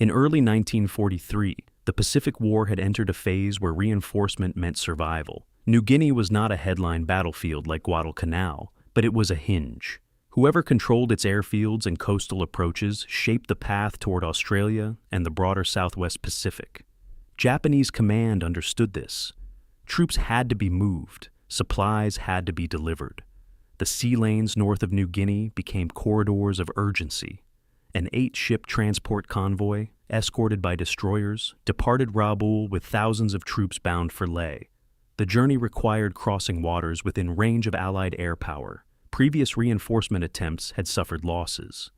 In early 1943, the Pacific War had entered a phase where reinforcement meant survival. New Guinea was not a headline battlefield like Guadalcanal, but it was a hinge. Whoever controlled its airfields and coastal approaches shaped the path toward Australia and the broader Southwest Pacific. Japanese command understood this. Troops had to be moved, supplies had to be delivered. The sea lanes north of New Guinea became corridors of urgency. An 8-ship transport convoy, escorted by destroyers, departed Rabaul with thousands of troops bound for Lae. The journey required crossing waters within range of Allied air power. Previous reinforcement attempts had suffered losses.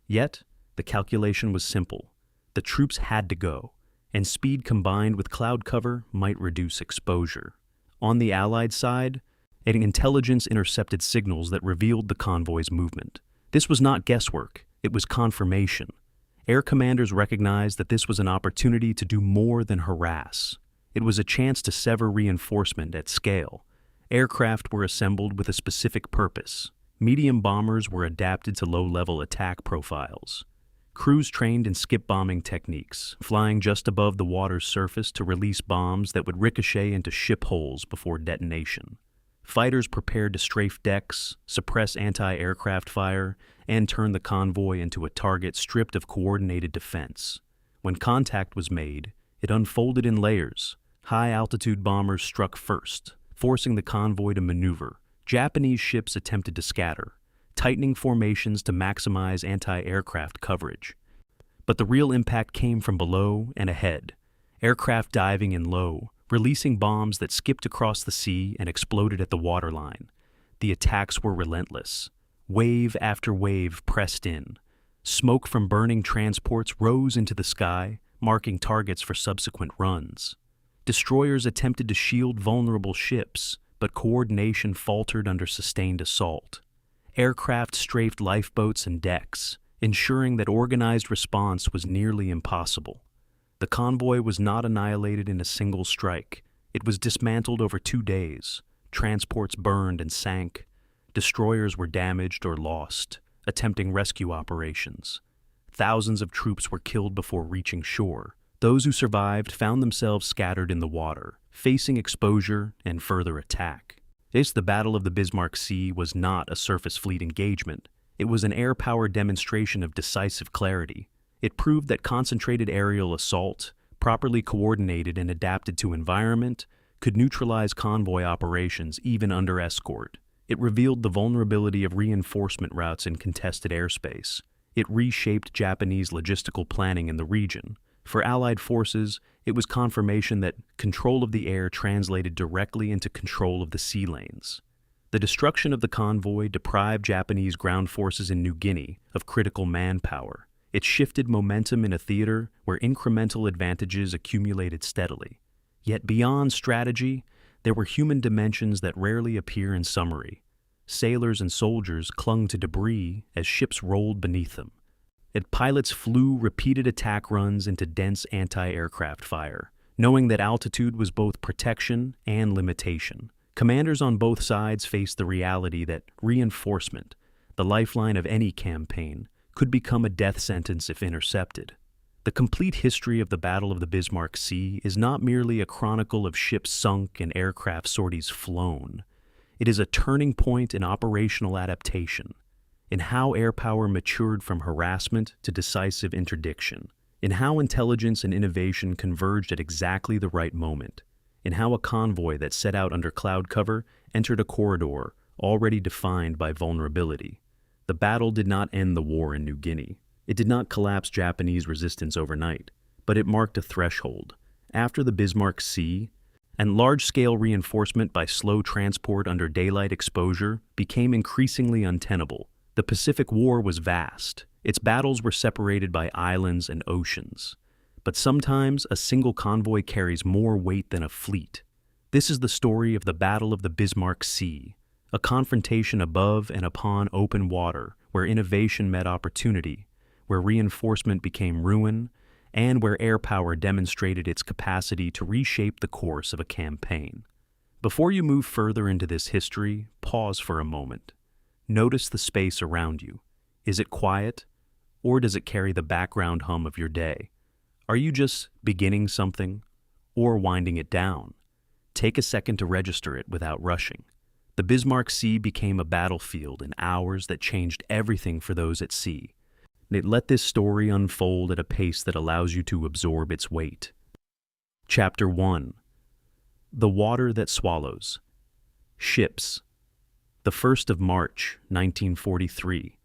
Yet, the calculation was simple. The troops had to go, and speed combined with cloud cover might reduce exposure. On the Allied side, intelligence intercepted signals that revealed the convoy's movement. This was not guesswork, it was confirmation. Air commanders recognized that this was an opportunity to do more than harass. It was a chance to sever reinforcement at scale. Aircraft were assembled with a specific purpose. Medium bombers were adapted to low-level attack profiles. Crews trained in skip bombing techniques, flying just above the water's surface to release bombs that would ricochet into ship hulls before detonation. Fighters prepared to strafe decks, suppress anti-aircraft fire, and turn the convoy into a target stripped of coordinated defense. When contact was made, it unfolded in layers. High-altitude bombers struck first, forcing the convoy to maneuver. Japanese ships attempted to scatter, tightening formations to maximize anti-aircraft coverage. But the real impact came from below and ahead, aircraft diving in low, releasing bombs that skipped across the sea and exploded at the waterline. The attacks were relentless. Wave after wave pressed in. Smoke from burning transports rose into the sky, marking targets for subsequent runs. Destroyers attempted to shield vulnerable ships, but coordination faltered under sustained assault. Aircraft strafed lifeboats and decks, ensuring that organized response was nearly impossible. The convoy was not annihilated in a single strike. It was dismantled over 2 days. Transports burned and sank. Destroyers were damaged or lost, attempting rescue operations. Thousands of troops were killed before reaching shore. Those who survived found themselves scattered in the water, facing exposure and further attack. The Battle of the Bismarck Sea was not a surface fleet engagement. It was an air-powered demonstration of decisive clarity. It proved that concentrated aerial assault, properly coordinated and adapted to environment, could neutralize convoy operations even under escort. It revealed the vulnerability of reinforcement routes in contested airspace. It reshaped Japanese logistical planning in the region. For Allied forces, it was confirmation that control of the air translated directly into control of the sea lanes. The destruction of the convoy deprived Japanese ground forces in New Guinea of critical manpower. It shifted momentum in a theater where incremental advantages accumulated steadily. Yet beyond strategy, there were human dimensions that rarely appear in summary. Sailors and soldiers clung to debris as ships rolled beneath them. Pilots flew repeated attack runs into dense anti-aircraft fire, knowing that altitude was both protection and limitation. Commanders on both sides faced the reality that reinforcement, the lifeline of any campaign, could become a death sentence if intercepted. The complete history of the Battle of the Bismarck Sea is not merely a chronicle of ships sunk and aircraft sorties flown. It is a turning point in operational adaptation, in how air power matured from harassment to decisive interdiction, in how intelligence and innovation converged at exactly the right moment, in how a convoy that set out under cloud cover entered a corridor already defined by vulnerability. The battle did not end the war in New Guinea. It did not collapse Japanese resistance overnight, but it marked a threshold. After the Bismarck Sea, and large-scale reinforcement by slow transport under daylight exposure became increasingly untenable. The Pacific War was vast. Its battles were separated by islands and oceans. But sometimes a single convoy carries more weight than a fleet. This is the story of the Battle of the Bismarck Sea, a confrontation above and upon open water where innovation met opportunity, where reinforcement became ruin, and where air power demonstrated its capacity to reshape the course of a campaign. Before you move further into this history, pause for a moment. Notice the space around you. Is it quiet, or does it carry the background hum of your day? Are you just beginning something or winding it down? Take a second to register it without rushing. The Bismarck Sea became a battlefield in hours that changed everything for those at sea. Let this story unfold at a pace that allows you to absorb its weight. Chapter 1. The Water That Swallows. Ships. The 1st of March, 1943.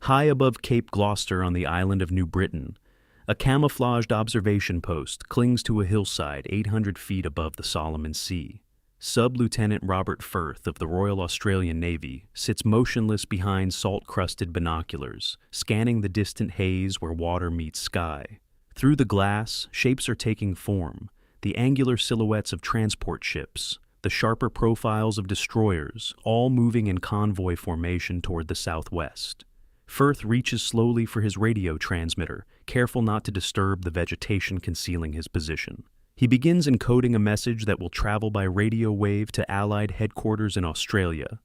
High above Cape Gloucester on the island of New Britain, a camouflaged observation post clings to a hillside 800 feet above the Solomon Sea. Sub-Lieutenant Robert Firth of the Royal Australian Navy sits motionless behind salt-crusted binoculars, scanning the distant haze where water meets sky. Through the glass, shapes are taking form, the angular silhouettes of transport ships, the sharper profiles of destroyers, all moving in convoy formation toward the southwest. Firth reaches slowly for his radio transmitter, careful not to disturb the vegetation concealing his position. He begins encoding a message that will travel by radio wave to Allied headquarters in Australia,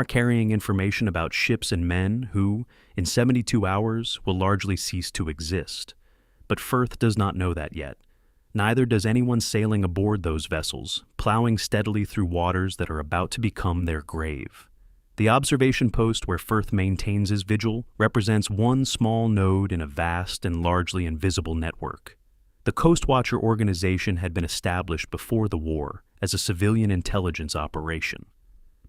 carrying information about ships and men who, in 72 hours, will largely cease to exist. But Firth does not know that yet. Neither does anyone sailing aboard those vessels, plowing steadily through waters that are about to become their grave. The observation post where Firth maintains his vigil represents one small node in a vast and largely invisible network. The Coastwatcher organization had been established before the war as a civilian intelligence operation.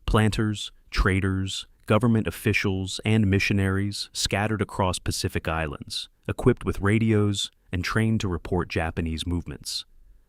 Planters, traders, government officials, and missionaries scattered across Pacific islands, equipped with radios and trained to report Japanese movements.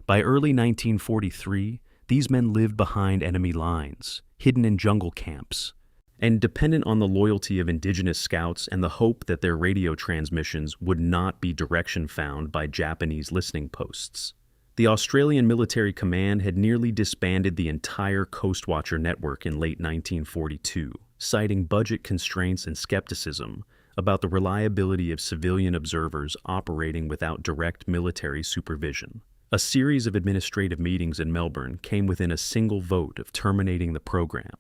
By early 1943, these men lived behind enemy lines, hidden in jungle camps, and dependent on the loyalty of indigenous scouts and the hope that their radio transmissions would not be direction found by Japanese listening posts. The Australian Military Command had nearly disbanded the entire Coastwatcher network in late 1942, citing budget constraints and skepticism about the reliability of civilian observers operating without direct military supervision. A series of administrative meetings in Melbourne came within a single vote of terminating the program.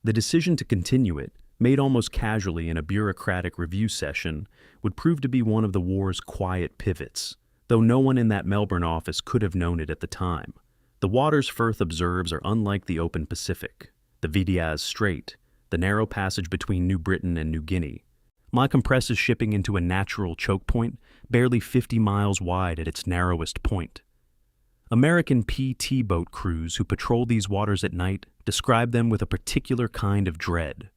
The decision to continue it, made almost casually in a bureaucratic review session, would prove to be one of the war's quiet pivots, though no one in that Melbourne office could have known it at the time. The waters Firth observes are unlike the open Pacific, the Vidiaz Strait, the narrow passage between New Britain and New Guinea. Ma compresses shipping into a natural choke point, barely 50 miles wide at its narrowest point. American PT boat crews who patrol these waters at night describe them with a particular kind of dread.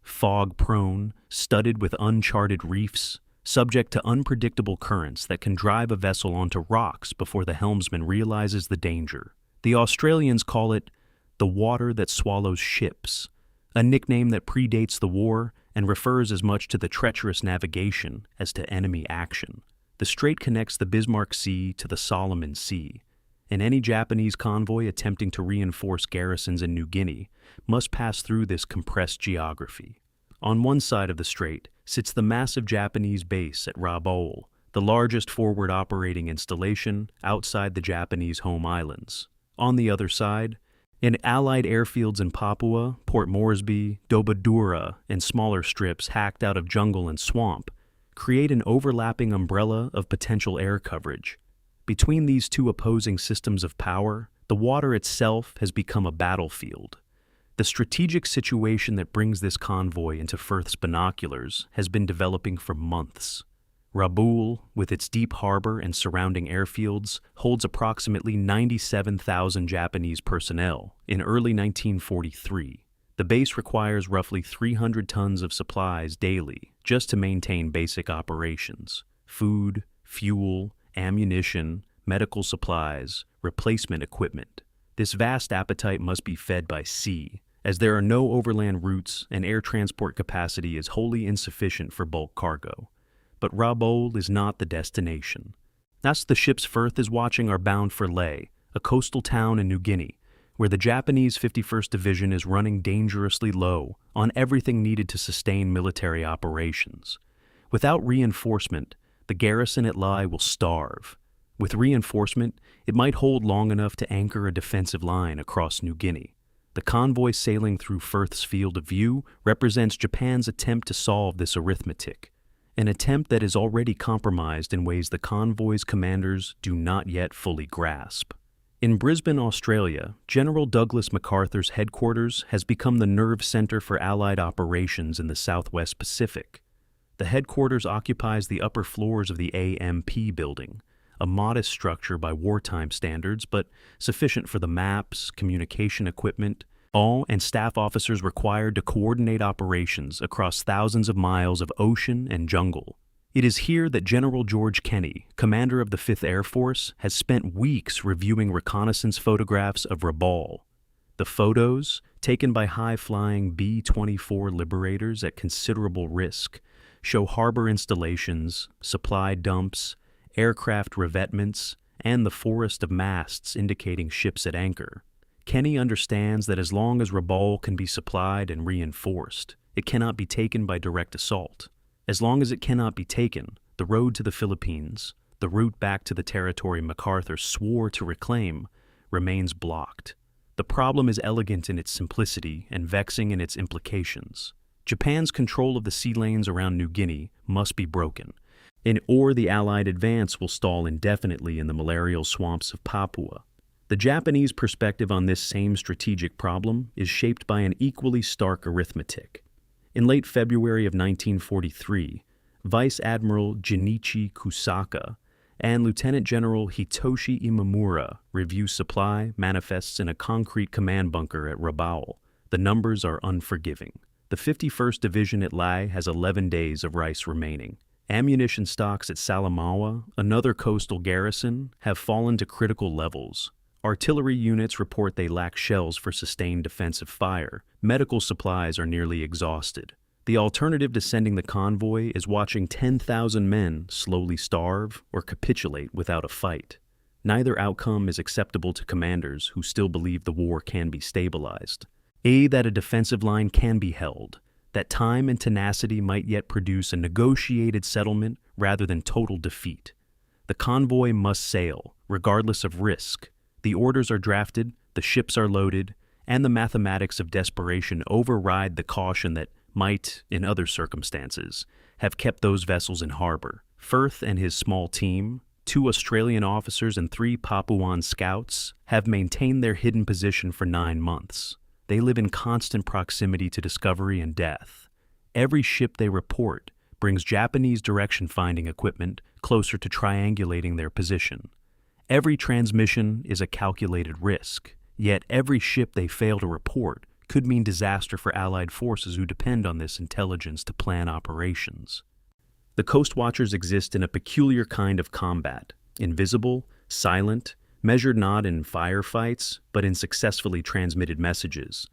Fog-prone, studded with uncharted reefs, subject to unpredictable currents that can drive a vessel onto rocks before the helmsman realizes the danger. The Australians call it the water that swallows ships, a nickname that predates the war and refers as much to the treacherous navigation as to enemy action. The strait connects the Bismarck Sea to the Solomon Sea, and any Japanese convoy attempting to reinforce garrisons in New Guinea must pass through this compressed geography. On one side of the strait sits the massive Japanese base at Rabaul, the largest forward operating installation outside the Japanese home islands. On the other side, in Allied airfields in Papua, Port Moresby, Dobadura, and smaller strips hacked out of jungle and swamp, create an overlapping umbrella of potential air coverage. Between these two opposing systems of power, the water itself has become a battlefield. The strategic situation that brings this convoy into Firth's binoculars has been developing for months. Rabaul, with its deep harbor and surrounding airfields, holds approximately 97,000 Japanese personnel in early 1943. The base requires roughly 300 tons of supplies daily just to maintain basic operations: food, fuel, ammunition, medical supplies, replacement equipment. This vast appetite must be fed by sea, as there are no overland routes and air transport capacity is wholly insufficient for bulk cargo. But Rabaul is not the destination. Thus, the ships Firth is watching are bound for Lae, a coastal town in New Guinea, where the Japanese 51st Division is running dangerously low on everything needed to sustain military operations. Without reinforcement, the garrison at Lae will starve. With reinforcement, it might hold long enough to anchor a defensive line across New Guinea. The convoy sailing through Firth's field of view represents Japan's attempt to solve this arithmetic, an attempt that is already compromised in ways the convoy's commanders do not yet fully grasp. In Brisbane, Australia, General Douglas MacArthur's headquarters has become the nerve center for Allied operations in the Southwest Pacific. The headquarters occupies the upper floors of the AMP building, a modest structure by wartime standards, but sufficient for the maps, communication equipment, and staff officers required to coordinate operations across thousands of miles of ocean and jungle. It is here that General George Kenney, commander of the 5th Air Force, has spent weeks reviewing reconnaissance photographs of Rabaul. The photos, taken by high-flying B-24 Liberators at considerable risk, show harbor installations, supply dumps, aircraft revetments, and the forest of masts indicating ships at anchor. Kenney understands that as long as Rabaul can be supplied and reinforced, it cannot be taken by direct assault. As long as it cannot be taken, the road to the Philippines, the route back to the territory MacArthur swore to reclaim, remains blocked. The problem is elegant in its simplicity and vexing in its implications. Japan's control of the sea lanes around New Guinea must be broken, or the Allied advance will stall indefinitely in the malarial swamps of Papua. The Japanese perspective on this same strategic problem is shaped by an equally stark arithmetic. In late February of 1943, Vice Admiral Junichi Kusaka and Lieutenant General Hitoshi Imamura review supply manifests in a concrete command bunker at Rabaul. The numbers are unforgiving. The 51st Division at Lae has 11 days of rice remaining. Ammunition stocks at Salamaua, another coastal garrison, have fallen to critical levels. Artillery units report they lack shells for sustained defensive fire. Medical supplies are nearly exhausted. The alternative to sending the convoy is watching 10,000 men slowly starve or capitulate without a fight. Neither outcome is acceptable to commanders who still believe the war can be stabilized. That a defensive line can be held, that time and tenacity might yet produce a negotiated settlement rather than total defeat. The convoy must sail, regardless of risk. The orders are drafted, the ships are loaded, and the mathematics of desperation override the caution that might, in other circumstances, have kept those vessels in harbor. Firth and his small team, 2 Australian officers and 3 Papuan scouts, have maintained their hidden position for 9 months. They live in constant proximity to discovery and death. Every ship they report brings Japanese direction-finding equipment closer to triangulating their position. Every transmission is a calculated risk, yet every ship they fail to report could mean disaster for Allied forces who depend on this intelligence to plan operations. The Coastwatchers exist in a peculiar kind of combat, invisible, silent, measured not in firefights, but in successfully transmitted messages.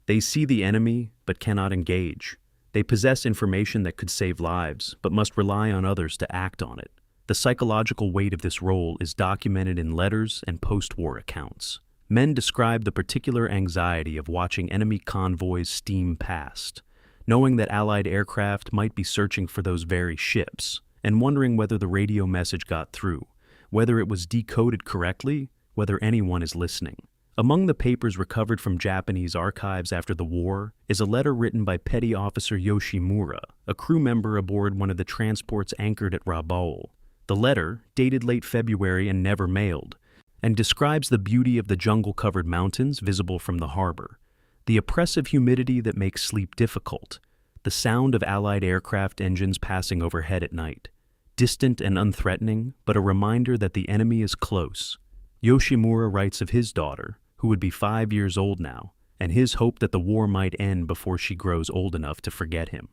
They see the enemy, but cannot engage. They possess information that could save lives, but must rely on others to act on it. The psychological weight of this role is documented in letters and post-war accounts. Men describe the particular anxiety of watching enemy convoys steam past, knowing that Allied aircraft might be searching for those very ships, and wondering whether the radio message got through, whether it was decoded correctly, whether anyone is listening. Among the papers recovered from Japanese archives after the war is a letter written by Petty Officer Yoshimura, a crew member aboard one of the transports anchored at Rabaul. The letter, dated late February and never mailed, and describes the beauty of the jungle-covered mountains visible from the harbor, the oppressive humidity that makes sleep difficult, the sound of Allied aircraft engines passing overhead at night, distant and unthreatening, but a reminder that the enemy is close. Yoshimura writes of his daughter, who would be 5 years old now, and his hope that the war might end before she grows old enough to forget him.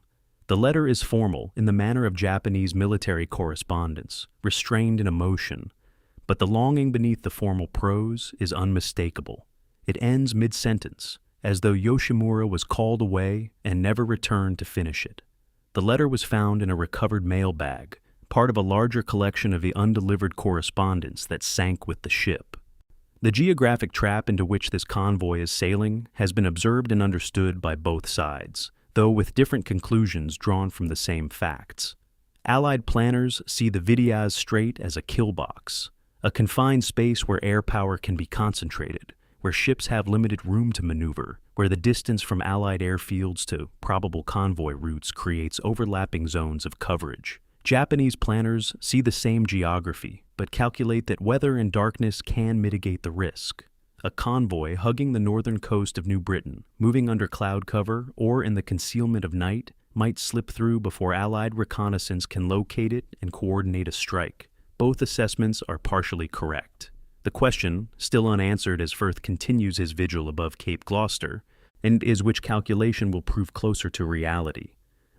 The letter is formal in the manner of Japanese military correspondence, restrained in emotion, but the longing beneath the formal prose is unmistakable. It ends mid-sentence, as though Yoshimura was called away and never returned to finish it. The letter was found in a recovered mail bag, part of a larger collection of the undelivered correspondence that sank with the ship. The geographic trap into which this convoy is sailing has been observed and understood by both sides, though with different conclusions drawn from the same facts. Allied planners see the Vidyas Strait as a kill box, a confined space where air power can be concentrated, where ships have limited room to maneuver, where the distance from Allied airfields to probable convoy routes creates overlapping zones of coverage. Japanese planners see the same geography, but calculate that weather and darkness can mitigate the risk. A convoy hugging the northern coast of New Britain, moving under cloud cover or in the concealment of night, might slip through before Allied reconnaissance can locate it and coordinate a strike. Both assessments are partially correct. The question, still unanswered as Firth continues his vigil above Cape Gloucester, and is which calculation will prove closer to reality.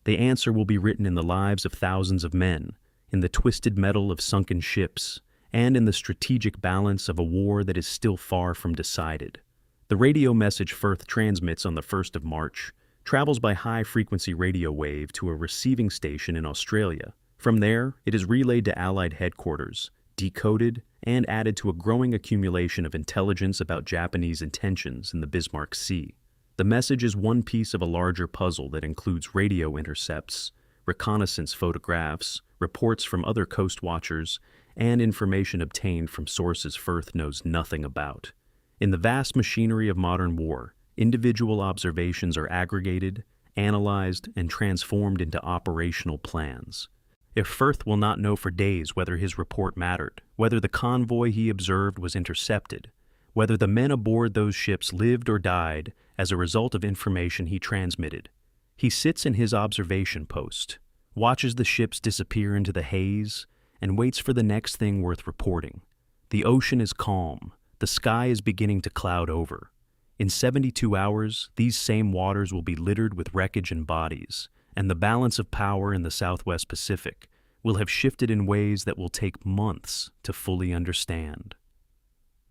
The answer will be written in the lives of thousands of men, in the twisted metal of sunken ships, and in the strategic balance of a war that is still far from decided. The radio message Firth transmits on the 1st of March travels by high-frequency radio wave to a receiving station in Australia. From there, it is relayed to Allied headquarters, decoded, and added to a growing accumulation of intelligence about Japanese intentions in the Bismarck Sea. The message is one piece of a larger puzzle that includes radio intercepts, reconnaissance photographs, reports from other Coastwatchers, and information obtained from sources Firth knows nothing about. In the vast machinery of modern war, individual observations are aggregated, analyzed, and transformed into operational plans. If Firth will not know for days whether his report mattered, whether the convoy he observed was intercepted, whether the men aboard those ships lived or died as a result of information he transmitted. He sits in his observation post, watches the ships disappear into the haze, and waits for the next thing worth reporting. The ocean is calm. The sky is beginning to cloud over. In 72 hours, these same waters will be littered with wreckage and bodies, and the balance of power in the Southwest Pacific will have shifted in ways that will take months to fully understand.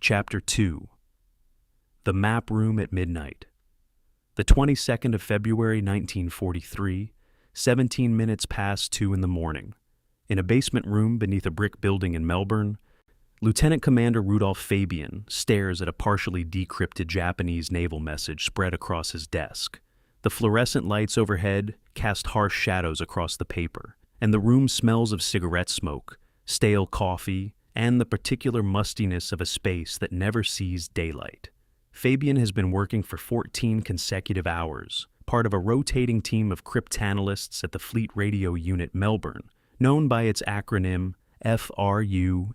Chapter 2. The Map Room at Midnight. The 22nd of February 1943, 17 minutes past 2 in the morning. In a basement room beneath a brick building in Melbourne, Lieutenant Commander Rudolph Fabian stares at a partially decrypted Japanese naval message spread across his desk. The fluorescent lights overhead cast harsh shadows across the paper, and the room smells of cigarette smoke, stale coffee, and the particular mustiness of a space that never sees daylight. Fabian has been working for 14 consecutive hours, part of a rotating team of cryptanalysts at the Fleet Radio Unit Melbourne, known by its acronym FRUMEL,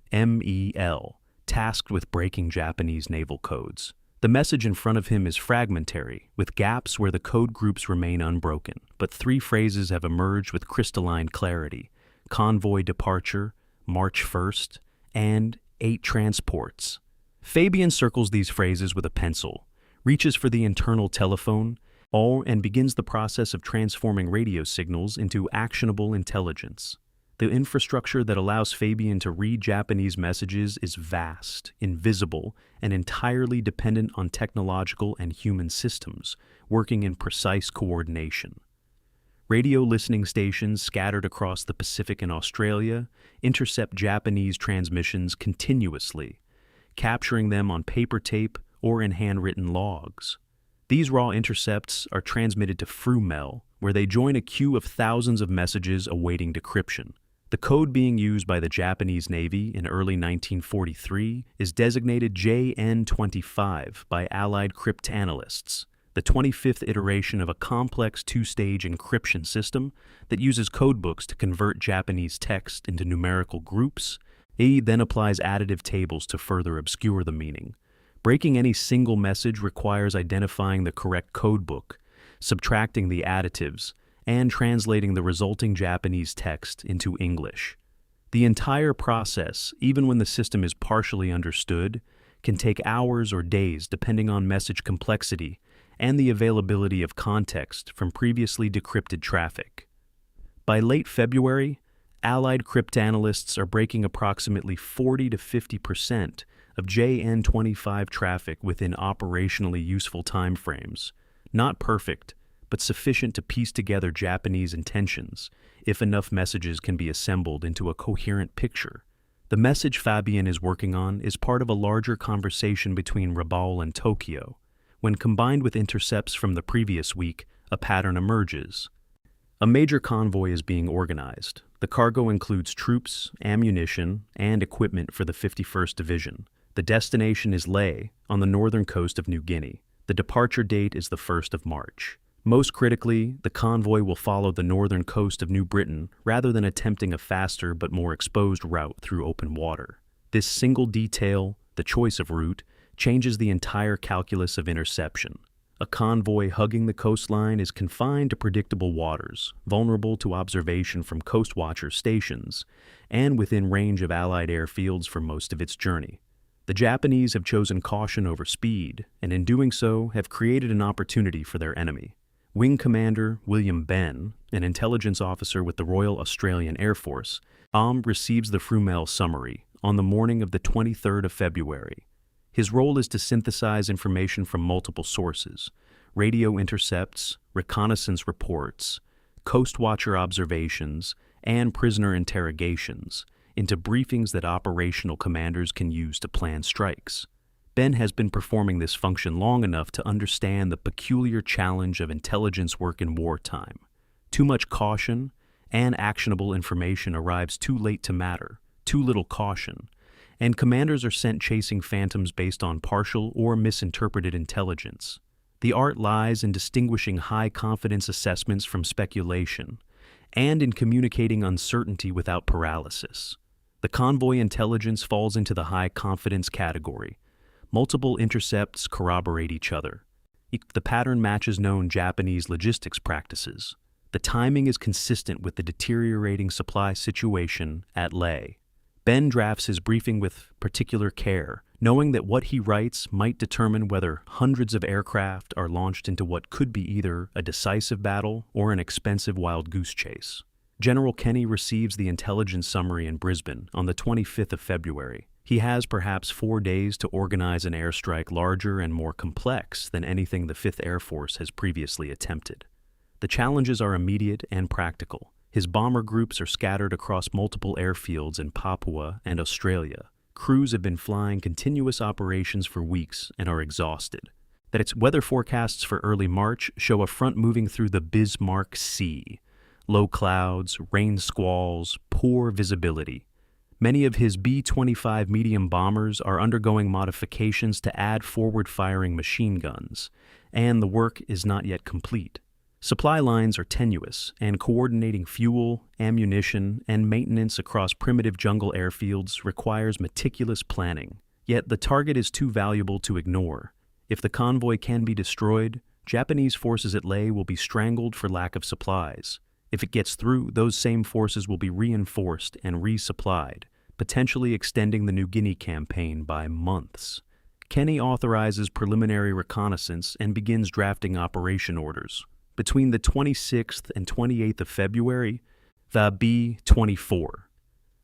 tasked with breaking Japanese naval codes. The message in front of him is fragmentary, with gaps where the code groups remain unbroken, but 3 phrases have emerged with crystalline clarity: convoy departure, March 1st, and 8 transports. Fabian circles these phrases with a pencil, reaches for the internal telephone, and begins the process of transforming radio signals into actionable intelligence. The infrastructure that allows Fabian to read Japanese messages is vast, invisible, and entirely dependent on technological and human systems, working in precise coordination. Radio listening stations scattered across the Pacific and Australia intercept Japanese transmissions continuously, capturing them on paper tape or in handwritten logs. These raw intercepts are transmitted to FRUMEL, where they join a queue of thousands of messages awaiting decryption. The code being used by the Japanese Navy in early 1943 is designated JN-25 by Allied cryptanalysts, the 25th iteration of a complex 2-stage encryption system that uses codebooks to convert Japanese text into numerical groups. It then applies additive tables to further obscure the meaning. Breaking any single message requires identifying the correct codebook, subtracting the additives, and translating the resulting Japanese text into English. The entire process, even when the system is partially understood, can take hours or days depending on message complexity and the availability of context from previously decrypted traffic. By late February, Allied cryptanalysts are breaking approximately 40 to 50% of JN-25 traffic within operationally useful timeframes. Not perfect, but sufficient to piece together Japanese intentions, if enough messages can be assembled into a coherent picture. The message Fabian is working on is part of a larger conversation between Rabaul and Tokyo. When combined with intercepts from the previous week, a pattern emerges. A major convoy is being organized. The cargo includes troops, ammunition, and equipment for the 51st Division. The destination is Lae, on the northern coast of New Guinea. The departure date is the 1st of March. Most critically, the convoy will follow the northern coast of New Britain rather than attempting a faster but more exposed route through open water. This single detail, the choice of route, changes the entire calculus of interception. A convoy hugging the coastline is confined to predictable waters, vulnerable to observation from Coastwatchers stations, and within range of Allied airfields for most of its journey. The Japanese have chosen caution over speed, and in doing so have created an opportunity for their enemy. Wing Commander William Benn, an intelligence officer with the Royal Australian Air Force, receives the Frumell summary on the morning of the 23rd of February. His role is to synthesize information from multiple sources: radio intercepts, reconnaissance reports, coastwatcher observations, and prisoner interrogations, into briefings that operational commanders can use to plan strikes. Ben has been performing this function long enough to understand the peculiar challenge of intelligence work in wartime. Too much caution and actionable information arrives too late to matter, too little caution, and commanders are sent chasing phantoms based on partial or misinterpreted intelligence. The art lies in distinguishing high-confidence assessments from speculation, and in communicating uncertainty without paralysis. The convoy intelligence falls into the high-confidence category. Multiple intercepts corroborate each other. The pattern matches known Japanese logistics practices. The timing is consistent with the deteriorating supply situation at Leh. Ben drafts his briefing with particular care, knowing that what he writes might determine whether hundreds of aircraft are launched into what could be either a decisive battle or an expensive wild goose chase. General Kenny receives the intelligence summary in Brisbane on the 25th of February. He has perhaps 4 days to organize an airstrike larger and more complex than anything the 5th Air Force has previously attempted. The challenges are immediate and practical. His bomber groups are scattered across multiple airfields in Papua and Australia. Crews have been flying continuous operations for weeks and are exhausted. That its weather forecasts for early March show a front moving through the Bismarck Sea. Low clouds, rain squalls, poor visibility. Many of his B-25 medium bombers are undergoing modifications to add forward-firing machine guns, and the work is not yet complete. Supply lines are tenuous, and coordinating fuel, ammunition, and maintenance across primitive jungle airfields requires meticulous planning. Yet the target is too valuable to ignore. If the convoy can be destroyed, Japanese forces at Leh will be strangled for lack of supplies. If it gets through, those same forces will be reinforced and resupplied, potentially extending the New Guinea campaign by months. Kenny authorizes preliminary reconnaissance and begins drafting operation orders. Between the 26th and 28th of February, the B-24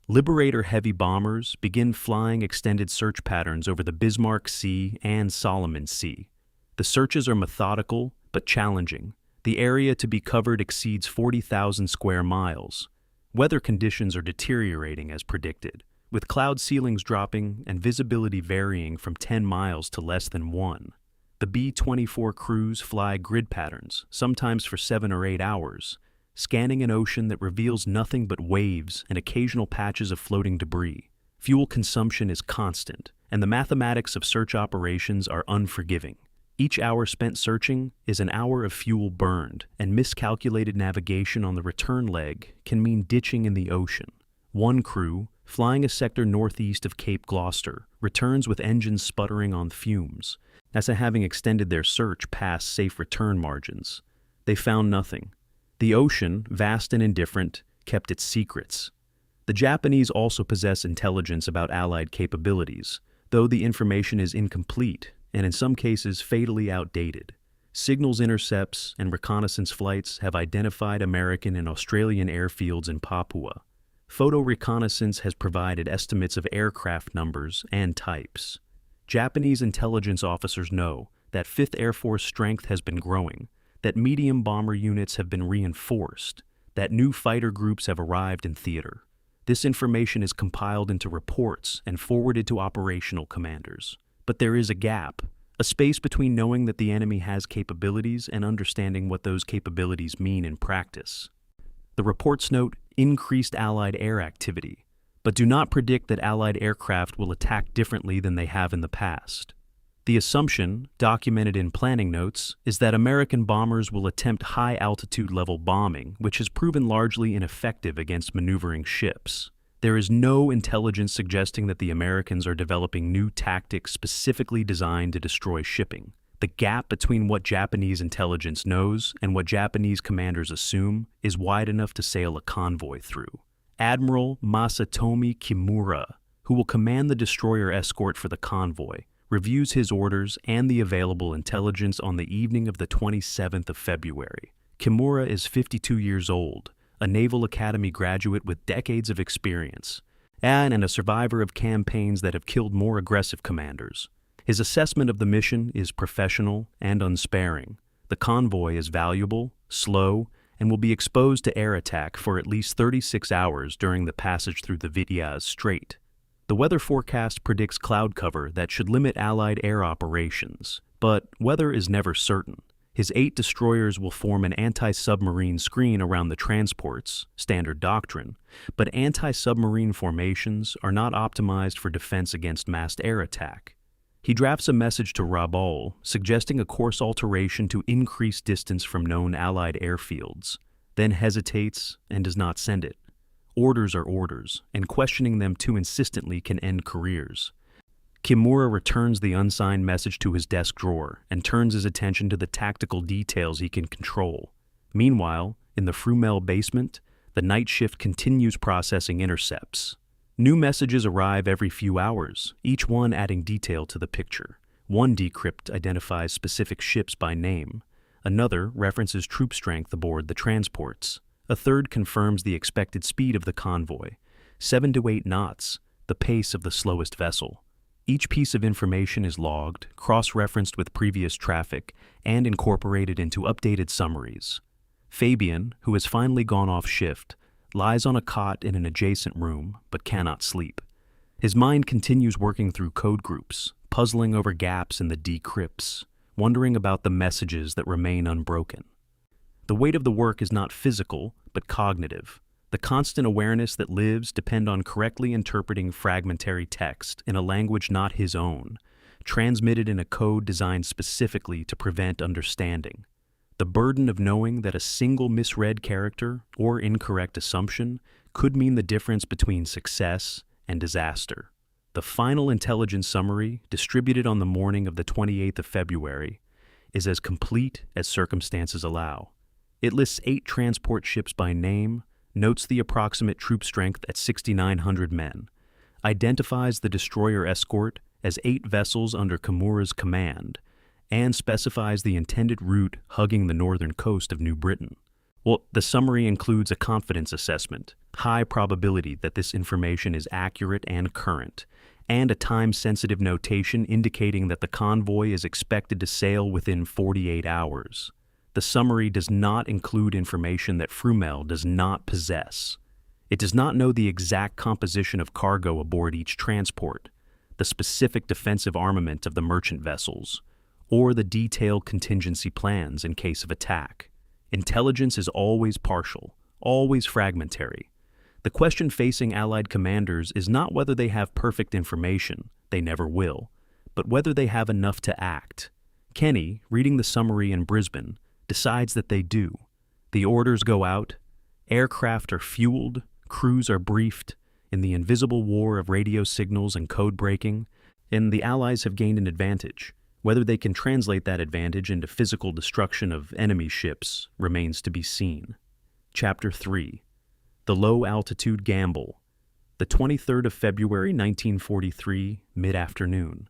Liberator heavy bombers begin flying extended search patterns over the Bismarck Sea and Solomon Sea. The searches are methodical but challenging. The area to be covered exceeds 40,000 square miles. Weather conditions are deteriorating as predicted, with cloud ceilings dropping and visibility varying from 10 miles to less than 1. The B-24 crews fly grid patterns, sometimes for 7 or 8 hours, scanning an ocean that reveals nothing but waves and occasional patches of floating debris. Fuel consumption is constant, and the mathematics of search operations are unforgiving. Each hour spent searching is an hour of fuel burned, and miscalculated navigation on the return leg can mean ditching in the ocean. One crew, flying a sector northeast of Cape Gloucester, returns with engines sputtering on fumes, as to having extended their search past safe return margins. They found nothing. The ocean, vast and indifferent, kept its secrets. The Japanese also possess intelligence about Allied capabilities, though the information is incomplete and in some cases fatally outdated. Signals intercepts and reconnaissance flights have identified American and Australian airfields in Papua. Photo reconnaissance has provided estimates of aircraft numbers and types. Japanese intelligence officers know that 5th Air Force strength has been growing, that medium bomber units have been reinforced, that new fighter groups have arrived in theater. This information is compiled into reports and forwarded to operational commanders. But there is a gap, a space between knowing that the enemy has capabilities and understanding what those capabilities mean in practice. The reports note increased Allied air activity, but do not predict that Allied aircraft will attack differently than they have in the past. The assumption, documented in planning notes, is that American bombers will attempt high-altitude level bombing, which has proven largely ineffective against maneuvering ships. There is no intelligence suggesting that the Americans are developing new tactics specifically designed to destroy shipping. The gap between what Japanese intelligence knows and what Japanese commanders assume is wide enough to sail a convoy through. Admiral Masatomi Kimura, who will command the destroyer escort for the convoy, reviews his orders and the available intelligence on the evening of the 27th of February. Kimura is 52 years old, a Naval Academy graduate with decades of experience, and a survivor of campaigns that have killed more aggressive commanders. His assessment of the mission is professional and unsparing. The convoy is valuable, slow, and will be exposed to air attack for at least 36 hours during the passage through the Vitiaz Strait. The weather forecast predicts cloud cover that should limit Allied air operations, but weather is never certain. His 8 destroyers will form an anti-submarine screen around the transports, standard doctrine, but anti-submarine formations are not optimized for defense against massed air attack. He drafts a message to Rabaul suggesting a course alteration to increase distance from known Allied airfields, then hesitates and does not send it. Orders are orders, and questioning them too insistently can end careers. Kimura returns the unsigned message to his desk drawer and turns his attention to the tactical details he can control. Meanwhile, in the Frumel basement, the night shift continues processing intercepts. New messages arrive every few hours, each one adding detail to the picture. One decrypt identifies specific ships by name. Another references troop strength aboard the transports. A third confirms the expected speed of the convoy, 7 to 8 knots, the pace of the slowest vessel. Each piece of information is logged, cross-referenced with previous traffic, and incorporated into updated summaries. Fabian, who has finally gone off shift, lies on a cot in an adjacent room but cannot sleep. His mind continues working through code groups, puzzling over gaps in the decrypts, wondering about the messages that remain unbroken. The weight of the work is not physical, but cognitive. The constant awareness that lives depend on correctly interpreting fragmentary text in a language not his own, transmitted in a code designed specifically to prevent understanding. The burden of knowing that a single misread character or incorrect assumption could mean the difference between success and disaster. The final intelligence summary, distributed on the morning of the 28th of February, is as complete as circumstances allow. It lists 8 transport ships by name, notes the approximate troop strength at 6,900 men, identifies the destroyer escort as 8 vessels under Kimura's command, and specifies the intended route hugging the northern coast of New Britain. The summary includes a confidence assessment, high probability that this information is accurate and current, and a time-sensitive notation indicating that the convoy is expected to sail within 48 hours. The summary does not include information that Frumel does not possess. It does not know the exact composition of cargo aboard each transport, the specific defensive armament of the merchant vessels, or the detailed contingency plans in case of attack. Intelligence is always partial, always fragmentary. The question facing Allied commanders is not whether they have perfect information, they never will, but whether they have enough to act. Kenny, reading the summary in Brisbane, decides that they do. The orders go out, aircraft are fueled, crews are briefed, in the invisible war of radio signals and code breaking, and the Allies have gained an advantage. Whether they can translate that advantage into physical destruction of enemy ships remains to be seen. Chapter 3. The Low-Altitude Gamble. The 23rd of February 1943, mid-afternoon.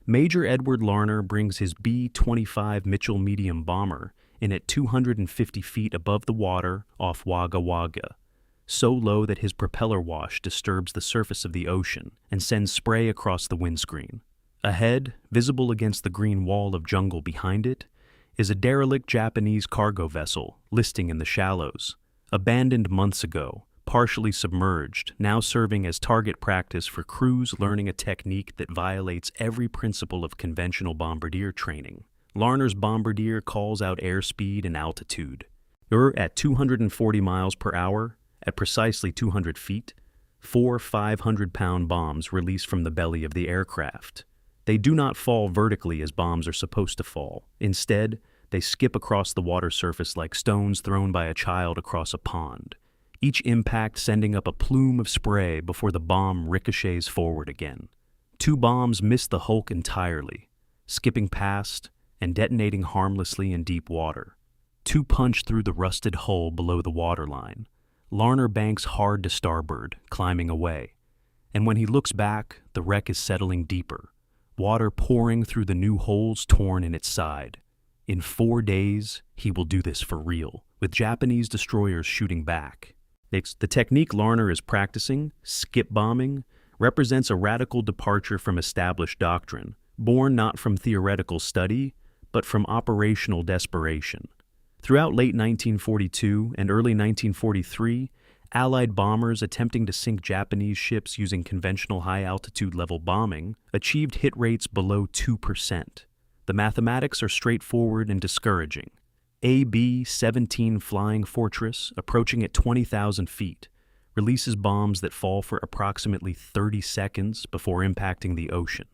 Major Edward Larner brings his B-25 Mitchell medium bomber in at 250 feet above the water off Wagga Wagga, so low that his propeller wash disturbs the surface of the ocean and sends spray across the windscreen. Ahead, visible against the green wall of jungle behind it, is a derelict Japanese cargo vessel listing in the shallows, abandoned months ago, partially submerged, now serving as target practice for crews learning a technique that violates every principle of conventional bombardier training. Larner's bombardier calls out airspeed and altitude. At 240 miles per hour, at precisely 200 feet, 4 500-pound bombs release from the belly of the aircraft. They do not fall vertically as bombs are supposed to fall. Instead, they skip across the water surface like stones thrown by a child across a pond, each impact sending up a plume of spray before the bomb ricochets forward again. 2 bombs miss the hulk entirely, skipping past and detonating harmlessly in deep water. 2 punch through the rusted hull below the waterline. Larner banks hard to starboard, climbing away. And when he looks back, the wreck is settling deeper, water pouring through the new holes torn in its side. In 4 days, he will do this for real, with Japanese destroyers shooting back. The technique Larner is practicing, skip bombing, represents a radical departure from established doctrine, born not from theoretical study, but from operational desperation. Throughout late 1942 and early 1943, Allied bombers attempting to sink Japanese ships using conventional high-altitude level bombing achieved hit rates below 2%. The mathematics are straightforward and discouraging. AB-17 Flying Fortress, approaching at 20,000 feet, releases bombs that fall for approximately 30 seconds before impacting the ocean.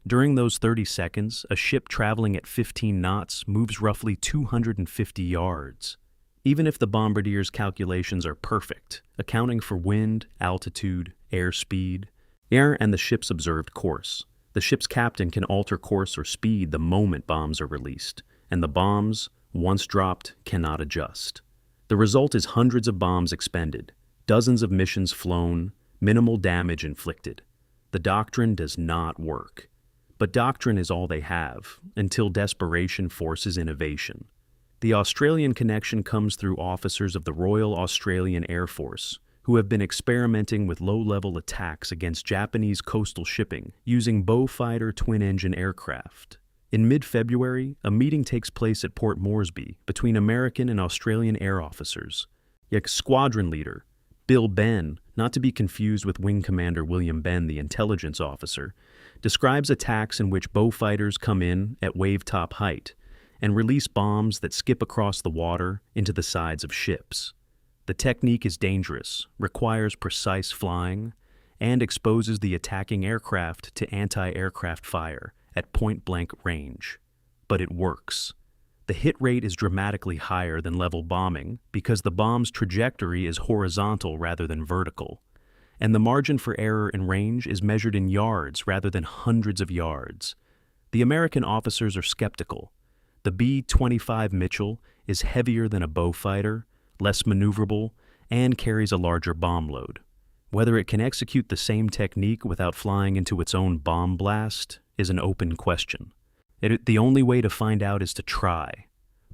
During those 30 seconds, a ship traveling at 15 knots moves roughly 250 yards. Even if the bombardier's calculations are perfect, accounting for wind, altitude, airspeed, and the ship's observed course, the ship's captain can alter course or speed the moment bombs are released, and the bombs, once dropped, cannot adjust. The result is hundreds of bombs expended, dozens of missions flown, minimal damage inflicted. The doctrine does not work. But doctrine is all they have, until desperation forces innovation. The Australian connection comes through officers of the Royal Australian Air Force, who have been experimenting with low-level attacks against Japanese coastal shipping using Beaufighter twin-engine aircraft. In mid-February, a meeting takes place at Port Moresby between American and Australian air officers. Squadron leader, Bill Benn, not to be confused with Wing Commander William Benn, the intelligence officer, describes attacks in which Beaufighters come in at wave-top height and release bombs that skip across the water into the sides of ships. The technique is dangerous, requires precise flying, and exposes the attacking aircraft to anti-aircraft fire at point-blank range. But it works. The hit rate is dramatically higher than level bombing because the bomb's trajectory is horizontal rather than vertical, and the margin for error in range is measured in yards rather than hundreds of yards. The American officers are skeptical. The B-25 Mitchell is heavier than a Beaufighter, less maneuverable, and carries a larger bomb load. Whether it can execute the same technique without flying into its own bomb blast is an open question. The only way to find out is to try.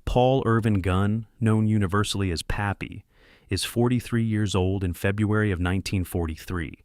Paul Irvin Gunn, known universally as Pappy, is 43 years old in February of 1943.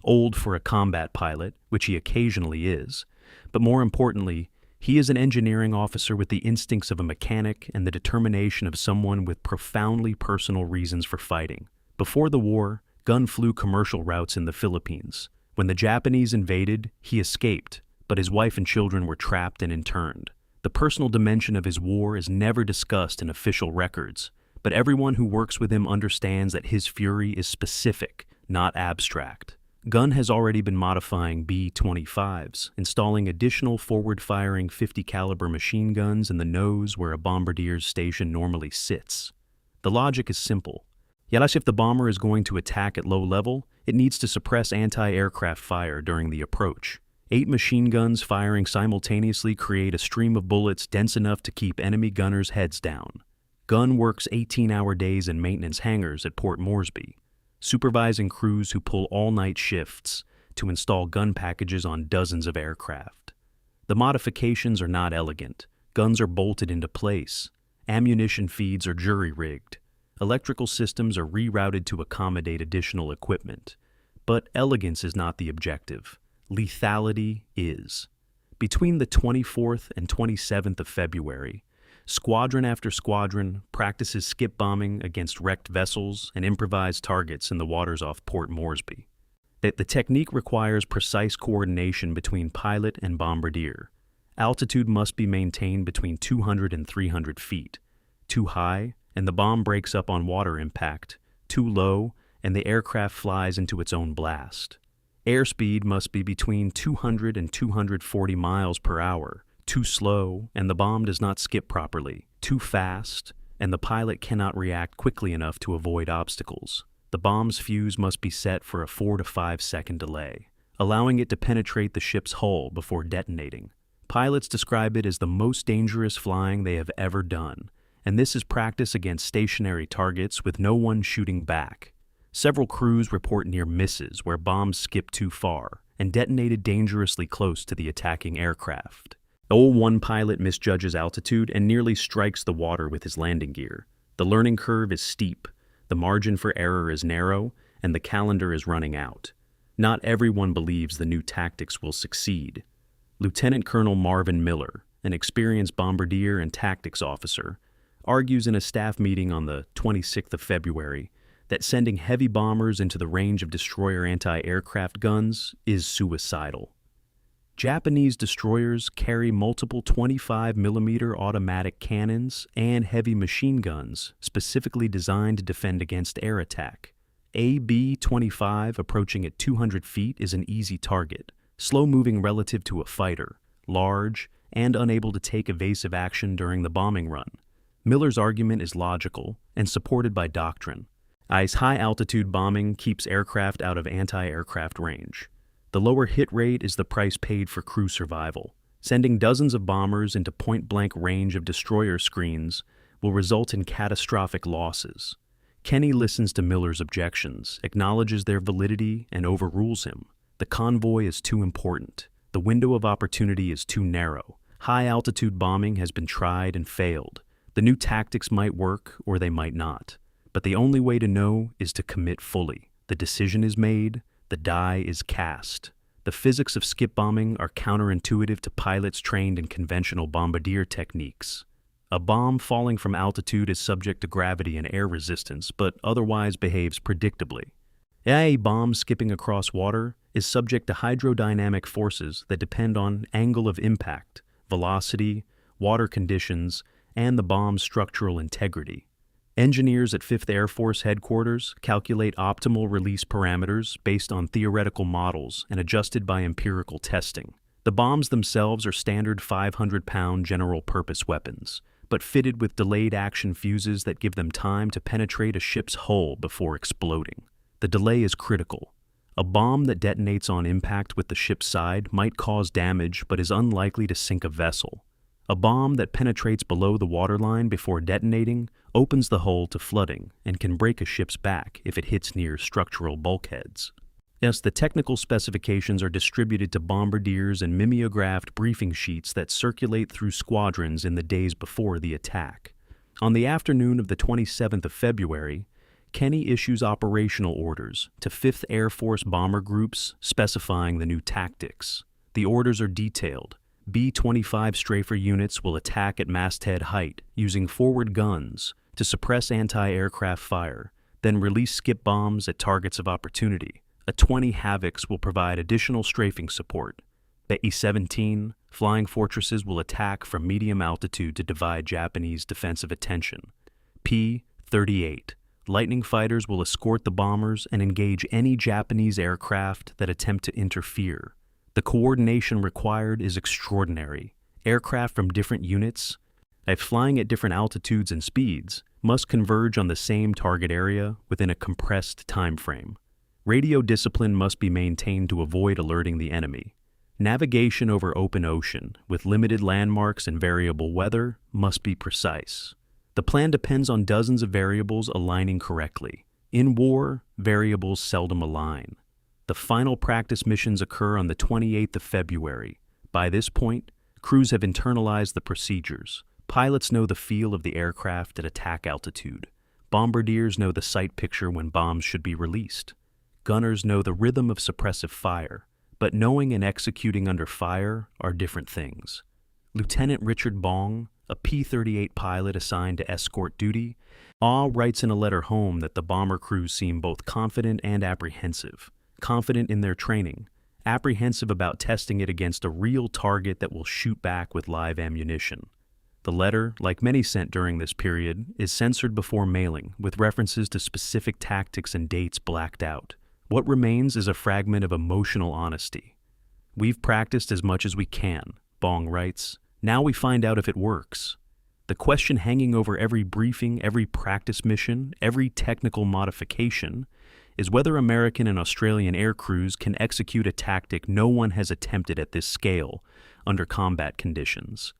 Old for a combat pilot, which he occasionally is, but more importantly, he is an engineering officer with the instincts of a mechanic and the determination of someone with profoundly personal reasons for fighting. Before the war, Gunn flew commercial routes in the Philippines. When the Japanese invaded, he escaped, but his wife and children were trapped and interned. The personal dimension of his war is never discussed in official records, but everyone who works with him understands that his fury is specific, not abstract. Gunn has already been modifying B-25s, installing additional forward-firing 50-caliber machine guns in the nose where a bombardier's station normally sits. The logic is simple. If the bomber is going to attack at low level, it needs to suppress anti-aircraft fire during the approach. 8 machine guns firing simultaneously create a stream of bullets dense enough to keep enemy gunners' heads down. Gunn works 18-hour days in maintenance hangars at Port Moresby, supervising crews who pull all-night shifts to install gun packages on dozens of aircraft. The modifications are not elegant. Guns are bolted into place. Ammunition feeds are jury-rigged. Electrical systems are rerouted to accommodate additional equipment. But elegance is not the objective. Lethality is. Between the 24th and 27th of February, squadron after squadron practices skip bombing against wrecked vessels and improvised targets in the waters off Port Moresby. The technique requires precise coordination between pilot and bombardier. Altitude must be maintained between 200 and 300 feet. Too high, and the bomb breaks up on water impact. Too low, and the aircraft flies into its own blast. Airspeed must be between 200 and 240 miles per hour. Too slow, and the bomb does not skip properly. Too fast, and the pilot cannot react quickly enough to avoid obstacles. The bomb's fuse must be set for a 4 to 5 second delay, allowing it to penetrate the ship's hull before detonating. Pilots describe it as the most dangerous flying they have ever done, and this is practice against stationary targets with no one shooting back. Several crews report near misses where bombs skipped too far and detonated dangerously close to the attacking aircraft. One pilot misjudges altitude and nearly strikes the water with his landing gear. The learning curve is steep, the margin for error is narrow, and the calendar is running out. Not everyone believes the new tactics will succeed. Lieutenant Colonel Marvin Miller, an experienced bombardier and tactics officer, argues in a staff meeting on the 26th of February that sending heavy bombers into the range of destroyer anti-aircraft guns is suicidal. Japanese destroyers carry multiple 25mm automatic cannons and heavy machine guns specifically designed to defend against air attack. A B-25 approaching at 200 feet is an easy target, slow-moving relative to a fighter, large, and unable to take evasive action during the bombing run. Miller's argument is logical and supported by doctrine. High-altitude bombing keeps aircraft out of anti-aircraft range. The lower hit rate is the price paid for crew survival. Sending dozens of bombers into point-blank range of destroyer screens will result in catastrophic losses. Kenny listens to Miller's objections, acknowledges their validity, and overrules him. The convoy is too important. The window of opportunity is too narrow. High-altitude bombing has been tried and failed. The new tactics might work or they might not. But the only way to know is to commit fully. The decision is made. The die is cast. The physics of skip bombing are counterintuitive to pilots trained in conventional bombardier techniques. A bomb falling from altitude is subject to gravity and air resistance, but otherwise behaves predictably. A bomb skipping across water is subject to hydrodynamic forces that depend on angle of impact, velocity, water conditions, and the bomb's structural integrity. Engineers at 5th Air Force Headquarters calculate optimal release parameters based on theoretical models and adjusted by empirical testing. The bombs themselves are standard 500-pound general-purpose weapons, but fitted with delayed action fuses that give them time to penetrate a ship's hull before exploding. The delay is critical. A bomb that detonates on impact with the ship's side might cause damage but is unlikely to sink a vessel. A bomb that penetrates below the waterline before detonating opens the hull to flooding and can break a ship's back if it hits near structural bulkheads. Yes, the technical specifications are distributed to bombardiers and mimeographed briefing sheets that circulate through squadrons in the days before the attack. On the afternoon of the 27th of February, Kenny issues operational orders to 5th Air Force bomber groups specifying the new tactics. The orders are detailed. B-25 strafer units will attack at masthead height using forward guns to suppress anti-aircraft fire, then release skip bombs at targets of opportunity. A 20 Havocs will provide additional strafing support. B-17 flying fortresses will attack from medium altitude to divide Japanese defensive attention. P-38 Lightning fighters will escort the bombers and engage any Japanese aircraft that attempt to interfere. The coordination required is extraordinary. Aircraft from different units, flying at different altitudes and speeds, must converge on the same target area within a compressed time frame. Radio discipline must be maintained to avoid alerting the enemy. Navigation over open ocean, with limited landmarks and variable weather, must be precise. The plan depends on dozens of variables aligning correctly. In war, variables seldom align. The final practice missions occur on the 28th of February. By this point, crews have internalized the procedures. Pilots know the feel of the aircraft at attack altitude. Bombardiers know the sight picture when bombs should be released. Gunners know the rhythm of suppressive fire, but knowing and executing under fire are different things. Lieutenant Richard Bong, a P-38 pilot assigned to escort duty, writes in a letter home that the bomber crews seem both confident and apprehensive. Confident in their training, apprehensive about testing it against a real target that will shoot back with live ammunition. The letter, like many sent during this period, is censored before mailing, with references to specific tactics and dates blacked out. What remains is a fragment of emotional honesty. "We've practiced as much as we can," Bong writes. "Now we find out if it works." The question hanging over every briefing, every practice mission, every technical modification is whether American and Australian air crews can execute a tactic no one has attempted at this scale under combat conditions.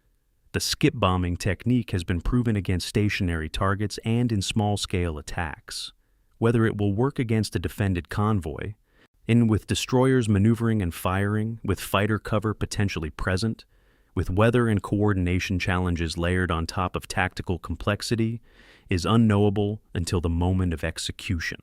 The skip bombing technique has been proven against stationary targets and in small-scale attacks. Whether it will work against a defended convoy, with destroyers maneuvering and firing, with fighter cover potentially present, with weather and coordination challenges layered on top of tactical complexity, is unknowable until the moment of execution.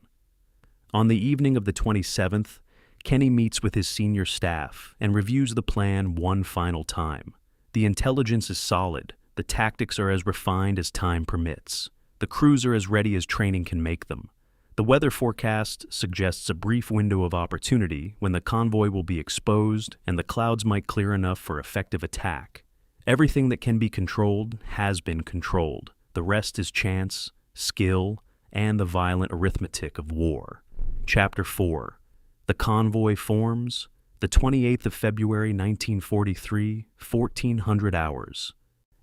On the evening of the 27th, Kenny meets with his senior staff and reviews the plan one final time. The intelligence is solid, the tactics are as refined as time permits, the crews are as ready as training can make them. The weather forecast suggests a brief window of opportunity when the convoy will be exposed and the clouds might clear enough for effective attack. Everything that can be controlled has been controlled. The rest is chance, skill, and the violent arithmetic of war. Chapter 4. The convoy forms. The 28th of February 1943, 1400 hours.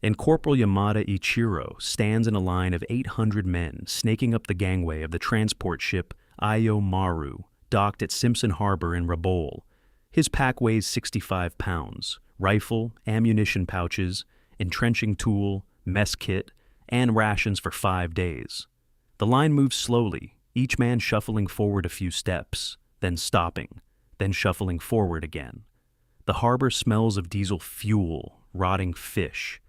And Corporal Yamada Ichiro stands in a line of 800 men snaking up the gangway of the transport ship Ayo Maru, docked at Simpson Harbor in Rabaul. His pack weighs 65 pounds, rifle, ammunition pouches, entrenching tool, mess kit, and rations for 5 days. The line moves slowly, each man shuffling forward a few steps, then stopping, then shuffling forward again. The harbor smells of diesel fuel, rotting fish,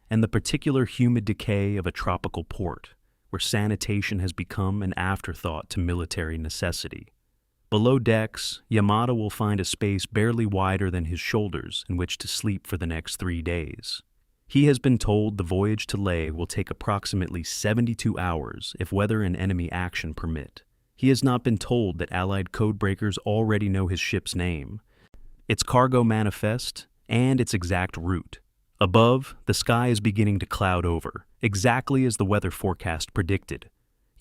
and the particular humid decay of a tropical port, where sanitation has become an afterthought to military necessity. Below decks, Yamada will find a space barely wider than his shoulders in which to sleep for the next 3 days. He has been told the voyage to Leh will take approximately 72 hours if weather and enemy action permit. He has not been told that Allied Codebreakers already know his ship's name, its cargo manifest, and its exact route. Above, the sky is beginning to cloud over, exactly as the weather forecast predicted.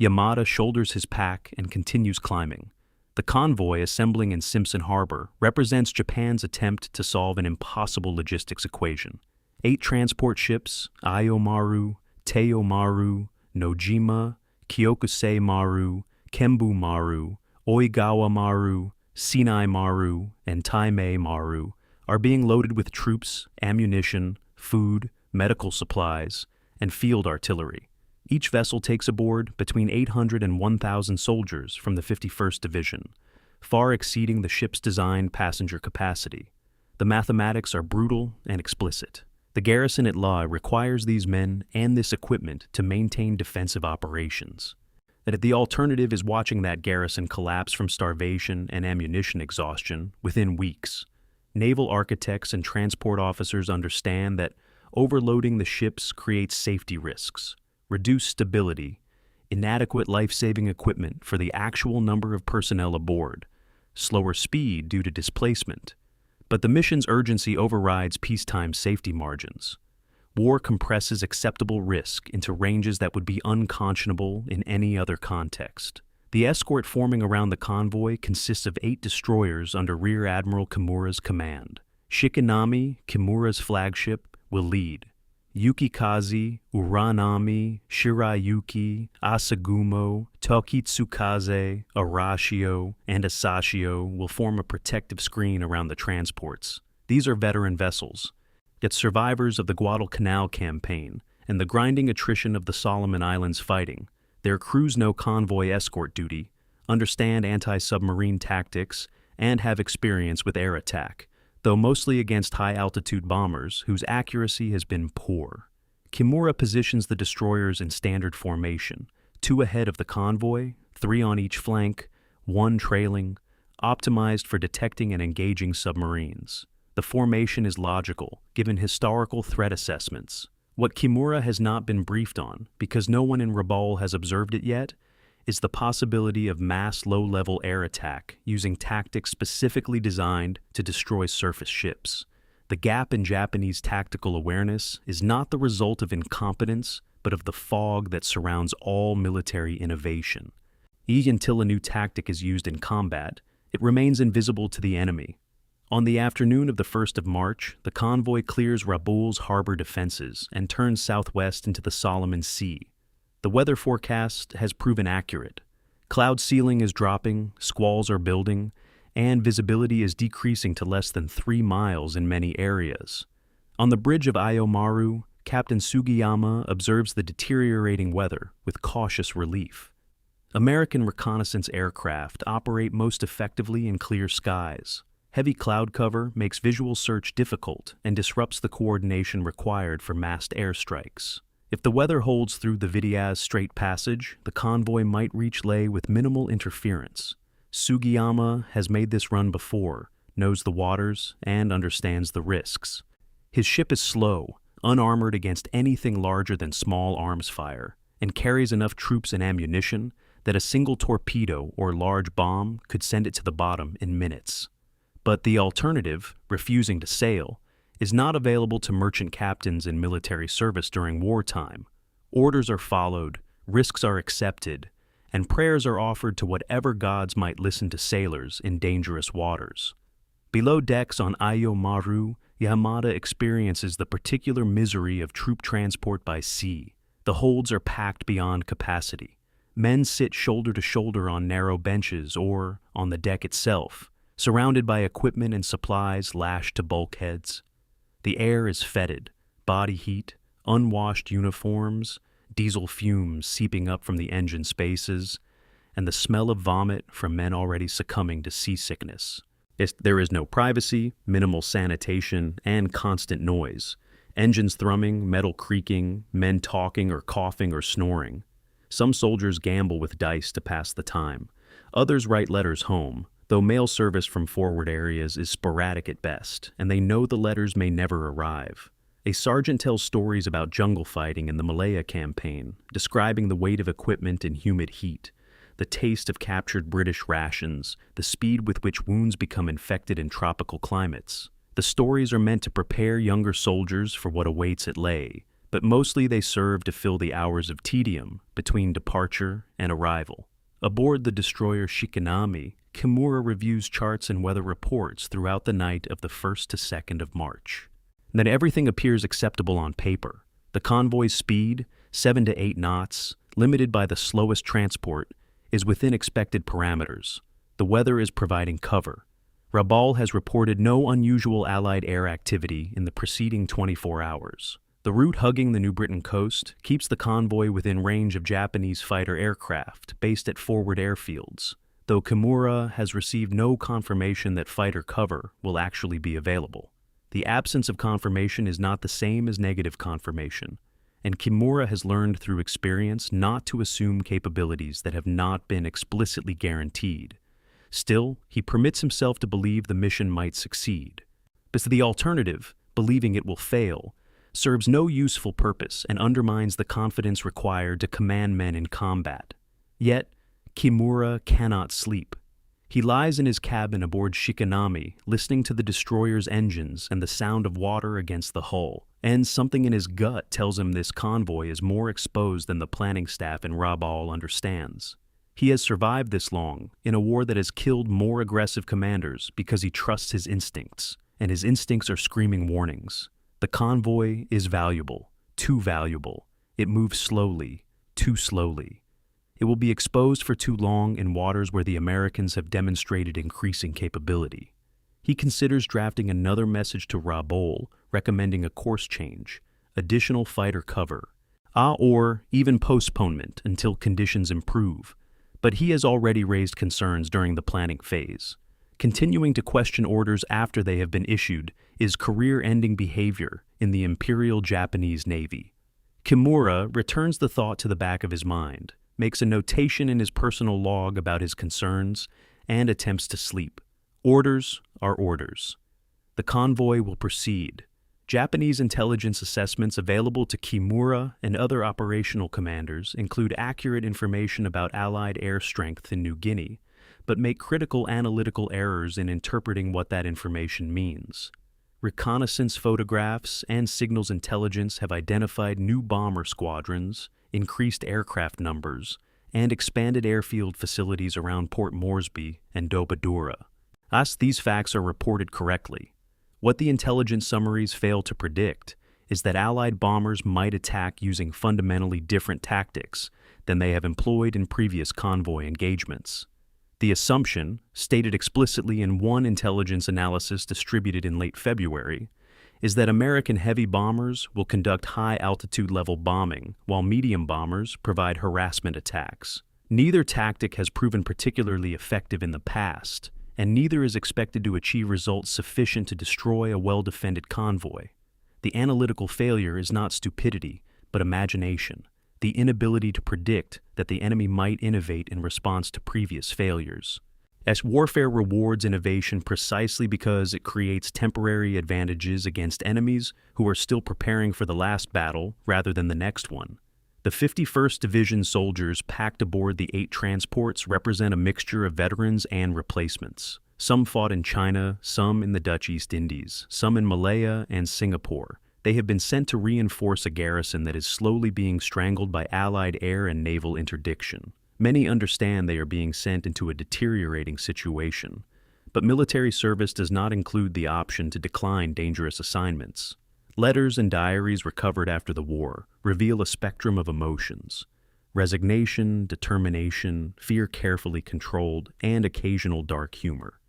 Yamada shoulders his pack and continues climbing. The convoy assembling in Simpson Harbor represents Japan's attempt to solve an impossible logistics equation. 8 transport ships, Ayo Maru, Teiyo Maru, Nojima, Kyokusei Maru, Kembu Maru, Oigawa Maru, Sinai Maru, and Taimei Maru, are being loaded with troops, ammunition, food, medical supplies, and field artillery. Each vessel takes aboard between 800 and 1,000 soldiers from the 51st Division, far exceeding the ship's designed passenger capacity. The mathematics are brutal and explicit. The garrison at Lae requires these men and this equipment to maintain defensive operations. That the alternative is watching that garrison collapse from starvation and ammunition exhaustion within weeks. Naval architects and transport officers understand that overloading the ships creates safety risks, reduced stability, inadequate life-saving equipment for the actual number of personnel aboard, slower speed due to displacement. But the mission's urgency overrides peacetime safety margins. War compresses acceptable risk into ranges that would be unconscionable in any other context. The escort forming around the convoy consists of 8 destroyers under Rear Admiral Kimura's command. Shikinami, Kimura's flagship, will lead. Yukikaze, Uranami, Shirayuki, Asagumo, Tokitsukaze, Arashio, and Asashio will form a protective screen around the transports. These are veteran vessels, yet survivors of the Guadalcanal campaign and the grinding attrition of the Solomon Islands fighting. Their crews know convoy escort duty, understand anti-submarine tactics, and have experience with air attack, though mostly against high-altitude bombers whose accuracy has been poor. Kimura positions the destroyers in standard formation, 2 ahead of the convoy, 3 on each flank, 1 trailing, optimized for detecting and engaging submarines. The formation is logical, given historical threat assessments. What Kimura has not been briefed on, because no one in Rabaul has observed it yet, is the possibility of mass low-level air attack using tactics specifically designed to destroy surface ships. The gap in Japanese tactical awareness is not the result of incompetence, but of the fog that surrounds all military innovation. Until a new tactic is used in combat, it remains invisible to the enemy. On the afternoon of the 1st of March, the convoy clears Rabaul's harbor defenses and turns southwest into the Solomon Sea. The weather forecast has proven accurate. Cloud ceiling is dropping, squalls are building, and visibility is decreasing to less than 3 miles in many areas. On the bridge of Aomaru, Captain Sugiyama observes the deteriorating weather with cautious relief. American reconnaissance aircraft operate most effectively in clear skies. Heavy cloud cover makes visual search difficult and disrupts the coordination required for massed airstrikes. If the weather holds through the Vityaz Strait Passage, the convoy might reach Leh with minimal interference. Sugiyama has made this run before, knows the waters, and understands the risks. His ship is slow, unarmored against anything larger than small arms fire, and carries enough troops and ammunition that a single torpedo or large bomb could send it to the bottom in minutes. But the alternative, refusing to sail, is not available to merchant captains in military service during wartime. Orders are followed, risks are accepted, and prayers are offered to whatever gods might listen to sailors in dangerous waters. Below decks on Aomaru, Yamada experiences the particular misery of troop transport by sea. The holds are packed beyond capacity. Men sit shoulder to shoulder on narrow benches or on the deck itself, surrounded by equipment and supplies lashed to bulkheads. The air is fetid, body heat, unwashed uniforms, diesel fumes seeping up from the engine spaces, and the smell of vomit from men already succumbing to seasickness. There is no privacy, minimal sanitation, and constant noise. Engines thrumming, metal creaking, men talking or coughing or snoring. Some soldiers gamble with dice to pass the time. Others write letters home, though mail service from forward areas is sporadic at best, and they know the letters may never arrive. A sergeant tells stories about jungle fighting in the Malaya campaign, describing the weight of equipment in humid heat, the taste of captured British rations, the speed with which wounds become infected in tropical climates. The stories are meant to prepare younger soldiers for what awaits at Leh, but mostly they serve to fill the hours of tedium between departure and arrival. Aboard the destroyer Shikanami, Kimura reviews charts and weather reports throughout the night of the 1st to 2nd of March. Then everything appears acceptable on paper. The convoy's speed, 7 to 8 knots, limited by the slowest transport, is within expected parameters. The weather is providing cover. Rabaul has reported no unusual Allied air activity in the preceding 24 hours. The route hugging the New Britain coast keeps the convoy within range of Japanese fighter aircraft based at forward airfields, though Kimura has received no confirmation that fighter cover will actually be available. The absence of confirmation is not the same as negative confirmation, and Kimura has learned through experience not to assume capabilities that have not been explicitly guaranteed. Still, he permits himself to believe the mission might succeed. But the alternative, believing it will fail, serves no useful purpose and undermines the confidence required to command men in combat. Yet, Kimura cannot sleep. He lies in his cabin aboard Shikanami, listening to the destroyer's engines and the sound of water against the hull, and something in his gut tells him this convoy is more exposed than the planning staff in Rabaul understands. He has survived this long, in a war that has killed more aggressive commanders because he trusts his instincts, and his instincts are screaming warnings. The convoy is valuable, too valuable. It moves slowly, too slowly. It will be exposed for too long in waters where the Americans have demonstrated increasing capability. He considers drafting another message to Rabaul, recommending a course change, additional fighter cover, or even postponement until conditions improve. But he has already raised concerns during the planning phase. Continuing to question orders after they have been issued is career-ending behavior in the Imperial Japanese Navy. Kimura returns the thought to the back of his mind, makes a notation in his personal log about his concerns, and attempts to sleep. Orders are orders. The convoy will proceed. Japanese intelligence assessments available to Kimura and other operational commanders include accurate information about Allied air strength in New Guinea, but make critical analytical errors in interpreting what that information means. Reconnaissance photographs and signals intelligence have identified new bomber squadrons, increased aircraft numbers, and expanded airfield facilities around Port Moresby and Dobadura. As these facts are reported correctly, what the intelligence summaries fail to predict is that Allied bombers might attack using fundamentally different tactics than they have employed in previous convoy engagements. The assumption, stated explicitly in one intelligence analysis distributed in late February, is that American heavy bombers will conduct high-altitude level bombing while medium bombers provide harassment attacks. Neither tactic has proven particularly effective in the past, and neither is expected to achieve results sufficient to destroy a well-defended convoy. The analytical failure is not stupidity, but imagination, the inability to predict that the enemy might innovate in response to previous failures. As warfare rewards innovation precisely because it creates temporary advantages against enemies who are still preparing for the last battle rather than the next one. The 51st Division soldiers packed aboard the 8 transports represent a mixture of veterans and replacements. Some fought in China, some in the Dutch East Indies, some in Malaya and Singapore. They have been sent to reinforce a garrison that is slowly being strangled by Allied air and naval interdiction. Many understand they are being sent into a deteriorating situation, but military service does not include the option to decline dangerous assignments. Letters and diaries recovered after the war reveal a spectrum of emotions: resignation, determination, fear carefully controlled, and occasional dark humor.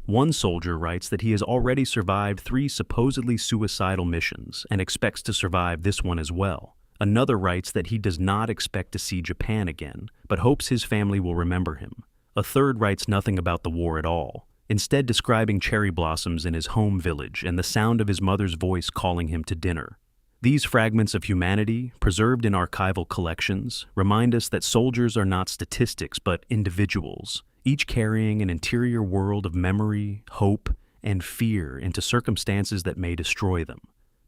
One soldier writes that he has already survived 3 supposedly suicidal missions and expects to survive this one as well. Another writes that he does not expect to see Japan again, but hopes his family will remember him. A third writes nothing about the war at all, instead describing cherry blossoms in his home village and the sound of his mother's voice calling him to dinner. These fragments of humanity, preserved in archival collections, remind us that soldiers are not statistics but individuals, each carrying an interior world of memory, hope, and fear into circumstances that may destroy them.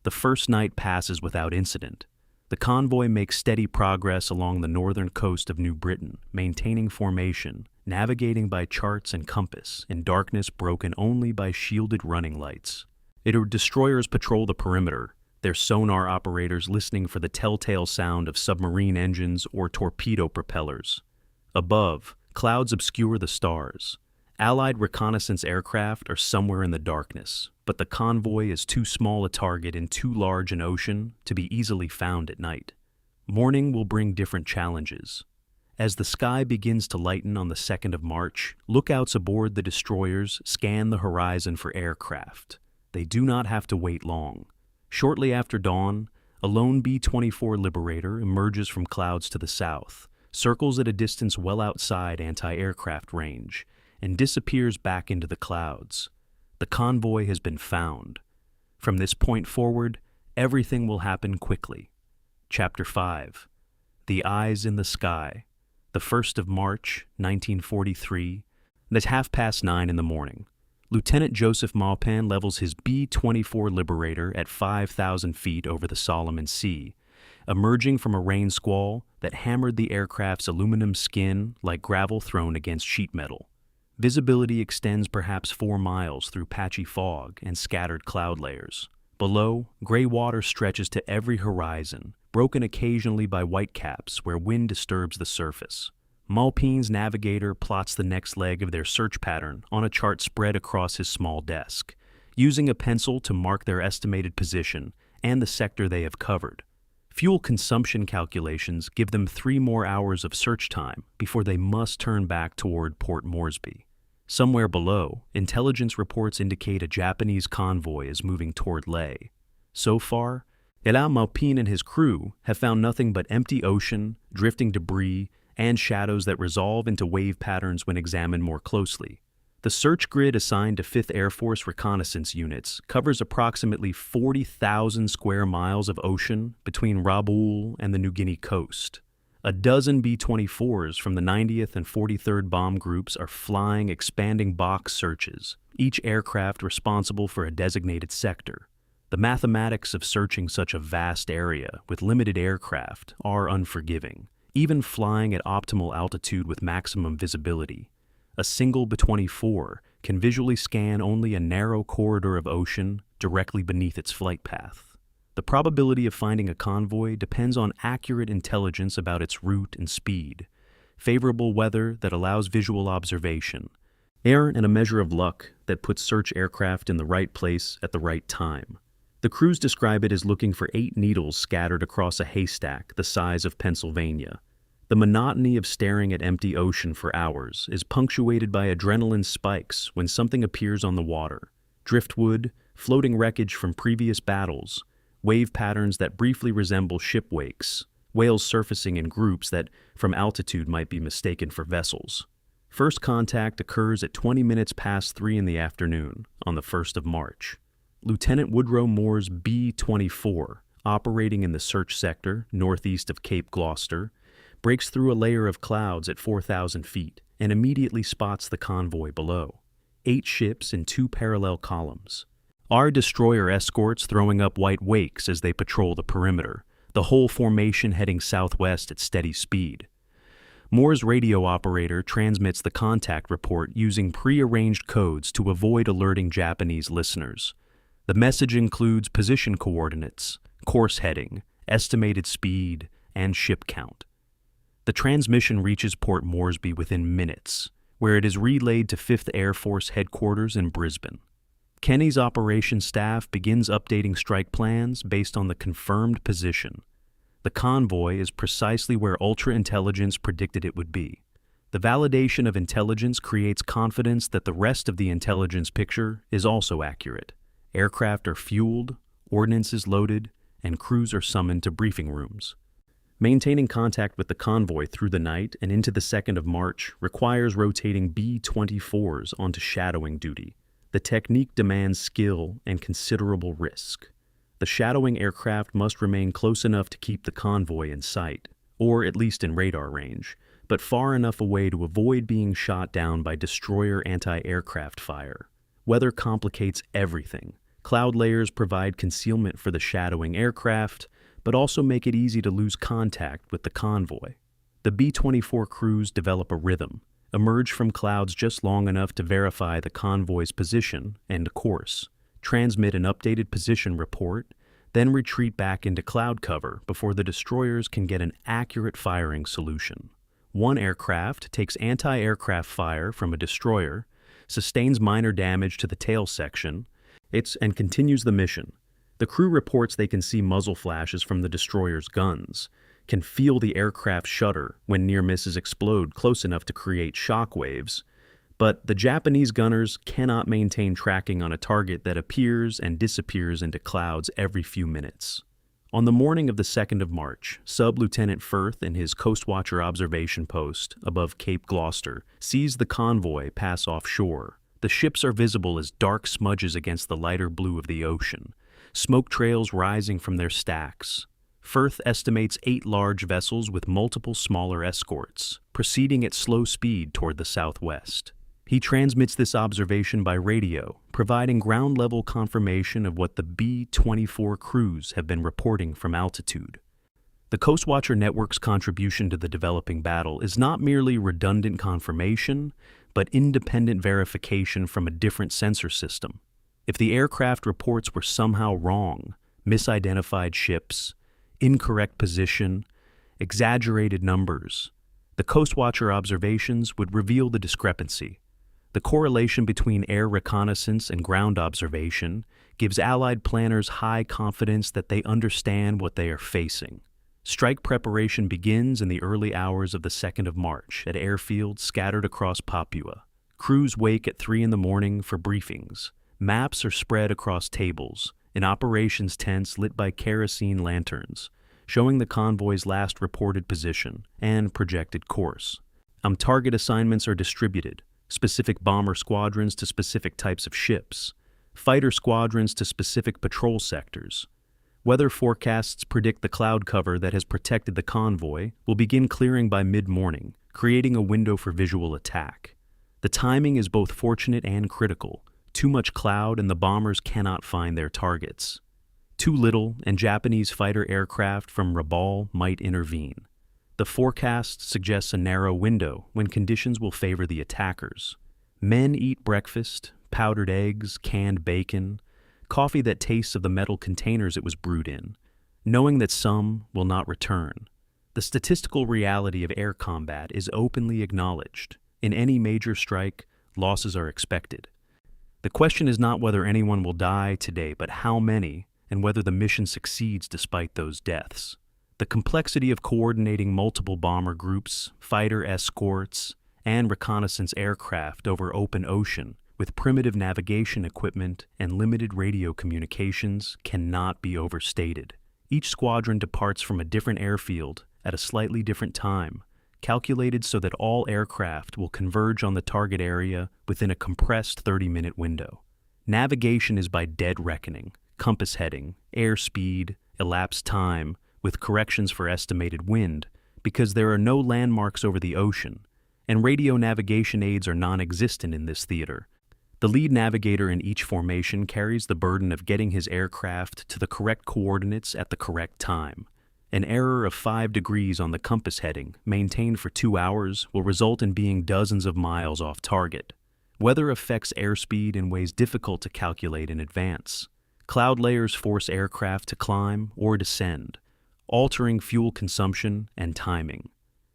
The first night passes without incident. The convoy makes steady progress along the northern coast of New Britain, maintaining formation, navigating by charts and compass, in darkness broken only by shielded running lights. Destroyers patrol the perimeter, their sonar operators listening for the telltale sound of submarine engines or torpedo propellers. Above, clouds obscure the stars. Allied reconnaissance aircraft are somewhere in the darkness, but the convoy is too small a target in too large an ocean to be easily found at night. Morning will bring different challenges. As the sky begins to lighten on the 2nd of March, lookouts aboard the destroyers scan the horizon for aircraft. They do not have to wait long. Shortly after dawn, a lone B-24 Liberator emerges from clouds to the south, circles at a distance well outside anti-aircraft range, and disappears back into the clouds. The convoy has been found. From this point forward, everything will happen quickly. Chapter 5. The Eyes in the Sky. The 1st of March, 1943, and at 9:30 in the morning. Lieutenant Joseph Maupin levels his B-24 Liberator at 5,000 feet over the Solomon Sea, emerging from a rain squall that hammered the aircraft's aluminum skin like gravel thrown against sheet metal. Visibility extends perhaps 4 miles through patchy fog and scattered cloud layers. Below, gray water stretches to every horizon, broken occasionally by whitecaps where wind disturbs the surface. Maupin's navigator plots the next leg of their search pattern on a chart spread across his small desk, using a pencil to mark their estimated position and the sector they have covered. Fuel consumption calculations give them 3 more hours of search time before they must turn back toward Port Moresby. Somewhere below, intelligence reports indicate a Japanese convoy is moving toward Leh. So far, Maupin and his crew have found nothing but empty ocean, drifting debris, and shadows that resolve into wave patterns when examined more closely. The search grid assigned to 5th Air Force reconnaissance units covers approximately 40,000 square miles of ocean between Rabaul and the New Guinea coast. A dozen B-24s from the 90th and 43rd Bomb Groups are flying expanding box searches, each aircraft responsible for a designated sector. The mathematics of searching such a vast area with limited aircraft are unforgiving, even flying at optimal altitude with maximum visibility. A single B-24 can visually scan only a narrow corridor of ocean directly beneath its flight path. The probability of finding a convoy depends on accurate intelligence about its route and speed. favorable weather that allows visual observation, air and a measure of luck that puts search aircraft in the right place at the right time. The crews describe it as looking for 8 needles scattered across a haystack the size of Pennsylvania. The monotony of staring at empty ocean for hours is punctuated by adrenaline spikes when something appears on the water. Driftwood, floating wreckage from previous battles, wave patterns that briefly resemble ship wakes, whales surfacing in groups that, from altitude, might be mistaken for vessels. First contact occurs at 20 minutes past 3 in the afternoon on the 1st of March. Lieutenant Woodrow Moore's B-24, operating in the search sector northeast of Cape Gloucester, breaks through a layer of clouds at 4,000 feet and immediately spots the convoy below. 8 ships in 2 parallel columns. Our destroyer escorts throwing up white wakes as they patrol the perimeter, the whole formation heading southwest at steady speed. Moore's radio operator transmits the contact report using pre-arranged codes to avoid alerting Japanese listeners. The message includes position coordinates, course heading, estimated speed, and ship count. The transmission reaches Port Moresby within minutes, where it is relayed to 5th Air Force Headquarters in Brisbane. Kenny's operations staff begins updating strike plans based on the confirmed position. The convoy is precisely where Ultra-Intelligence predicted it would be. The validation of intelligence creates confidence that the rest of the intelligence picture is also accurate. Aircraft are fueled, ordnance is loaded, and crews are summoned to briefing rooms. Maintaining contact with the convoy through the night and into the 2nd of March requires rotating B-24s onto shadowing duty. The technique demands skill and considerable risk. The shadowing aircraft must remain close enough to keep the convoy in sight, or at least in radar range, but far enough away to avoid being shot down by destroyer anti-aircraft fire. Weather complicates everything. Cloud layers provide concealment for the shadowing aircraft, but also make it easy to lose contact with the convoy. The B-24 crews develop a rhythm, emerge from clouds just long enough to verify the convoy's position and course, transmit an updated position report, then retreat back into cloud cover before the destroyers can get an accurate firing solution. One aircraft takes anti-aircraft fire from a destroyer, sustains minor damage to the tail section, and continues the mission. The crew reports they can see muzzle flashes from the destroyer's guns, can feel the aircraft shudder when near misses explode close enough to create shock waves, but the Japanese gunners cannot maintain tracking on a target that appears and disappears into clouds every few minutes. On the morning of the 2nd of March, Sub-Lieutenant Firth in his Coastwatcher observation post above Cape Gloucester sees the convoy pass offshore. The ships are visible as dark smudges against the lighter blue of the ocean, smoke trails rising from their stacks. Firth estimates 8 large vessels with multiple smaller escorts, proceeding at slow speed toward the southwest. He transmits this observation by radio, providing ground-level confirmation of what the B-24 crews have been reporting from altitude. The Coastwatcher Network's contribution to the developing battle is not merely redundant confirmation, but independent verification from a different sensor system. If the aircraft reports were somehow wrong, misidentified ships, incorrect position, exaggerated numbers, the Coastwatcher observations would reveal the discrepancy. The correlation between air reconnaissance and ground observation gives Allied planners high confidence that they understand what they are facing. Strike preparation begins in the early hours of the 2nd of March at airfields scattered across Papua. Crews wake at 3 in the morning for briefings. Maps are spread across tables, in operations tents lit by kerosene lanterns, showing the convoy's last reported position and projected course. Target assignments are distributed, specific bomber squadrons to specific types of ships, fighter squadrons to specific patrol sectors. Weather forecasts predict the cloud cover that has protected the convoy will begin clearing by mid-morning, creating a window for visual attack. The timing is both fortunate and critical. Too much cloud and the bombers cannot find their targets. Too little and Japanese fighter aircraft from Rabaul might intervene. The forecast suggests a narrow window when conditions will favor the attackers. Men eat breakfast, powdered eggs, canned bacon, coffee that tastes of the metal containers it was brewed in, knowing that some will not return. The statistical reality of air combat is openly acknowledged. In any major strike, losses are expected. The question is not whether anyone will die today, but how many, and whether the mission succeeds despite those deaths. The complexity of coordinating multiple bomber groups, fighter escorts, and reconnaissance aircraft over open ocean with primitive navigation equipment and limited radio communications cannot be overstated. Each squadron departs from a different airfield at a slightly different time, calculated so that all aircraft will converge on the target area within a compressed 30-minute window. Navigation is by dead reckoning, compass heading, airspeed, elapsed time, with corrections for estimated wind, because there are no landmarks over the ocean, and radio navigation aids are non-existent in this theater. The lead navigator in each formation carries the burden of getting his aircraft to the correct coordinates at the correct time. An error of 5 degrees on the compass heading, maintained for 2 hours, will result in being dozens of miles off target. Weather affects airspeed in ways difficult to calculate in advance. Cloud layers force aircraft to climb or descend, altering fuel consumption and timing.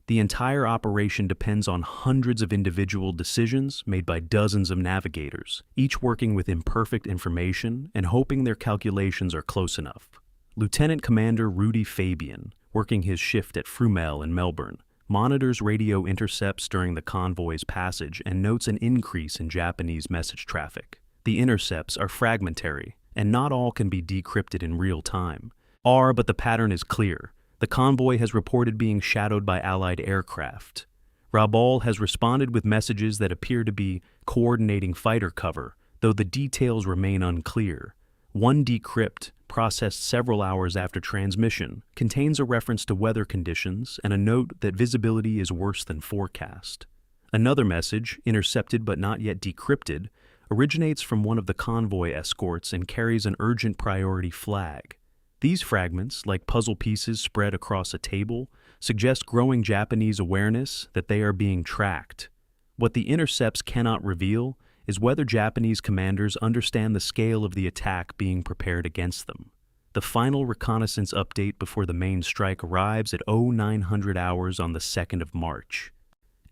The entire operation depends on hundreds of individual decisions made by dozens of navigators, each working with imperfect information and hoping their calculations are close enough. Lieutenant Commander Rudy Fabian, working his shift at Frumel in Melbourne, monitors radio intercepts during the convoy's passage and notes an increase in Japanese message traffic. The intercepts are fragmentary, and not all can be decrypted in real time. But the pattern is clear. The convoy has reported being shadowed by Allied aircraft. Rabaul has responded with messages that appear to be coordinating fighter cover, though the details remain unclear. One decrypt, processed several hours after transmission, contains a reference to weather conditions and a note that visibility is worse than forecast. Another message, intercepted but not yet decrypted, originates from one of the convoy escorts and carries an urgent priority flag. These fragments, like puzzle pieces spread across a table, suggest growing Japanese awareness that they are being tracked. What the intercepts cannot reveal is whether Japanese commanders understand the scale of the attack being prepared against them. The final reconnaissance update before the main strike arrives at 0900 hours on the 2nd of March.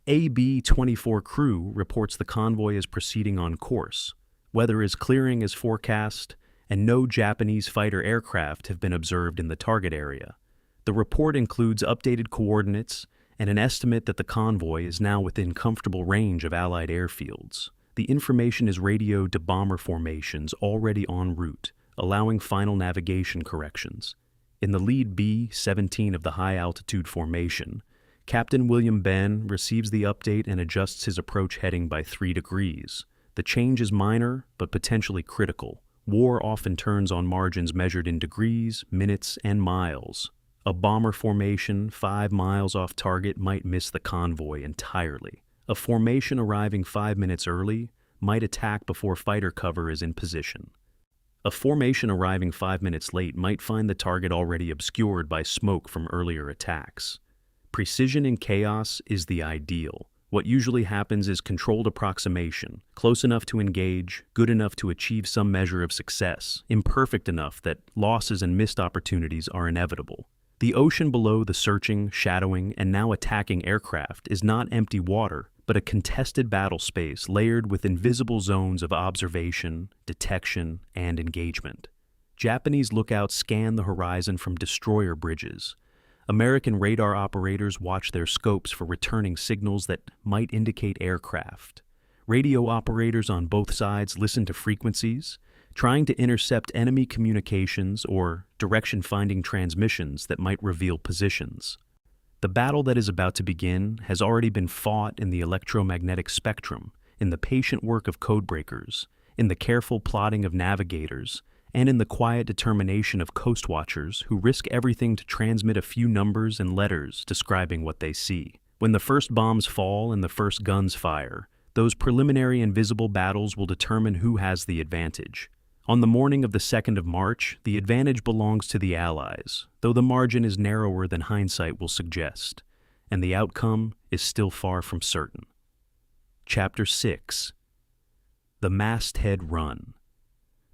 AB-24 crew reports the convoy is proceeding on course. Weather is clearing as forecast, and no Japanese fighter aircraft have been observed in the target area. The report includes updated coordinates and an estimate that the convoy is now within comfortable range of Allied airfields. The information is radioed to bomber formations already en route, allowing final navigation corrections. In the lead B-17 of the high-altitude formation, Captain William Ben receives the update and adjusts his approach heading by 3 degrees. The change is minor, but potentially critical. War often turns on margins measured in degrees, minutes, and miles. A bomber formation 5 miles off target might miss the convoy entirely. A formation arriving 5 minutes early might attack before fighter cover is in position. A formation arriving 5 minutes late might find the target already obscured by smoke from earlier attacks. Precision in chaos is the ideal. What usually happens is controlled approximation, close enough to engage, good enough to achieve some measure of success, imperfect enough that losses and missed opportunities are inevitable. The ocean below the searching, shadowing, and now attacking aircraft is not empty water, but a contested battle space layered with invisible zones of observation, detection, and engagement. Japanese lookouts scan the horizon from destroyer bridges. American radar operators watch their scopes for returning signals that might indicate aircraft. Radio operators on both sides listen to frequencies, trying to intercept enemy communications or direction-finding transmissions that might reveal positions. The battle that is about to begin has already been fought in the electromagnetic spectrum, in the patient work of codebreakers, in the careful plotting of navigators, and in the quiet determination of coastwatchers who risk everything to transmit a few numbers and letters describing what they see. When the first bombs fall and the first guns fire, those preliminary invisible battles will determine who has the advantage. On the morning of the 2nd of March, the advantage belongs to the Allies, though the margin is narrower than hindsight will suggest, and the outcome is still far from certain. Chapter 6. The Masthead Run.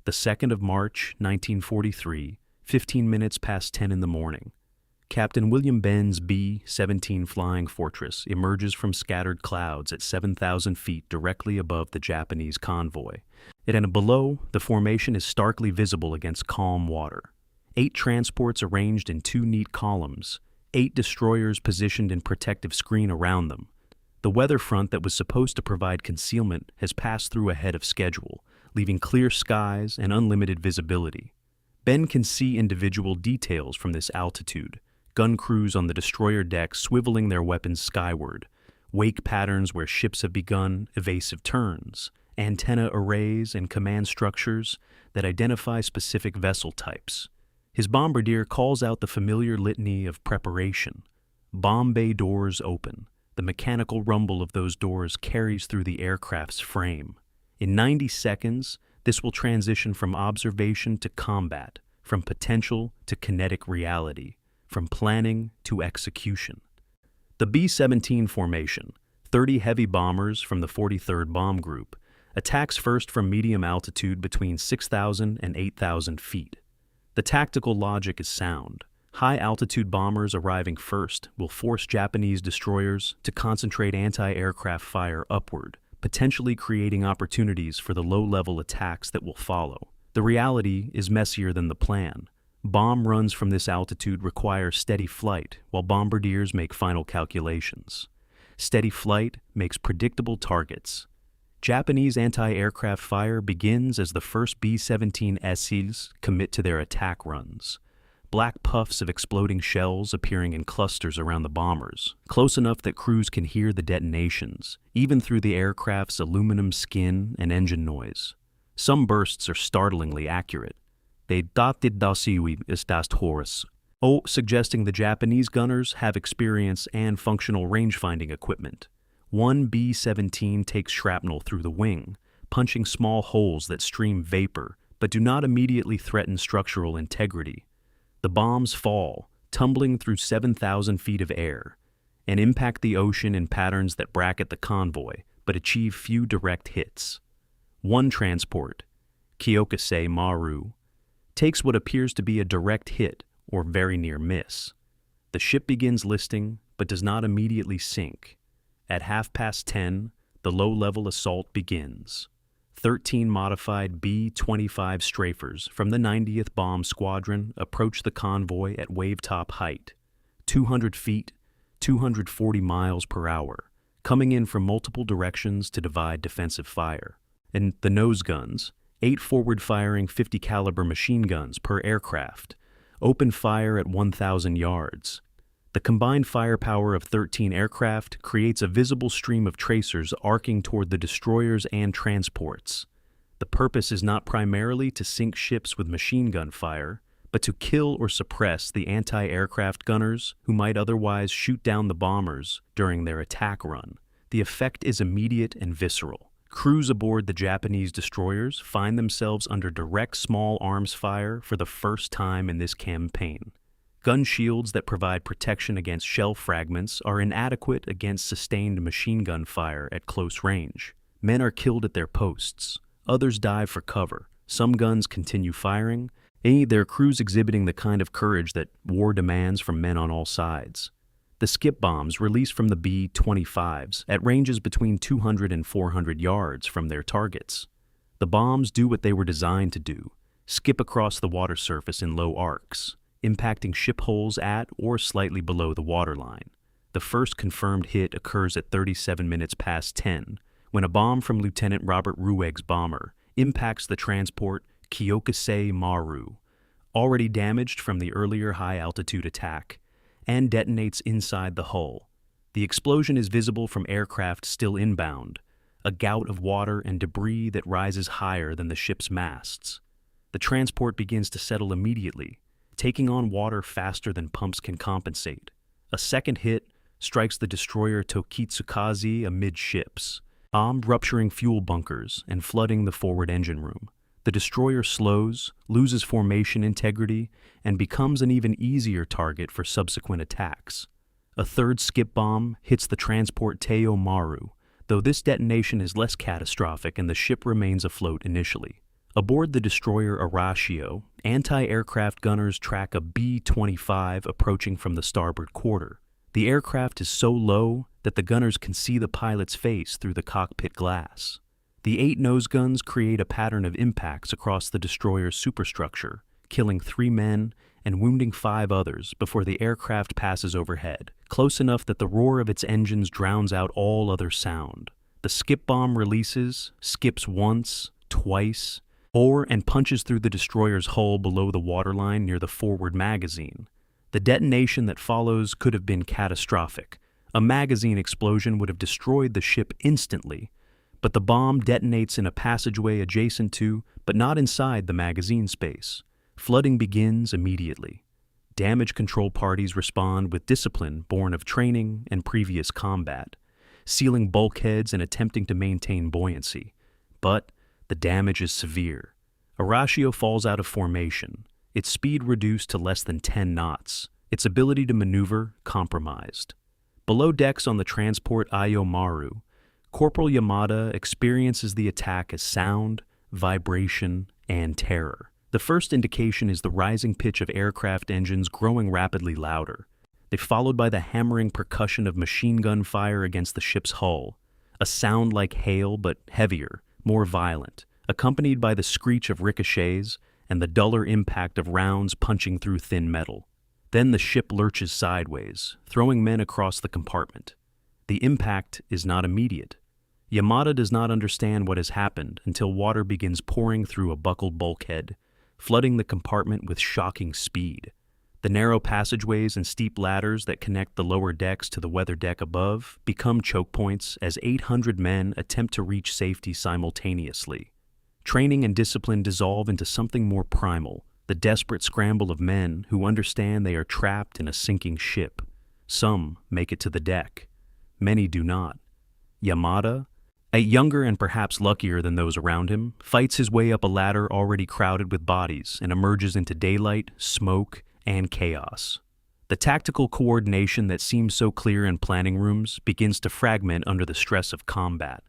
The 2nd of March, 1943, 15 minutes past 10 in the morning. Captain William Benn's B-17 Flying Fortress emerges from scattered clouds at 7,000 feet directly above the Japanese convoy. And below, the formation is starkly visible against calm water. 8 transports arranged in 2 neat columns, 8 destroyers positioned in protective screen around them. The weather front that was supposed to provide concealment has passed through ahead of schedule, leaving clear skies and unlimited visibility. Ben can see individual details from this altitude. Gun crews on the destroyer deck swiveling their weapons skyward, wake patterns where ships have begun evasive turns, antenna arrays and command structures that identify specific vessel types. His bombardier calls out the familiar litany of preparation. Bomb bay doors open. The mechanical rumble of those doors carries through the aircraft's frame. In 90 seconds, this will transition from observation to combat, from potential to kinetic reality, from planning to execution. The B-17 formation, 30 heavy bombers from the 43rd Bomb Group, attacks first from medium altitude between 6,000 and 8,000 feet. The tactical logic is sound. High-altitude bombers arriving first will force Japanese destroyers to concentrate anti-aircraft fire upward, potentially creating opportunities for the low-level attacks that will follow. The reality is messier than the plan. Bomb runs from this altitude require steady flight, while bombardiers make final calculations. Steady flight makes predictable targets. Japanese anti-aircraft fire begins as the first B-17Ss commit to their attack runs. Black puffs of exploding shells appearing in clusters around the bombers, close enough that crews can hear the detonations, even through the aircraft's aluminum skin and engine noise. Some bursts are startlingly accurate. They dated dasiwi istast horus, suggesting the Japanese gunners have experience and functional range-finding equipment. One B-17 takes shrapnel through the wing, punching small holes that stream vapor but do not immediately threaten structural integrity. The bombs fall, tumbling through 7,000 feet of air, and impact the ocean in patterns that bracket the convoy but achieve few direct hits. One transport, Kyokusei Maru, takes what appears to be a direct hit or very near miss. The ship begins listing but does not immediately sink. At 10:30, the low-level assault begins. 13 modified B-25 strafers from the 90th Bomb Squadron approach the convoy at wave-top height, 200 feet, 240 miles per hour, coming in from multiple directions to divide defensive fire. And the nose guns, 8 forward-firing 50-caliber machine guns per aircraft, open fire at 1,000 yards. The combined firepower of 13 aircraft creates a visible stream of tracers arcing toward the destroyers and transports. The purpose is not primarily to sink ships with machine gun fire, but to kill or suppress the anti-aircraft gunners who might otherwise shoot down the bombers during their attack run. The effect is immediate and visceral. Crews aboard the Japanese destroyers find themselves under direct small arms fire for the first time in this campaign. Gun shields that provide protection against shell fragments are inadequate against sustained machine gun fire at close range. Men are killed at their posts. Others dive for cover. Some guns continue firing, their crews exhibiting the kind of courage that war demands from men on all sides. The skip bombs released from the B-25s at ranges between 200 and 400 yards from their targets. The bombs do what they were designed to do, skip across the water surface in low arcs, impacting ship holes at or slightly below the waterline. The first confirmed hit occurs at 37 minutes past 10, when a bomb from Lieutenant Robert Rueg's bomber impacts the transport Kyokusei Maru, already damaged from the earlier high-altitude attack, and detonates inside the hull. The explosion is visible from aircraft still inbound, a gout of water and debris that rises higher than the ship's masts. The transport begins to settle immediately, taking on water faster than pumps can compensate. A second hit strikes the destroyer Tokitsukaze amidships, rupturing fuel bunkers and flooding the forward engine room. The destroyer slows, loses formation integrity, and becomes an even easier target for subsequent attacks. A third skip bomb hits the transport Teo Maru, though this detonation is less catastrophic and the ship remains afloat initially. Aboard the destroyer Horatio, anti-aircraft gunners track a B-25 approaching from the starboard quarter. The aircraft is so low that the gunners can see the pilot's face through the cockpit glass. The 8 nose guns create a pattern of impacts across the destroyer's superstructure, killing 3 men and wounding 5 others before the aircraft passes overhead, close enough that the roar of its engines drowns out all other sound. The skip bomb releases, skips once, twice, and punches through the destroyer's hull below the waterline near the forward magazine. The detonation that follows could have been catastrophic. A magazine explosion would have destroyed the ship instantly, but the bomb detonates in a passageway adjacent to, but not inside, the magazine space. Flooding begins immediately. Damage control parties respond with discipline born of training and previous combat, sealing bulkheads and attempting to maintain buoyancy. But the damage is severe. Horatio falls out of formation, its speed reduced to less than 10 knots, its ability to maneuver compromised. Below decks on the transport Ayo Maru, Corporal Yamada experiences the attack as sound, vibration, and terror. The first indication is the rising pitch of aircraft engines growing rapidly louder. They're followed by the hammering percussion of machine gun fire against the ship's hull, a sound like hail but heavier, more violent, accompanied by the screech of ricochets and the duller impact of rounds punching through thin metal. Then the ship lurches sideways, throwing men across the compartment. The impact is not immediate. Yamada does not understand what has happened until water begins pouring through a buckled bulkhead, flooding the compartment with shocking speed. The narrow passageways and steep ladders that connect the lower decks to the weather deck above become choke points as 800 men attempt to reach safety simultaneously. Training and discipline dissolve into something more primal, the desperate scramble of men who understand they are trapped in a sinking ship. Some make it to the deck. Many do not. Yamada, a younger and perhaps luckier than those around him, fights his way up a ladder already crowded with bodies and emerges into daylight, smoke, and chaos. The tactical coordination that seems so clear in planning rooms begins to fragment under the stress of combat.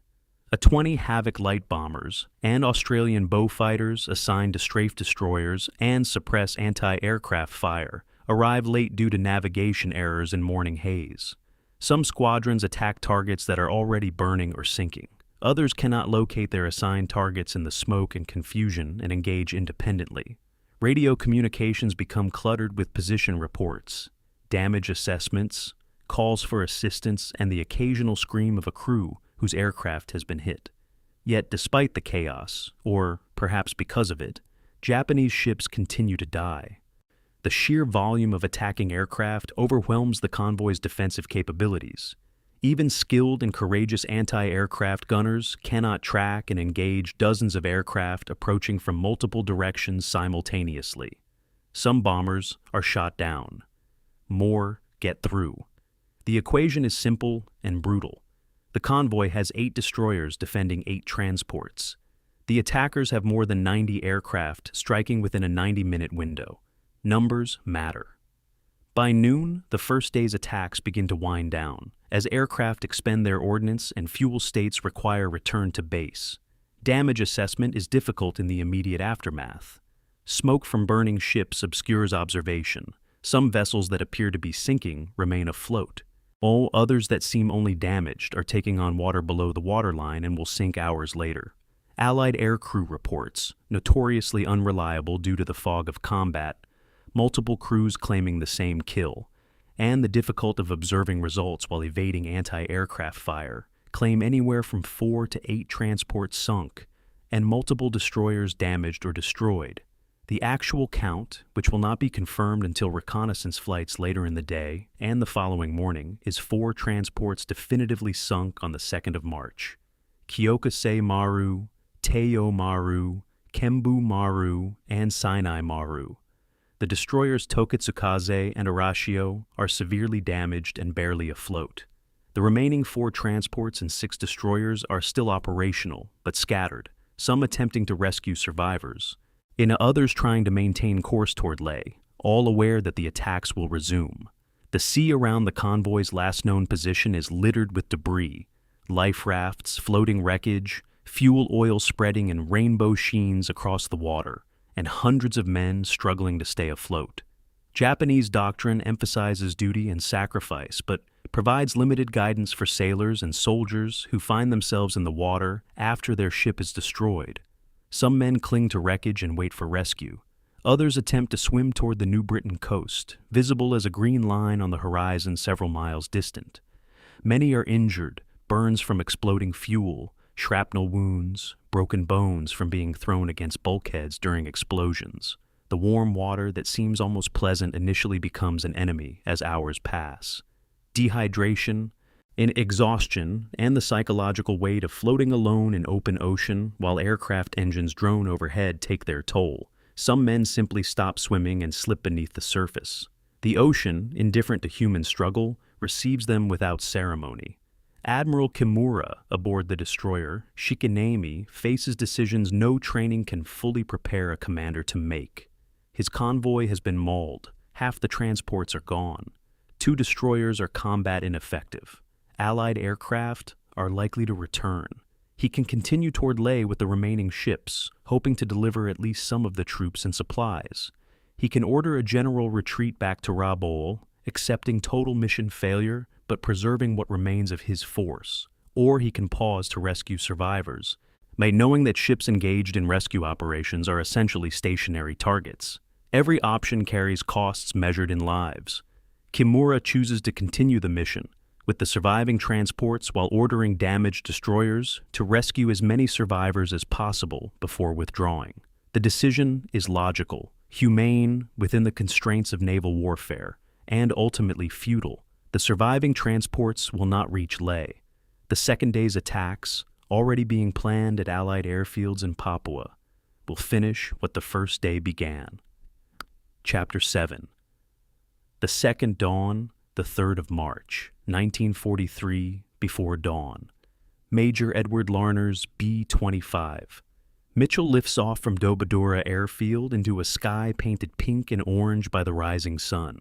A 20 Havoc light bombers and Australian bow fighters assigned to strafe destroyers and suppress anti-aircraft fire arrive late due to navigation errors and morning haze. Some squadrons attack targets that are already burning or sinking. Others cannot locate their assigned targets in the smoke and confusion and engage independently. Radio communications become cluttered with position reports, damage assessments, calls for assistance, and the occasional scream of a crew whose aircraft has been hit. Yet despite the chaos, or perhaps because of it, Japanese ships continue to die. The sheer volume of attacking aircraft overwhelms the convoy's defensive capabilities. Even skilled and courageous anti-aircraft gunners cannot track and engage dozens of aircraft approaching from multiple directions simultaneously. Some bombers are shot down. More get through. The equation is simple and brutal. The convoy has 8 destroyers defending 8 transports. The attackers have more than 90 aircraft striking within a 90-minute window. Numbers matter. By noon, the first day's attacks begin to wind down, as aircraft expend their ordnance and fuel states require return to base. Damage assessment is difficult in the immediate aftermath. Smoke from burning ships obscures observation. Some vessels that appear to be sinking remain afloat. All others that seem only damaged are taking on water below the waterline and will sink hours later. Allied aircrew reports, notoriously unreliable due to the fog of combat, multiple crews claiming the same kill, and the difficulty of observing results while evading anti-aircraft fire, claim anywhere from 4 to 8 transports sunk, and multiple destroyers damaged or destroyed. The actual count, which will not be confirmed until reconnaissance flights later in the day and the following morning, is 4 transports definitively sunk on the 2nd of March. Kyokusei Maru, Teiyo Maru, Kembu Maru, and Sinai Maru. The destroyers Tokitsukaze and Horatio are severely damaged and barely afloat. The remaining 4 transports and 6 destroyers are still operational, but scattered, some attempting to rescue survivors, and others trying to maintain course toward Leh, all aware that the attacks will resume. The sea around the convoy's last known position is littered with debris, life rafts, floating wreckage, fuel oil spreading in rainbow sheens across the water, and hundreds of men struggling to stay afloat. Japanese doctrine emphasizes duty and sacrifice, but provides limited guidance for sailors and soldiers who find themselves in the water after their ship is destroyed. Some men cling to wreckage and wait for rescue. Others attempt to swim toward the New Britain coast, visible as a green line on the horizon several miles distant. Many are injured, burns from exploding fuel, shrapnel wounds, broken bones from being thrown against bulkheads during explosions. The warm water that seems almost pleasant initially becomes an enemy as hours pass. Dehydration, exhaustion, and the psychological weight of floating alone in open ocean while aircraft engines drone overhead take their toll. Some men simply stop swimming and slip beneath the surface. The ocean, indifferent to human struggle, receives them without ceremony. Admiral Kimura, aboard the destroyer Shikanami, faces decisions no training can fully prepare a commander to make. His convoy has been mauled. Half the transports are gone. 2 destroyers are combat ineffective. Allied aircraft are likely to return. He can continue toward Leh with the remaining ships, hoping to deliver at least some of the troops and supplies. He can order a general retreat back to Rabaul, accepting total mission failure but preserving what remains of his force. Or he can pause to rescue survivors, knowing that ships engaged in rescue operations are essentially stationary targets. Every option carries costs measured in lives. Kimura chooses to continue the mission, with the surviving transports while ordering damaged destroyers to rescue as many survivors as possible before withdrawing. The decision is logical, humane within the constraints of naval warfare, and ultimately futile. The surviving transports will not reach Leh. The second day's attacks, already being planned at Allied airfields in Papua, will finish what the first day began. Chapter 7. The Second Dawn, the 3rd of March, 1943, before dawn. Major Edward Larner's B-25. Mitchell lifts off from Dobodura airfield into a sky painted pink and orange by the rising sun.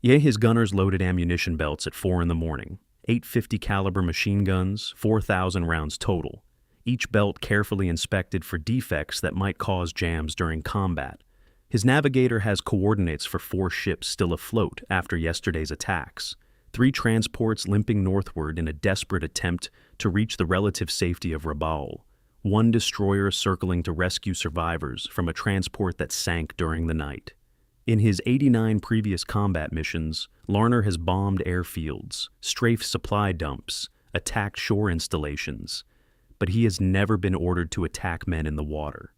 His gunners loaded ammunition belts at 4 in the morning. 850 caliber machine guns, 4,000 rounds total. Each belt carefully inspected for defects that might cause jams during combat. His navigator has coordinates for 4 ships still afloat after yesterday's attacks. 3 transports limping northward in a desperate attempt to reach the relative safety of Rabaul. 1 destroyer circling to rescue survivors from a transport that sank during the night. In his 89 previous combat missions, Larner has bombed airfields, strafed supply dumps, attacked shore installations, but he has never been ordered to attack men in the water.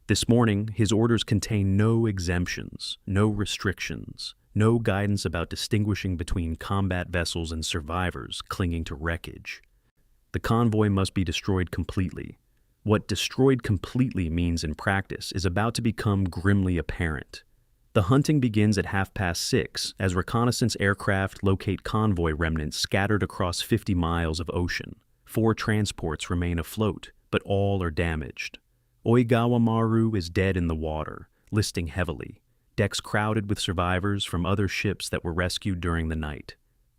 This morning, his orders contain no exemptions, no restrictions, no guidance about distinguishing between combat vessels and survivors clinging to wreckage. The convoy must be destroyed completely. What destroyed completely means in practice is about to become grimly apparent. The hunting begins at 6:30 as reconnaissance aircraft locate convoy remnants scattered across 50 miles of ocean. 4 transports remain afloat, but all are damaged. Oigawa Maru is dead in the water, listing heavily, decks crowded with survivors from other ships that were rescued during the night.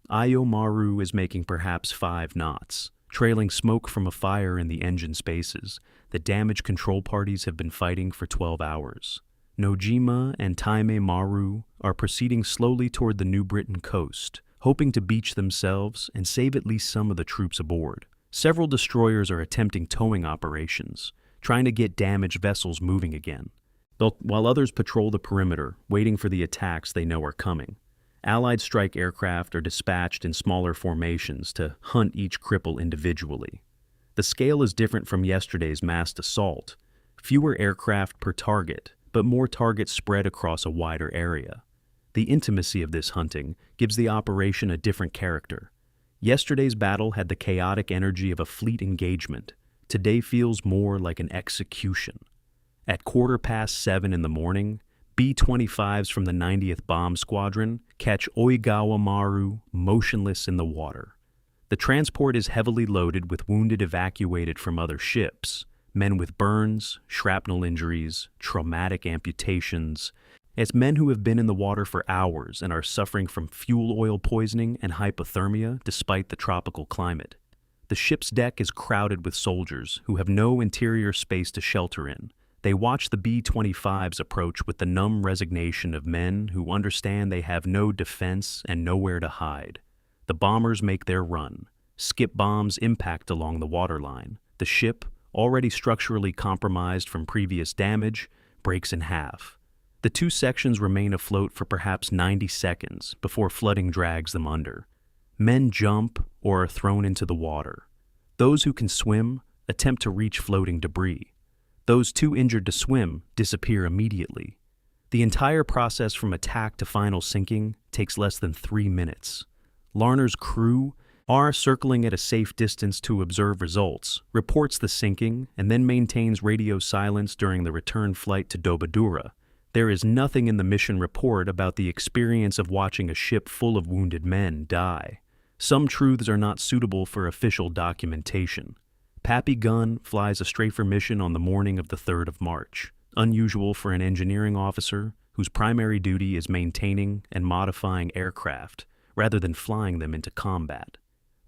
Ayo Maru is making perhaps 5 knots, trailing smoke from a fire in the engine spaces that damage control parties have been fighting for 12 hours. Nojima and Taime Maru are proceeding slowly toward the New Britain coast, hoping to beach themselves and save at least some of the troops aboard. Several destroyers are attempting towing operations, trying to get damaged vessels moving again, while others patrol the perimeter, waiting for the attacks they know are coming. Allied strike aircraft are dispatched in smaller formations to hunt each cripple individually. The scale is different from yesterday's massed assault. Fewer aircraft per target, but more targets spread across a wider area. The intimacy of this hunting gives the operation a different character. Yesterday's battle had the chaotic energy of a fleet engagement. Today feels more like an execution. At 7:15 in the morning, B-25s from the 90th Bomb Squadron catch Oigawa Maru motionless in the water. The transport is heavily loaded with wounded evacuated from other ships, men with burns, shrapnel injuries, traumatic amputations, as men who have been in the water for hours and are suffering from fuel oil poisoning and hypothermia despite the tropical climate. The ship's deck is crowded with soldiers who have no interior space to shelter in. They watch the B-25s approach with the numb resignation of men who understand they have no defense and nowhere to hide. The bombers make their run. Skip bombs impact along the waterline. The ship, already structurally compromised from previous damage, breaks in half. The two sections remain afloat for perhaps 90 seconds before flooding drags them under. Men jump or are thrown into the water. Those who can swim attempt to reach floating debris. Those too injured to swim disappear immediately. The entire process from attack to final sinking takes less than 3 minutes. Larner's crew, circling at a safe distance to observe results, reports the sinking and then maintains radio silence during the return flight to Dobadura. There is nothing in the mission report about the experience of watching a ship full of wounded men die. Some truths are not suitable for official documentation. Pappy Gunn flies a strafer mission on the morning of the 3rd of March, unusual for an engineering officer whose primary duty is maintaining and modifying aircraft rather than flying them into combat.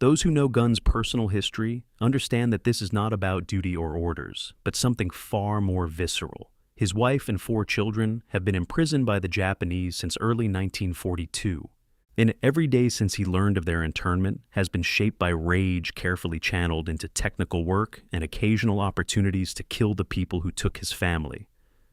Those who know Gunn's personal history understand that this is not about duty or orders, but something far more visceral. His wife and 4 children have been imprisoned by the Japanese since early 1942. And every day since he learned of their internment has been shaped by rage carefully channeled into technical work and occasional opportunities to kill the people who took his family.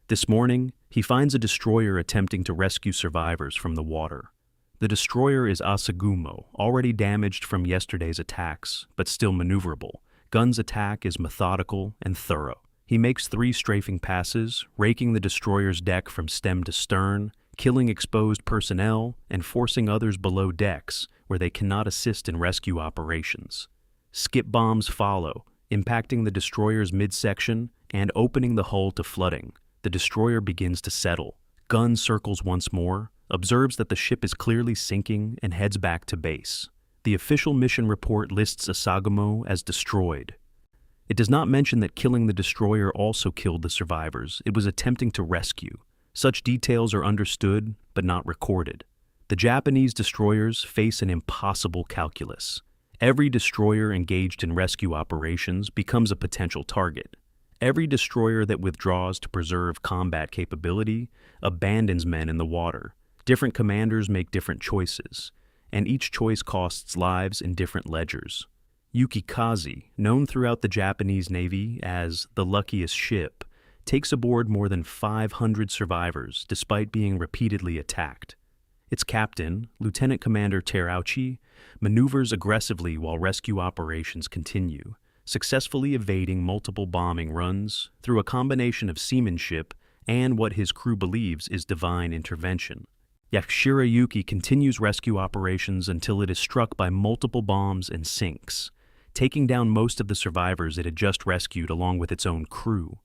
This morning, he finds a destroyer attempting to rescue survivors from the water. The destroyer is Asagumo, already damaged from yesterday's attacks, but still maneuverable. Gunn's attack is methodical and thorough. He makes 3 strafing passes, raking the destroyer's deck from stem to stern, killing exposed personnel, and forcing others below decks where they cannot assist in rescue operations. Skip bombs follow, impacting the destroyer's midsection and opening the hull to flooding. The destroyer begins to settle. Gunn circles once more, observes that the ship is clearly sinking, and heads back to base. The official mission report lists Asagumo as destroyed. It does not mention that killing the destroyer also killed the survivors it was attempting to rescue. Such details are understood, but not recorded. The Japanese destroyers face an impossible calculus. Every destroyer engaged in rescue operations becomes a potential target. Every destroyer that withdraws to preserve combat capability abandons men in the water. Different commanders make different choices, and each choice costs lives in different ledgers. Yukikaze, known throughout the Japanese Navy as the luckiest ship, takes aboard more than 500 survivors despite being repeatedly attacked. Its captain, Lieutenant Commander Terauchi, maneuvers aggressively while rescue operations continue, successfully evading multiple bombing runs through a combination of seamanship and what his crew believes is divine intervention. Yashirayuki continues rescue operations until it is struck by multiple bombs and sinks, taking down most of the survivors it had just rescued along with its own crew.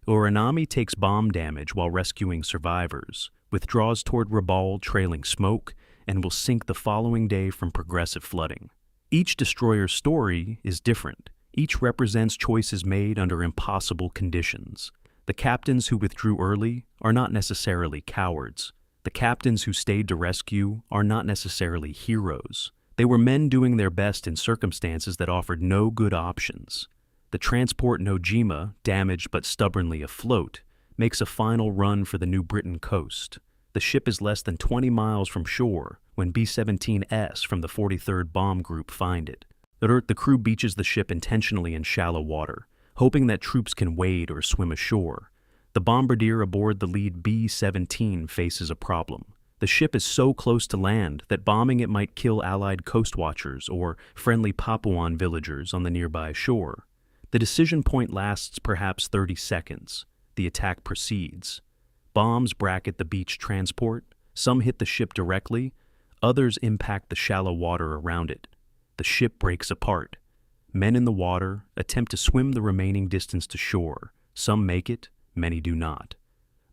Uranami takes bomb damage while rescuing survivors, withdraws toward Rabaul trailing smoke, and will sink the following day from progressive flooding. Each destroyer's story is different. Each represents choices made under impossible conditions. The captains who withdrew early are not necessarily cowards. The captains who stayed to rescue are not necessarily heroes. They were men doing their best in circumstances that offered no good options. The transport Nojima, damaged but stubbornly afloat, makes a final run for the New Britain coast. The ship is less than 20 miles from shore when B-17S from the 43rd Bomb Group find it. The crew beaches the ship intentionally in shallow water, hoping that troops can wade or swim ashore. The bombardier aboard the lead B-17 faces a problem. The ship is so close to land that bombing it might kill Allied Coastwatchers or friendly Papuan villagers on the nearby shore. The decision point lasts perhaps 30 seconds. The attack proceeds. Bombs bracket the beach transport. Some hit the ship directly. Others impact the shallow water around it. The ship breaks apart. Men in the water attempt to swim the remaining distance to shore. Some make it, many do not.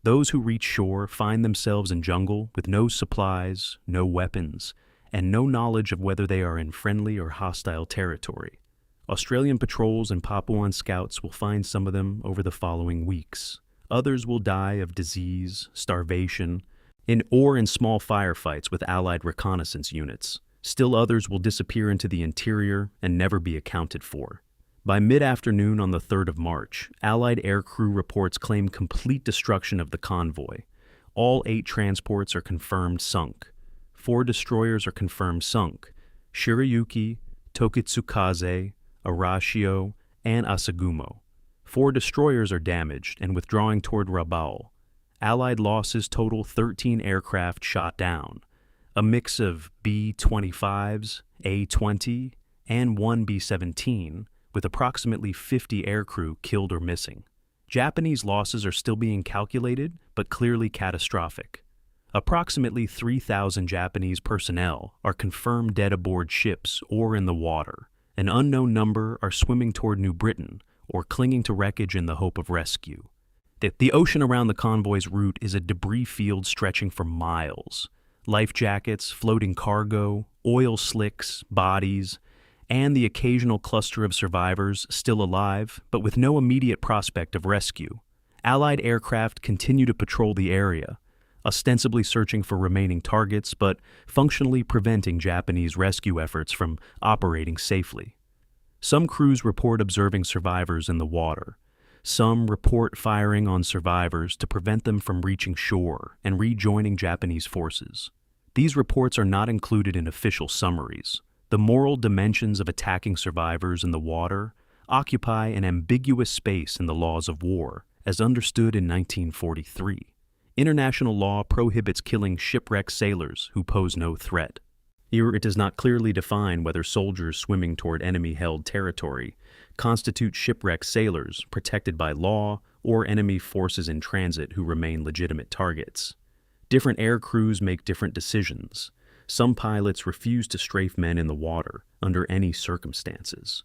Those who reach shore find themselves in jungle with no supplies, no weapons, and no knowledge of whether they are in friendly or hostile territory. Australian patrols and Papuan scouts will find some of them over the following weeks. Others will die of disease, starvation, or in small firefights with Allied reconnaissance units. Still others will disappear into the interior and never be accounted for. By mid-afternoon on the 3rd of March, Allied aircrew reports claim complete destruction of the convoy. All 8 transports are confirmed sunk. 4 destroyers are confirmed sunk: Shirayuki, Tokitsukaze, Arashio, and Asagumo. 4 destroyers are damaged and withdrawing toward Rabaul. Allied losses total 13 aircraft shot down, a mix of B-25s, A-20, and 1 B-17, with approximately 50 aircrew killed or missing. Japanese losses are still being calculated, but clearly catastrophic. Approximately 3,000 Japanese personnel are confirmed dead aboard ships or in the water. An unknown number are swimming toward New Britain or clinging to wreckage in the hope of rescue. The ocean around the convoy's route is a debris field stretching for miles. Life jackets, floating cargo, oil slicks, bodies, and the occasional cluster of survivors still alive, but with no immediate prospect of rescue. Allied aircraft continue to patrol the area, ostensibly searching for remaining targets, but functionally preventing Japanese rescue efforts from operating safely. Some crews report observing survivors in the water. Some report firing on survivors to prevent them from reaching shore and rejoining Japanese forces. These reports are not included in official summaries. The moral dimensions of attacking survivors in the water occupy an ambiguous space in the laws of war, as understood in 1943. International law prohibits killing shipwrecked sailors who pose no threat. Here it does not clearly define whether soldiers swimming toward enemy-held territory constitute shipwrecked sailors protected by law or enemy forces in transit who remain legitimate targets. Different air crews make different decisions. Some pilots refuse to strafe men in the water under any circumstances.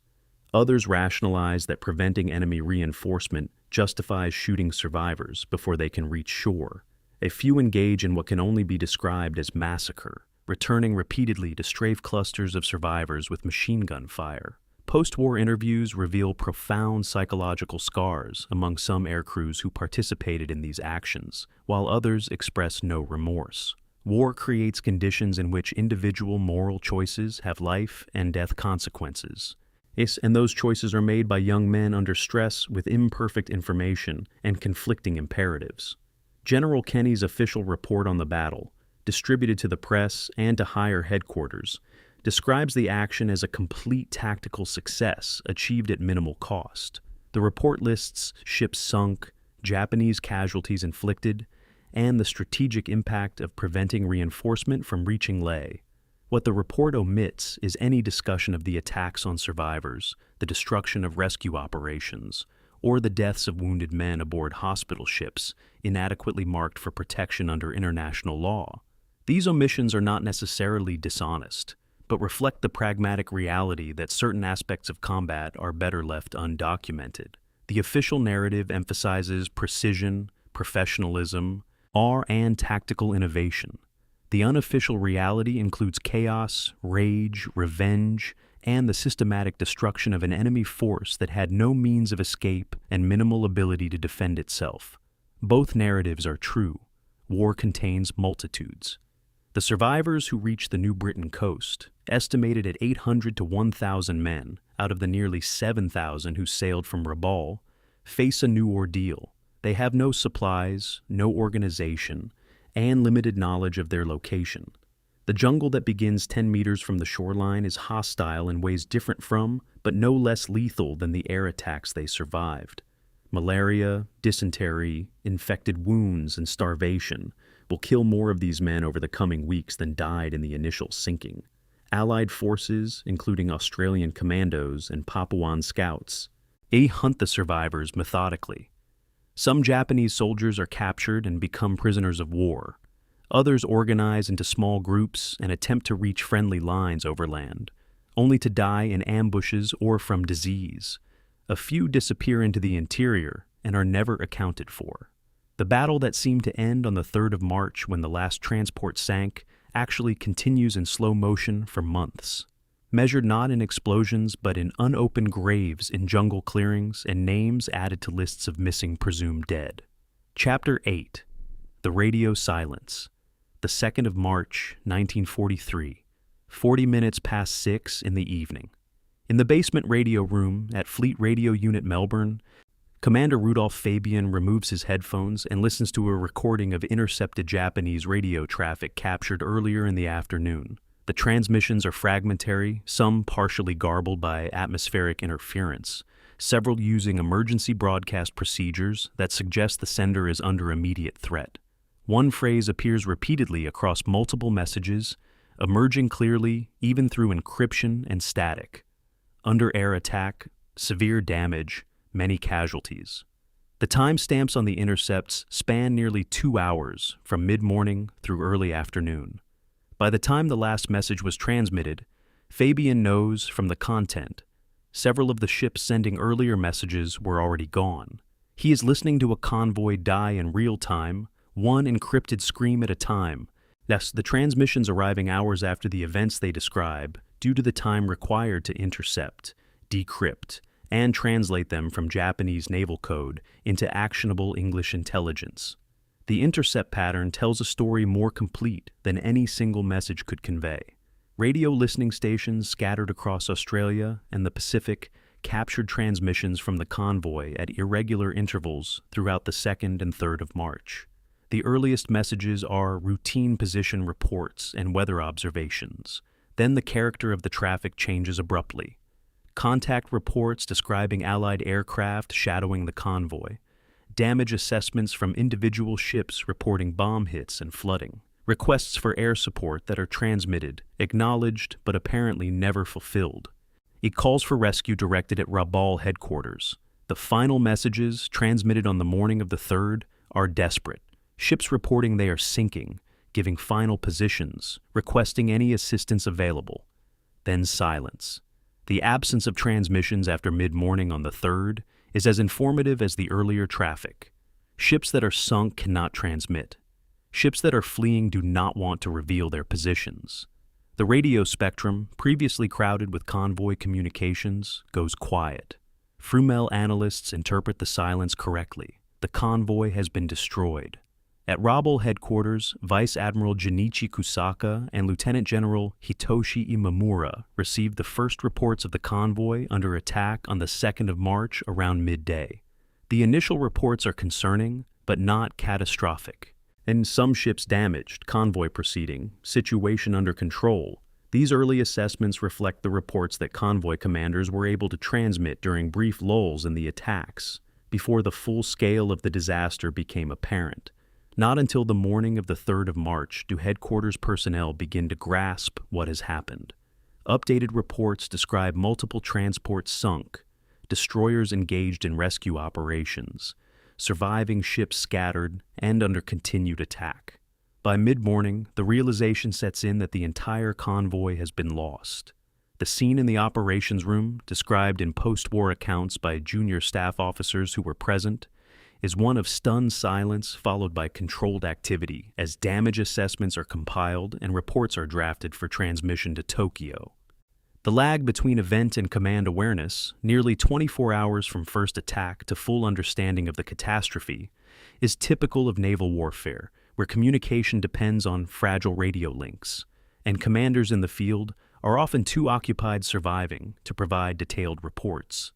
Others rationalize that preventing enemy reinforcement justifies shooting survivors before they can reach shore. A few engage in what can only be described as massacre, returning repeatedly to strafe clusters of survivors with machine gun fire. Post-war interviews reveal profound psychological scars among some aircrews who participated in these actions, while others express no remorse. War creates conditions in which individual moral choices have life and death consequences. And those choices are made by young men under stress with imperfect information and conflicting imperatives. General Kenny's official report on the battle, distributed to the press and to higher headquarters, describes the action as a complete tactical success achieved at minimal cost. The report lists ships sunk, Japanese casualties inflicted, and the strategic impact of preventing reinforcement from reaching Leh. What the report omits is any discussion of the attacks on survivors, the destruction of rescue operations, or the deaths of wounded men aboard hospital ships inadequately marked for protection under international law. These omissions are not necessarily dishonest, but reflect the pragmatic reality that certain aspects of combat are better left undocumented. The official narrative emphasizes precision, professionalism, and tactical innovation. The unofficial reality includes chaos, rage, revenge, and the systematic destruction of an enemy force that had no means of escape and minimal ability to defend itself. Both narratives are true. War contains multitudes. The survivors who reached the New Britain coast, estimated at 800 to 1,000 men out of the nearly 7,000 who sailed from Rabaul, face a new ordeal. They have no supplies, no organization, and limited knowledge of their location. The jungle that begins 10 meters from the shoreline is hostile in ways different from, but no less lethal than the air attacks they survived. Malaria, dysentery, infected wounds, and starvation will kill more of these men over the coming weeks than died in the initial sinking. Allied forces, including Australian commandos and Papuan scouts, hunt the survivors methodically. Some Japanese soldiers are captured and become prisoners of war. Others organize into small groups and attempt to reach friendly lines overland, only to die in ambushes or from disease. A few disappear into the interior and are never accounted for. The battle that seemed to end on the 3rd of March when the last transport sank actually continues in slow motion for months, measured not in explosions but in unopened graves in jungle clearings and names added to lists of missing presumed dead. Chapter 8. The Radio Silence. The 2nd of March, 1943. 40 minutes past 6 in the evening. In the basement radio room at Fleet Radio Unit Melbourne, Commander Rudolph Fabian removes his headphones and listens to a recording of intercepted Japanese radio traffic captured earlier in the afternoon. The transmissions are fragmentary, some partially garbled by atmospheric interference, several using emergency broadcast procedures that suggest the sender is under immediate threat. One phrase appears repeatedly across multiple messages, emerging clearly even through encryption and static. Under air attack, severe damage, many casualties. The timestamps on the intercepts span nearly 2 hours, from mid-morning through early afternoon. By the time the last message was transmitted, Fabian knows from the content several of the ships sending earlier messages were already gone. He is listening to a convoy die in real time, one encrypted scream at a time. Thus, the transmissions arriving hours after the events they describe, due to the time required to intercept, decrypt, and translate them from Japanese naval code into actionable English intelligence. The intercept pattern tells a story more complete than any single message could convey. Radio listening stations scattered across Australia and the Pacific captured transmissions from the convoy at irregular intervals throughout the 2nd and 3rd of March. The earliest messages are routine position reports and weather observations. Then the character of the traffic changes abruptly. Contact reports describing Allied aircraft shadowing the convoy. Damage assessments from individual ships reporting bomb hits and flooding. Requests for air support that are transmitted, acknowledged, but apparently never fulfilled. It calls for rescue directed at Rabaul headquarters. The final messages, transmitted on the morning of the 3rd, are desperate. Ships reporting they are sinking, giving final positions, requesting any assistance available. Then silence. The absence of transmissions after mid-morning on the 3rd is as informative as the earlier traffic. Ships that are sunk cannot transmit. Ships that are fleeing do not want to reveal their positions. The radio spectrum, previously crowded with convoy communications, goes quiet. Frumel analysts interpret the silence correctly. The convoy has been destroyed. At Rabaul headquarters, Vice Admiral Junichi Kusaka and Lieutenant General Hitoshi Imamura received the first reports of the convoy under attack on the 2nd of March around midday. The initial reports are concerning, but not catastrophic. And some ships damaged, convoy proceeding, situation under control. These early assessments reflect the reports that convoy commanders were able to transmit during brief lulls in the attacks, before the full scale of the disaster became apparent. Not until the morning of the 3rd of March do headquarters personnel begin to grasp what has happened. Updated reports describe multiple transports sunk, destroyers engaged in rescue operations, surviving ships scattered and under continued attack. By mid-morning, the realization sets in that the entire convoy has been lost. The scene in the operations room, described in post-war accounts by junior staff officers who were present, is one of stunned silence followed by controlled activity as damage assessments are compiled and reports are drafted for transmission to Tokyo. The lag between event and command awareness, nearly 24 hours from first attack to full understanding of the catastrophe, is typical of naval warfare, where communication depends on fragile radio links, and commanders in the field are often too occupied surviving to provide detailed reports.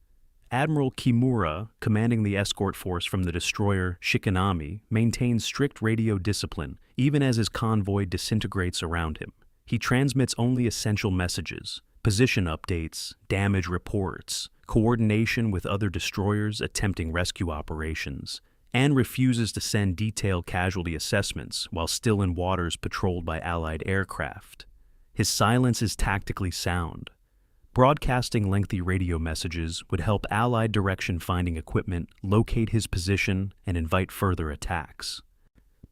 Admiral Kimura, commanding the escort force from the destroyer Shikanami, maintains strict radio discipline even as his convoy disintegrates around him. He transmits only essential messages, position updates, damage reports, coordination with other destroyers attempting rescue operations, and refuses to send detailed casualty assessments while still in waters patrolled by Allied aircraft. His silence is tactically sound. Broadcasting lengthy radio messages would help Allied direction-finding equipment locate his position and invite further attacks.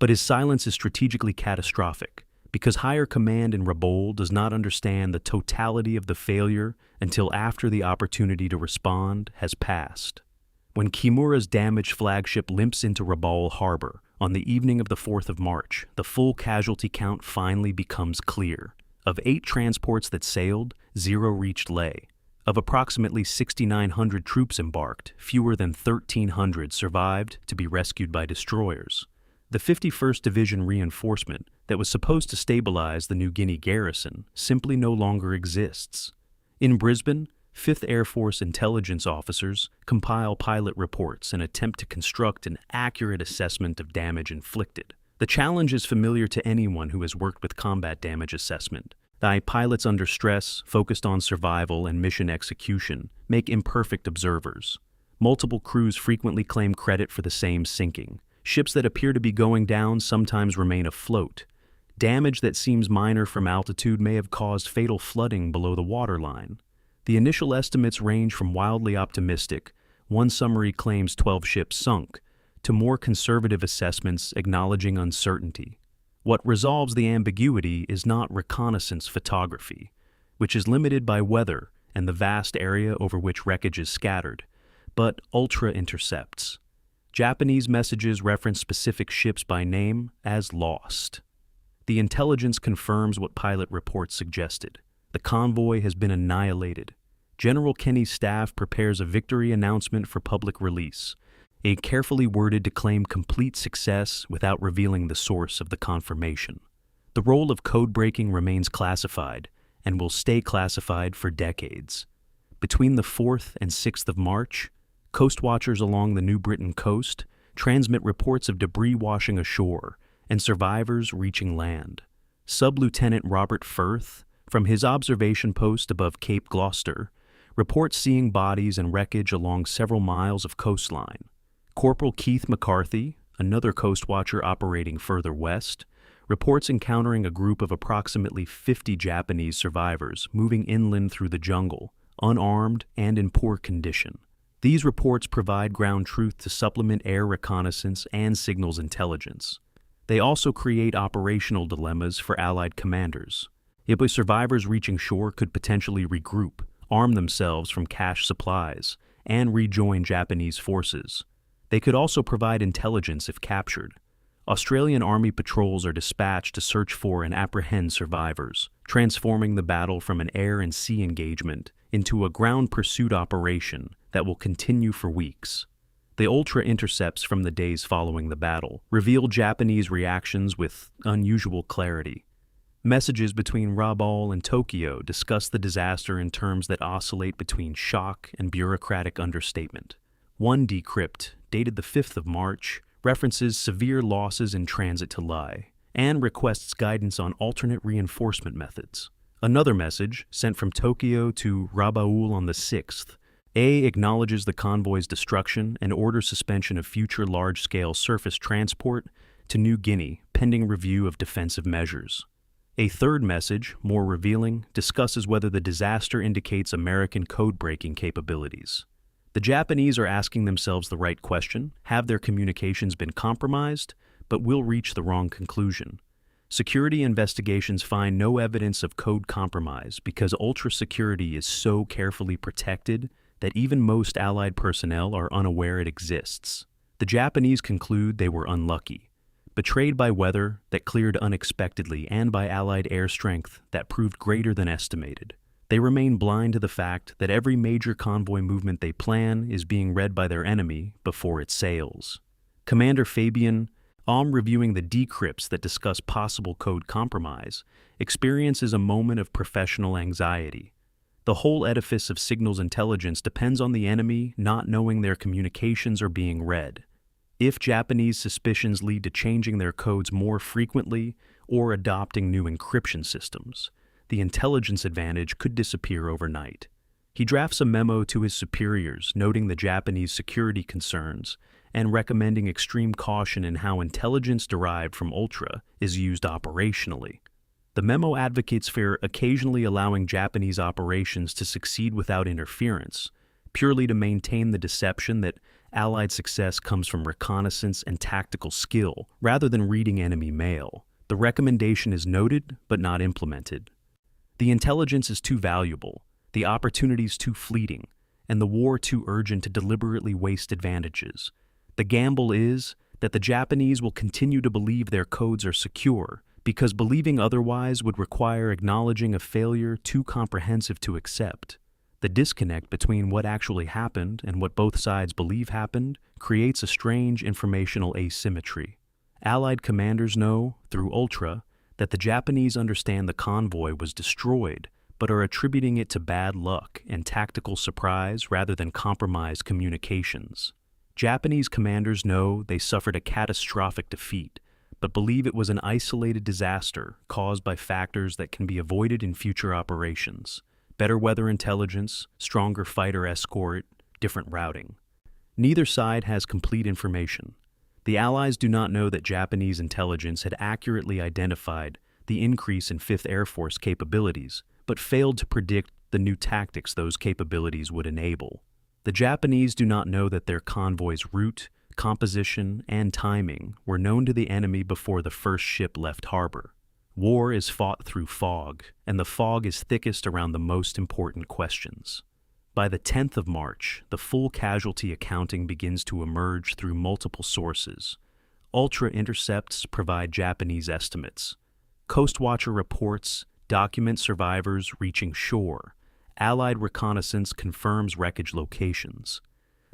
But his silence is strategically catastrophic because higher command in Rabaul does not understand the totality of the failure until after the opportunity to respond has passed. When Kimura's damaged flagship limps into Rabaul harbor on the evening of the 4th of March, the full casualty count finally becomes clear. Of 8 transports that sailed, 0 reached lay. Of approximately 6,900 troops embarked, fewer than 1,300 survived to be rescued by destroyers. The 51st Division reinforcement, that was supposed to stabilize the New Guinea garrison simply no longer exists. In Brisbane, 5th Air Force intelligence officers compile pilot reports and attempt to construct an accurate assessment of damage inflicted. The challenge is familiar to anyone who has worked with combat damage assessment. The pilots under stress, focused on survival and mission execution, make imperfect observers. Multiple crews frequently claim credit for the same sinking. Ships that appear to be going down sometimes remain afloat. Damage that seems minor from altitude may have caused fatal flooding below the waterline. The initial estimates range from wildly optimistic, one summary claims 12 ships sunk, to more conservative assessments acknowledging uncertainty. What resolves the ambiguity is not reconnaissance photography, which is limited by weather and the vast area over which wreckage is scattered, but ultra-intercepts. Japanese messages reference specific ships by name as lost. The intelligence confirms what pilot reports suggested. The convoy has been annihilated. General Kenny's staff prepares a victory announcement for public release, a carefully worded to claim complete success without revealing the source of the confirmation. The role of code-breaking remains classified and will stay classified for decades. Between the 4th and 6th of March, Coastwatchers along the New Britain coast transmit reports of debris washing ashore and survivors reaching land. Sub-Lieutenant Robert Firth, from his observation post above Cape Gloucester, reports seeing bodies and wreckage along several miles of coastline. Corporal Keith McCarthy, another coastwatcher operating further west, reports encountering a group of approximately 50 Japanese survivors moving inland through the jungle, unarmed and in poor condition. These reports provide ground truth to supplement air reconnaissance and signals intelligence. They also create operational dilemmas for Allied commanders. If survivors reaching shore could potentially regroup, arm themselves from cached supplies, and rejoin Japanese forces. They could also provide intelligence if captured. Australian Army patrols are dispatched to search for and apprehend survivors, transforming the battle from an air and sea engagement into a ground pursuit operation that will continue for weeks. The ultra-intercepts from the days following the battle reveal Japanese reactions with unusual clarity. Messages between Rabaul and Tokyo discuss the disaster in terms that oscillate between shock and bureaucratic understatement. One decrypt, dated the 5th of March, references severe losses in transit to Lai, and requests guidance on alternate reinforcement methods. Another message, sent from Tokyo to Rabaul on the 6th, acknowledges the convoy's destruction and orders suspension of future large-scale surface transport to New Guinea pending review of defensive measures. A third message, more revealing, discusses whether the disaster indicates American code-breaking capabilities. The Japanese are asking themselves the right question: have their communications been compromised, but will reach the wrong conclusion? Security investigations find no evidence of code compromise because ultra-security is so carefully protected that even most Allied personnel are unaware it exists. The Japanese conclude they were unlucky, betrayed by weather that cleared unexpectedly and by Allied air strength that proved greater than estimated. They remain blind to the fact that every major convoy movement they plan is being read by their enemy before it sails. Commander Fabian, reviewing the decrypts that discuss possible code compromise, experiences a moment of professional anxiety. The whole edifice of signals intelligence depends on the enemy not knowing their communications are being read. If Japanese suspicions lead to changing their codes more frequently or adopting new encryption systems, the intelligence advantage could disappear overnight. He drafts a memo to his superiors noting the Japanese security concerns and recommending extreme caution in how intelligence derived from Ultra is used operationally. The memo advocates for occasionally allowing Japanese operations to succeed without interference, purely to maintain the deception that Allied success comes from reconnaissance and tactical skill rather than reading enemy mail. The recommendation is noted but not implemented. The intelligence is too valuable, the opportunities too fleeting, and the war too urgent to deliberately waste advantages. The gamble is that the Japanese will continue to believe their codes are secure, because believing otherwise would require acknowledging a failure too comprehensive to accept. The disconnect between what actually happened and what both sides believe happened creates a strange informational asymmetry. Allied commanders know, through Ultra, that the Japanese understand the convoy was destroyed, but are attributing it to bad luck and tactical surprise rather than compromised communications. Japanese commanders know they suffered a catastrophic defeat, but believe it was an isolated disaster caused by factors that can be avoided in future operations: better weather intelligence, stronger fighter escort, different routing. Neither side has complete information. The Allies do not know that Japanese intelligence had accurately identified the increase in 5th Air Force capabilities, but failed to predict the new tactics those capabilities would enable. The Japanese do not know that their convoy's route, composition, and timing were known to the enemy before the first ship left harbor. War is fought through fog, and the fog is thickest around the most important questions. By the 10th of March, the full casualty accounting begins to emerge through multiple sources. Ultra-intercepts provide Japanese estimates. Coastwatcher reports document survivors reaching shore. Allied reconnaissance confirms wreckage locations.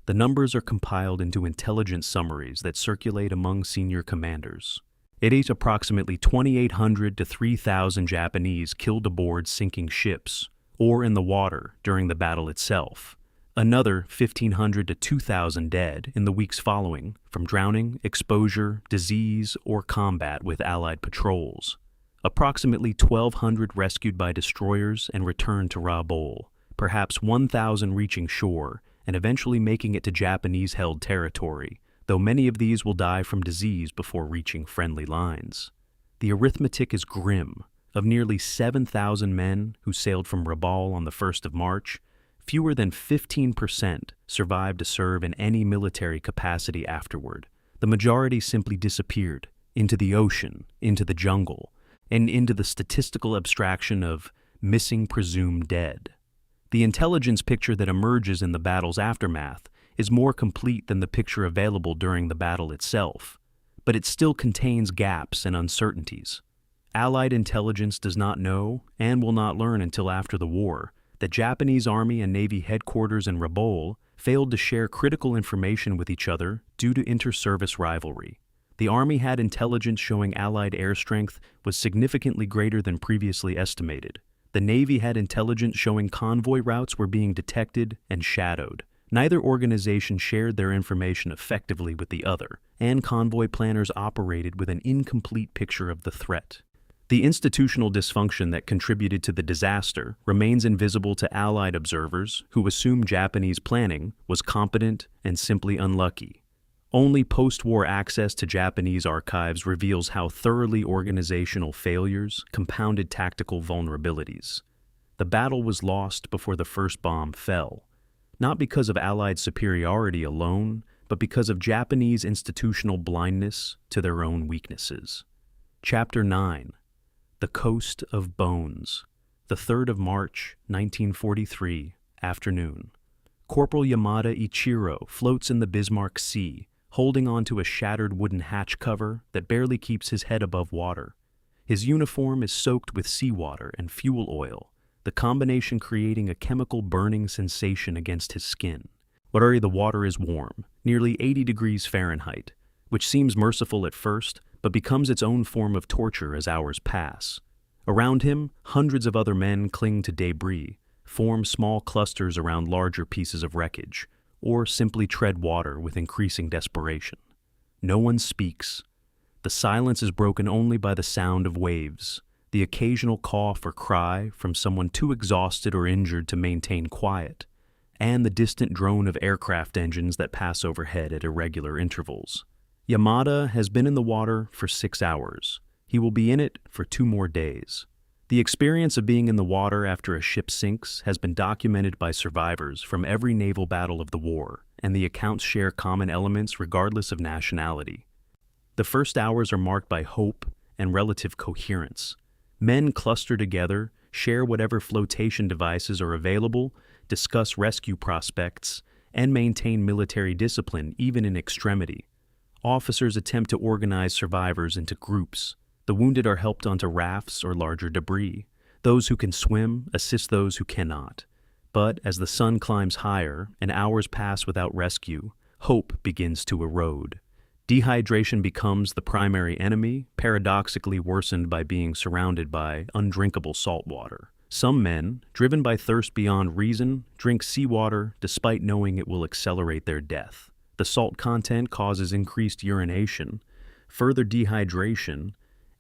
The numbers are compiled into intelligence summaries that circulate among senior commanders. It is approximately 2,800 to 3,000 Japanese killed aboard sinking ships, or in the water during the battle itself. Another 1,500 to 2,000 dead in the weeks following from drowning, exposure, disease, or combat with Allied patrols. Approximately 1,200 rescued by destroyers and returned to Rabaul, perhaps 1,000 reaching shore and eventually making it to Japanese-held territory, though many of these will die from disease before reaching friendly lines. The arithmetic is grim. Of nearly 7,000 men who sailed from Rabaul on the 1st of March, fewer than 15% survived to serve in any military capacity afterward. The majority simply disappeared into the ocean, into the jungle, and into the statistical abstraction of missing presumed dead. The intelligence picture that emerges in the battle's aftermath is more complete than the picture available during the battle itself, but it still contains gaps and uncertainties. Allied intelligence does not know, and will not learn until after the war, that Japanese Army and Navy headquarters in Rabaul failed to share critical information with each other due to inter-service rivalry. The Army had intelligence showing Allied air strength was significantly greater than previously estimated. The Navy had intelligence showing convoy routes were being detected and shadowed. Neither organization shared their information effectively with the other, and convoy planners operated with an incomplete picture of the threat. The institutional dysfunction that contributed to the disaster remains invisible to Allied observers who assume Japanese planning was competent and simply unlucky. Only post-war access to Japanese archives reveals how thoroughly organizational failures compounded tactical vulnerabilities. The battle was lost before the first bomb fell, not because of Allied superiority alone, but because of Japanese institutional blindness to their own weaknesses. Chapter 9. The Coast of Bones. The 3rd of March, 1943, afternoon. Corporal Yamada Ichiro floats in the Bismarck Sea, holding onto a shattered wooden hatch cover that barely keeps his head above water. His uniform is soaked with seawater and fuel oil, the combination creating a chemical burning sensation against his skin. But the water is warm, nearly 80 degrees Fahrenheit, which seems merciful at first, but becomes its own form of torture as hours pass. Around him, hundreds of other men cling to debris, form small clusters around larger pieces of wreckage, or simply tread water with increasing desperation. No one speaks. The silence is broken only by the sound of waves, the occasional cough or cry from someone too exhausted or injured to maintain quiet, and the distant drone of aircraft engines that pass overhead at irregular intervals. Yamada has been in the water for 6 hours. He will be in it for 2 more days. The experience of being in the water after a ship sinks has been documented by survivors from every naval battle of the war, and the accounts share common elements regardless of nationality. The first hours are marked by hope and relative coherence. Men cluster together, share whatever flotation devices are available, discuss rescue prospects, and maintain military discipline even in extremity. Officers attempt to organize survivors into groups. The wounded are helped onto rafts or larger debris. Those who can swim assist those who cannot. But as the sun climbs higher and hours pass without rescue, hope begins to erode. Dehydration becomes the primary enemy, paradoxically worsened by being surrounded by undrinkable salt water. Some men, driven by thirst beyond reason, drink seawater despite knowing it will accelerate their death. The salt content causes increased urination, further dehydration,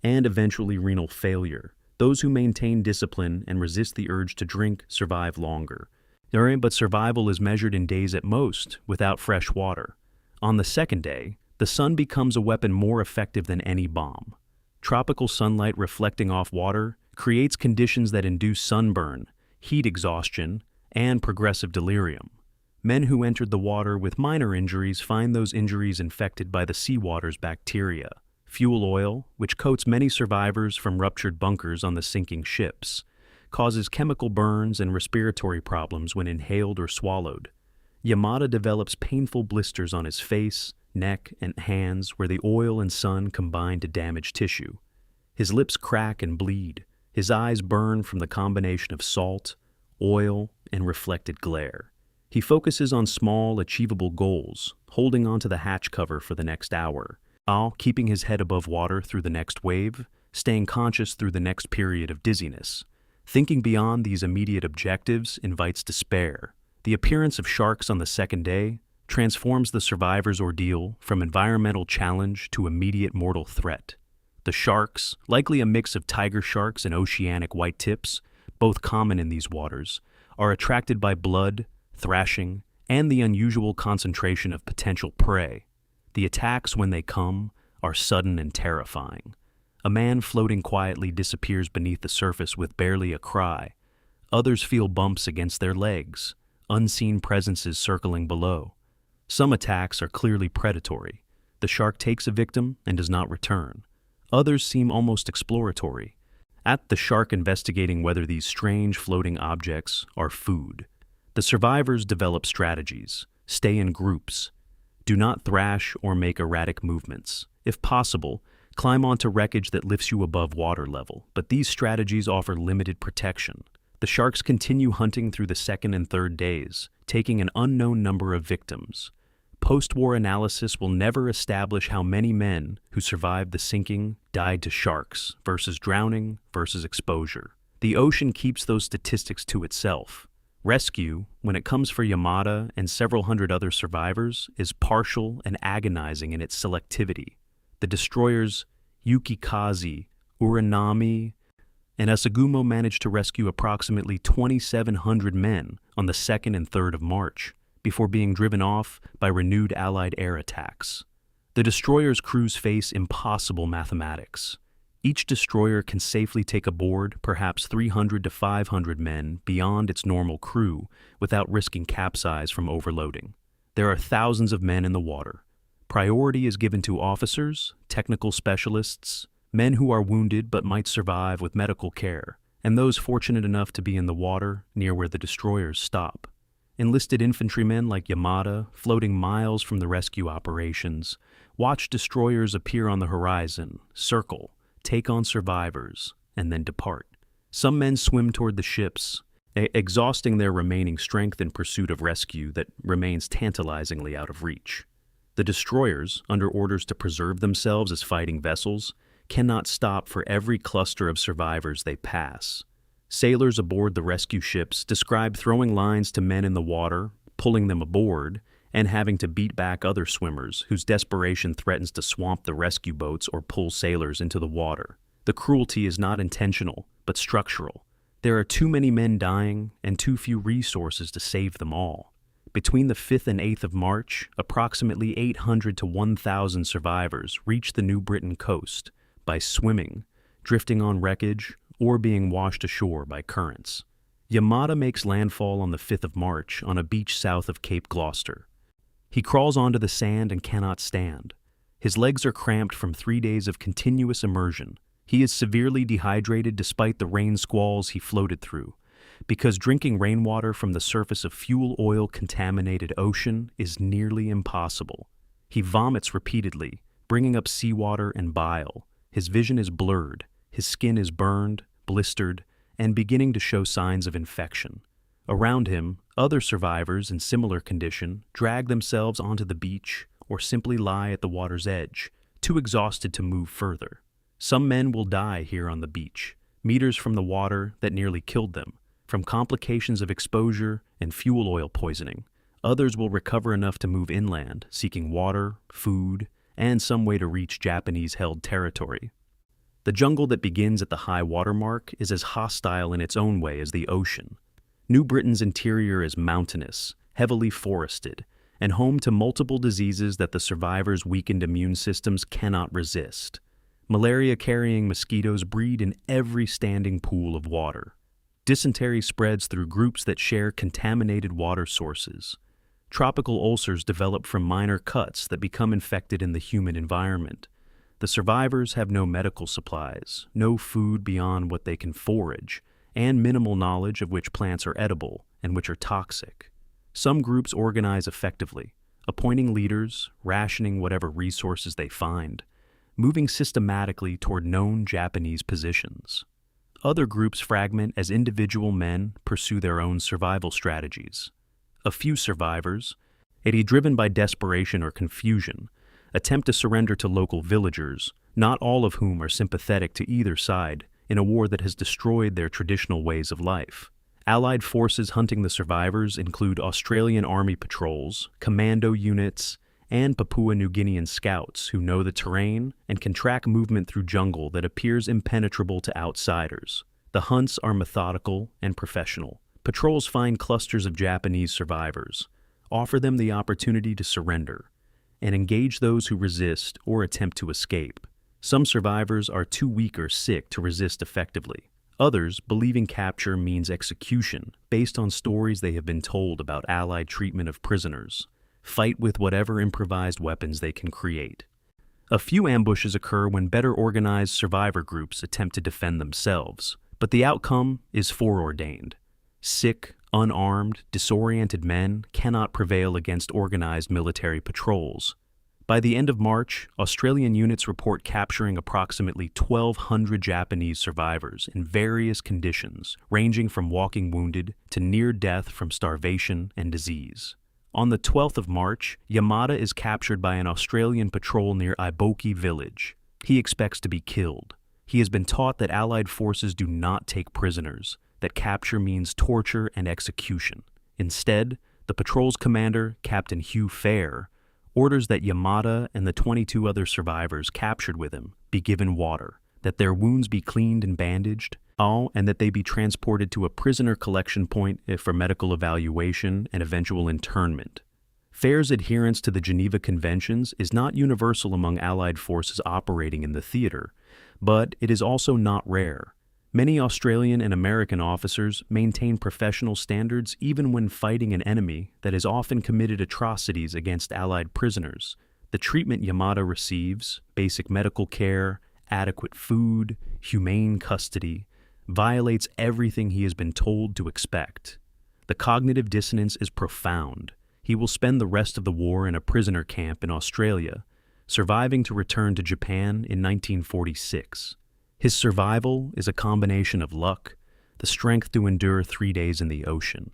and eventually renal failure. Those who maintain discipline and resist the urge to drink survive longer. But survival is measured in days at most, without fresh water. On the second day, the sun becomes a weapon more effective than any bomb. Tropical sunlight reflecting off water creates conditions that induce sunburn, heat exhaustion, and progressive delirium. Men who entered the water with minor injuries find those injuries infected by the seawater's bacteria. Fuel oil, which coats many survivors from ruptured bunkers on the sinking ships, causes chemical burns and respiratory problems when inhaled or swallowed. Yamada develops painful blisters on his face, neck, and hands where the oil and sun combine to damage tissue. His lips crack and bleed. His eyes burn from the combination of salt, oil, and reflected glare. He focuses on small, achievable goals, holding onto the hatch cover for the next hour, while keeping his head above water through the next wave, staying conscious through the next period of dizziness. Thinking beyond these immediate objectives invites despair. The appearance of sharks on the second day transforms the survivor's ordeal from environmental challenge to immediate mortal threat. The sharks, likely a mix of tiger sharks and oceanic white tips, both common in these waters, are attracted by blood, thrashing, and the unusual concentration of potential prey. The attacks, when they come, are sudden and terrifying. A man floating quietly disappears beneath the surface with barely a cry. Others feel bumps against their legs, unseen presences circling below. Some attacks are clearly predatory. The shark takes a victim and does not return. Others seem almost exploratory. The shark investigating whether these strange floating objects are food. The survivors develop strategies, stay in groups, do not thrash or make erratic movements. If possible, climb onto wreckage that lifts you above water level, but these strategies offer limited protection. The sharks continue hunting through the second and third days, taking an unknown number of victims. Post-war analysis will never establish how many men who survived the sinking died to sharks versus drowning versus exposure. The ocean keeps those statistics to itself. Rescue, when it comes for Yamada and several hundred other survivors, is partial and agonizing in its selectivity. The destroyers Yukikaze, Uranami, and Asagumo managed to rescue approximately 2,700 men on the 2nd and 3rd of March, before being driven off by renewed Allied air attacks. The destroyer's crews face impossible mathematics. Each destroyer can safely take aboard perhaps 300 to 500 men beyond its normal crew without risking capsize from overloading. There are thousands of men in the water. Priority is given to officers, technical specialists, men who are wounded but might survive with medical care, and those fortunate enough to be in the water near where the destroyers stop. Enlisted infantrymen like Yamada, floating miles from the rescue operations, watch destroyers appear on the horizon, circle, take on survivors, and then depart. Some men swim toward the ships, exhausting their remaining strength in pursuit of rescue that remains tantalizingly out of reach. The destroyers, under orders to preserve themselves as fighting vessels, cannot stop for every cluster of survivors they pass. Sailors aboard the rescue ships describe throwing lines to men in the water, pulling them aboard, and having to beat back other swimmers whose desperation threatens to swamp the rescue boats or pull sailors into the water. The cruelty is not intentional, but structural. There are too many men dying and too few resources to save them all. Between the 5th and 8th of March, approximately 800 to 1,000 survivors reach the New Britain coast by swimming, drifting on wreckage, or being washed ashore by currents. Yamada makes landfall on the 5th of March on a beach south of Cape Gloucester. He crawls onto the sand and cannot stand. His legs are cramped from 3 days of continuous immersion. He is severely dehydrated despite the rain squalls he floated through, because drinking rainwater from the surface of fuel oil-contaminated ocean is nearly impossible. He vomits repeatedly, bringing up seawater and bile. His vision is blurred, his skin is burned, blistered, and beginning to show signs of infection. Around him, other survivors in similar condition drag themselves onto the beach or simply lie at the water's edge, too exhausted to move further. Some men will die here on the beach, meters from the water that nearly killed them, from complications of exposure and fuel oil poisoning. Others will recover enough to move inland, seeking water, food, and some way to reach Japanese-held territory. The jungle that begins at the high water mark is as hostile in its own way as the ocean. New Britain's interior is mountainous, heavily forested, and home to multiple diseases that the survivors' weakened immune systems cannot resist. Malaria-carrying mosquitoes breed in every standing pool of water. Dysentery spreads through groups that share contaminated water sources. Tropical ulcers develop from minor cuts that become infected in the humid environment. The survivors have no medical supplies, no food beyond what they can forage, and minimal knowledge of which plants are edible and which are toxic. Some groups organize effectively, appointing leaders, rationing whatever resources they find, moving systematically toward known Japanese positions. Other groups fragment as individual men pursue their own survival strategies. A few survivors, maybe driven by desperation or confusion, attempt to surrender to local villagers, not all of whom are sympathetic to either side in a war that has destroyed their traditional ways of life. Allied forces hunting the survivors include Australian Army patrols, commando units, and Papua New Guinean scouts who know the terrain and can track movement through jungle that appears impenetrable to outsiders. The hunts are methodical and professional. Patrols find clusters of Japanese survivors, offer them the opportunity to surrender, and engage those who resist or attempt to escape. Some survivors are too weak or sick to resist effectively. Others, believing capture means execution based on stories they have been told about Allied treatment of prisoners, fight with whatever improvised weapons they can create. A few ambushes occur when better organized survivor groups attempt to defend themselves, but the outcome is foreordained. Sick, unarmed, disoriented men cannot prevail against organized military patrols. By the end of March, Australian units report capturing approximately 1,200 Japanese survivors in various conditions, ranging from walking wounded to near death from starvation and disease. On the 12th of March, Yamada is captured by an Australian patrol near Iboki village. He expects to be killed. He has been taught that Allied forces do not take prisoners, that capture means torture and execution. Instead, the patrol's commander, Captain Hugh Fair, orders that Yamada and the 22 other survivors captured with him be given water, that their wounds be cleaned and bandaged, and that they be transported to a prisoner collection point for medical evaluation and eventual internment. Fair's adherence to the Geneva Conventions is not universal among Allied forces operating in the theater, but it is also not rare. Many Australian and American officers maintain professional standards even when fighting an enemy that has often committed atrocities against Allied prisoners. The treatment Yamada receives, basic medical care, adequate food, humane custody, violates everything he has been told to expect. The cognitive dissonance is profound. He will spend the rest of the war in a prisoner camp in Australia, surviving to return to Japan in 1946. His survival is a combination of luck, the strength to endure 3 days in the ocean,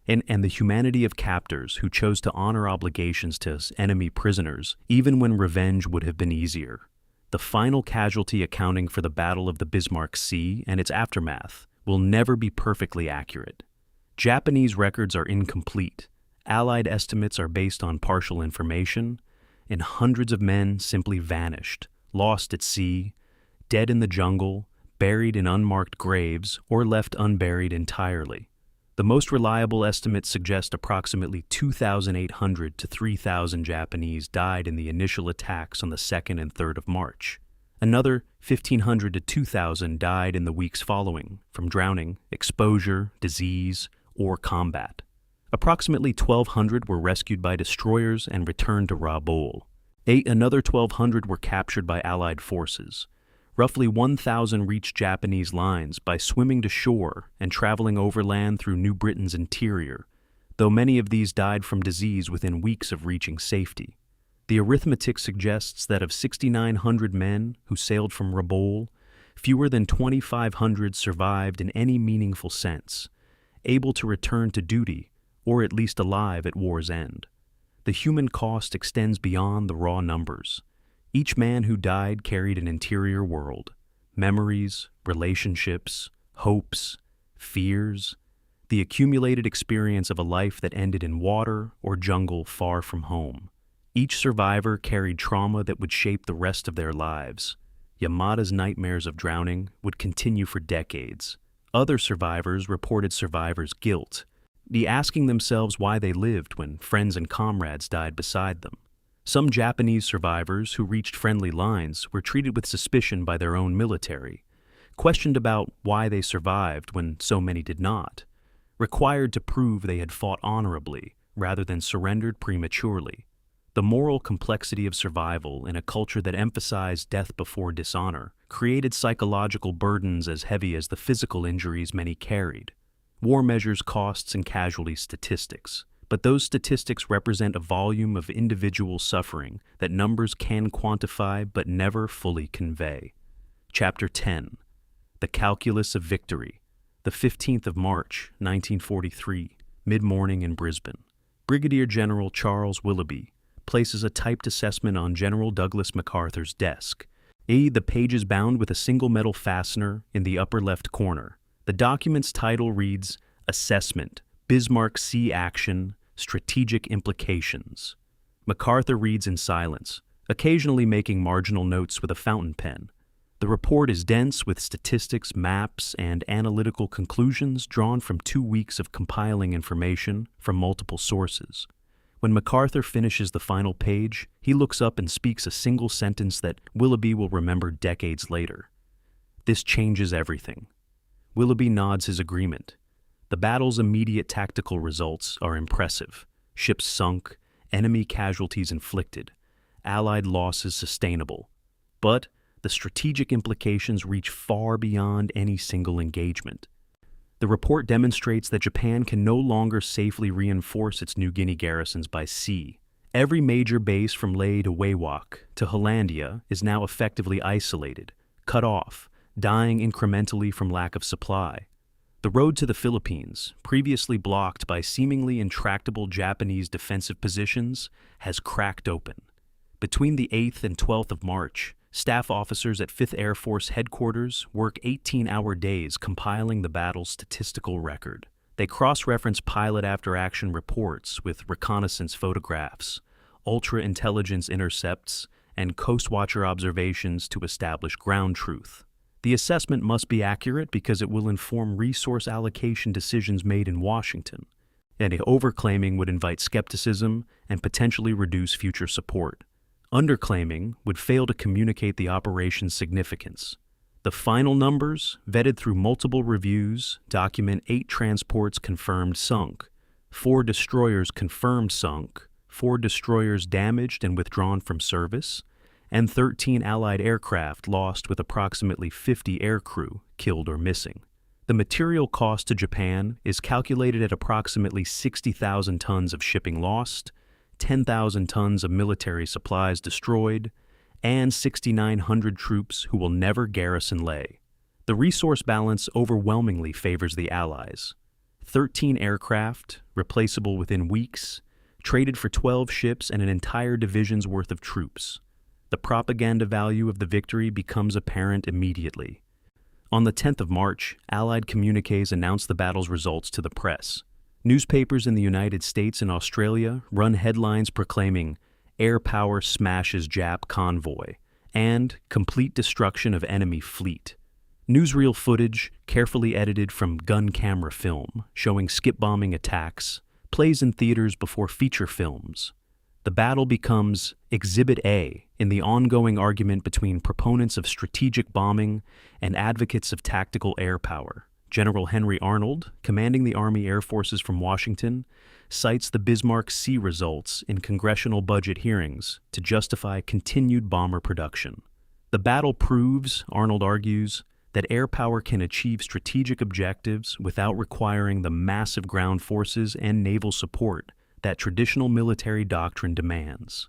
and the humanity of captors who chose to honor obligations to enemy prisoners even when revenge would have been easier. The final casualty accounting for the Battle of the Bismarck Sea and its aftermath will never be perfectly accurate. Japanese records are incomplete, Allied estimates are based on partial information, and hundreds of men simply vanished, lost at sea, dead in the jungle, buried in unmarked graves, or left unburied entirely. The most reliable estimates suggest approximately 2,800 to 3,000 Japanese died in the initial attacks on the 2nd and 3rd of March. Another 1,500 to 2,000 died in the weeks following, from drowning, exposure, disease, or combat. Approximately 1,200 were rescued by destroyers and returned to Rabaul. Another 1,200 were captured by Allied forces. Roughly 1,000 reached Japanese lines by swimming to shore and traveling overland through New Britain's interior, though many of these died from disease within weeks of reaching safety. The arithmetic suggests that of 6,900 men who sailed from Rabaul, fewer than 2,500 survived in any meaningful sense, able to return to duty, or at least alive at war's end. the human cost extends beyond the raw numbers. Each man who died carried an interior world, memories, relationships, hopes, fears, the accumulated experience of a life that ended in water or jungle far from home. Each survivor carried trauma that would shape the rest of their lives. Yamada's nightmares of drowning would continue for decades. Other survivors reported survivors' guilt, asking themselves why they lived when friends and comrades died beside them. Some Japanese survivors who reached friendly lines were treated with suspicion by their own military, questioned about why they survived when so many did not, required to prove they had fought honorably rather than surrendered prematurely. The moral complexity of survival in a culture that emphasized death before dishonor created psychological burdens as heavy as the physical injuries many carried. War measures costs and casualty statistics, but those statistics represent a volume of individual suffering that numbers can quantify but never fully convey. Chapter 10. The Calculus of Victory. The 15th of March, 1943, mid-morning in Brisbane. Brigadier General Charles Willoughby places a typed assessment on General Douglas MacArthur's desk. The page is bound with a single metal fastener in the upper left corner. The document's title reads, Assessment, Bismarck Sea Action, Strategic Implications. MacArthur reads in silence, occasionally making marginal notes with a fountain pen. The report is dense with statistics, maps, and analytical conclusions drawn from 2 weeks of compiling information from multiple sources. When MacArthur finishes the final page, he looks up and speaks a single sentence that Willoughby will remember decades later. This changes everything. Willoughby nods his agreement. The battle's immediate tactical results are impressive. Ships sunk, enemy casualties inflicted, Allied losses sustainable. But the strategic implications reach far beyond any single engagement. The report demonstrates that Japan can no longer safely reinforce its New Guinea garrisons by sea. Every major base from Lae to Wewak to Hollandia is now effectively isolated, cut off, dying incrementally from lack of supply. The road to the Philippines, previously blocked by seemingly intractable Japanese defensive positions, has cracked open. Between the 8th and 12th of March, staff officers at 5th Air Force Headquarters work 18-hour days compiling the battle's statistical record. They cross-reference pilot after-action reports with reconnaissance photographs, ultra-intelligence intercepts, and Coastwatcher observations to establish ground truth. The assessment must be accurate because it will inform resource allocation decisions made in Washington, and overclaiming would invite skepticism and potentially reduce future support. Underclaiming would fail to communicate the operation's significance. The final numbers, vetted through multiple reviews, document 8 transports confirmed sunk, 4 destroyers confirmed sunk, 4 destroyers damaged and withdrawn from service, and 13 Allied aircraft lost with approximately 50 aircrew killed or missing. The material cost to Japan is calculated at approximately 60,000 tons of shipping lost, 10,000 tons of military supplies destroyed, and 6,900 troops who will never garrison Lae. The resource balance overwhelmingly favors the Allies. 13 aircraft, replaceable within weeks, traded for 12 ships and an entire division's worth of troops. The propaganda value of the victory becomes apparent immediately. On the 10th of March, Allied communiques announced the battle's results to the press. Newspapers in the United States and Australia run headlines proclaiming "Air Power Smashes Jap Convoy" and "Complete Destruction of Enemy Fleet." Newsreel footage, carefully edited from gun camera film, showing skip-bombing attacks, plays in theaters before feature films. The battle becomes Exhibit A in the ongoing argument between proponents of strategic bombing and advocates of tactical air power. General Henry Arnold, commanding the Army Air Forces from Washington, cites the Bismarck Sea results in congressional budget hearings to justify continued bomber production. The battle proves, Arnold argues, that air power can achieve strategic objectives without requiring the massive ground forces and naval support that traditional military doctrine demands.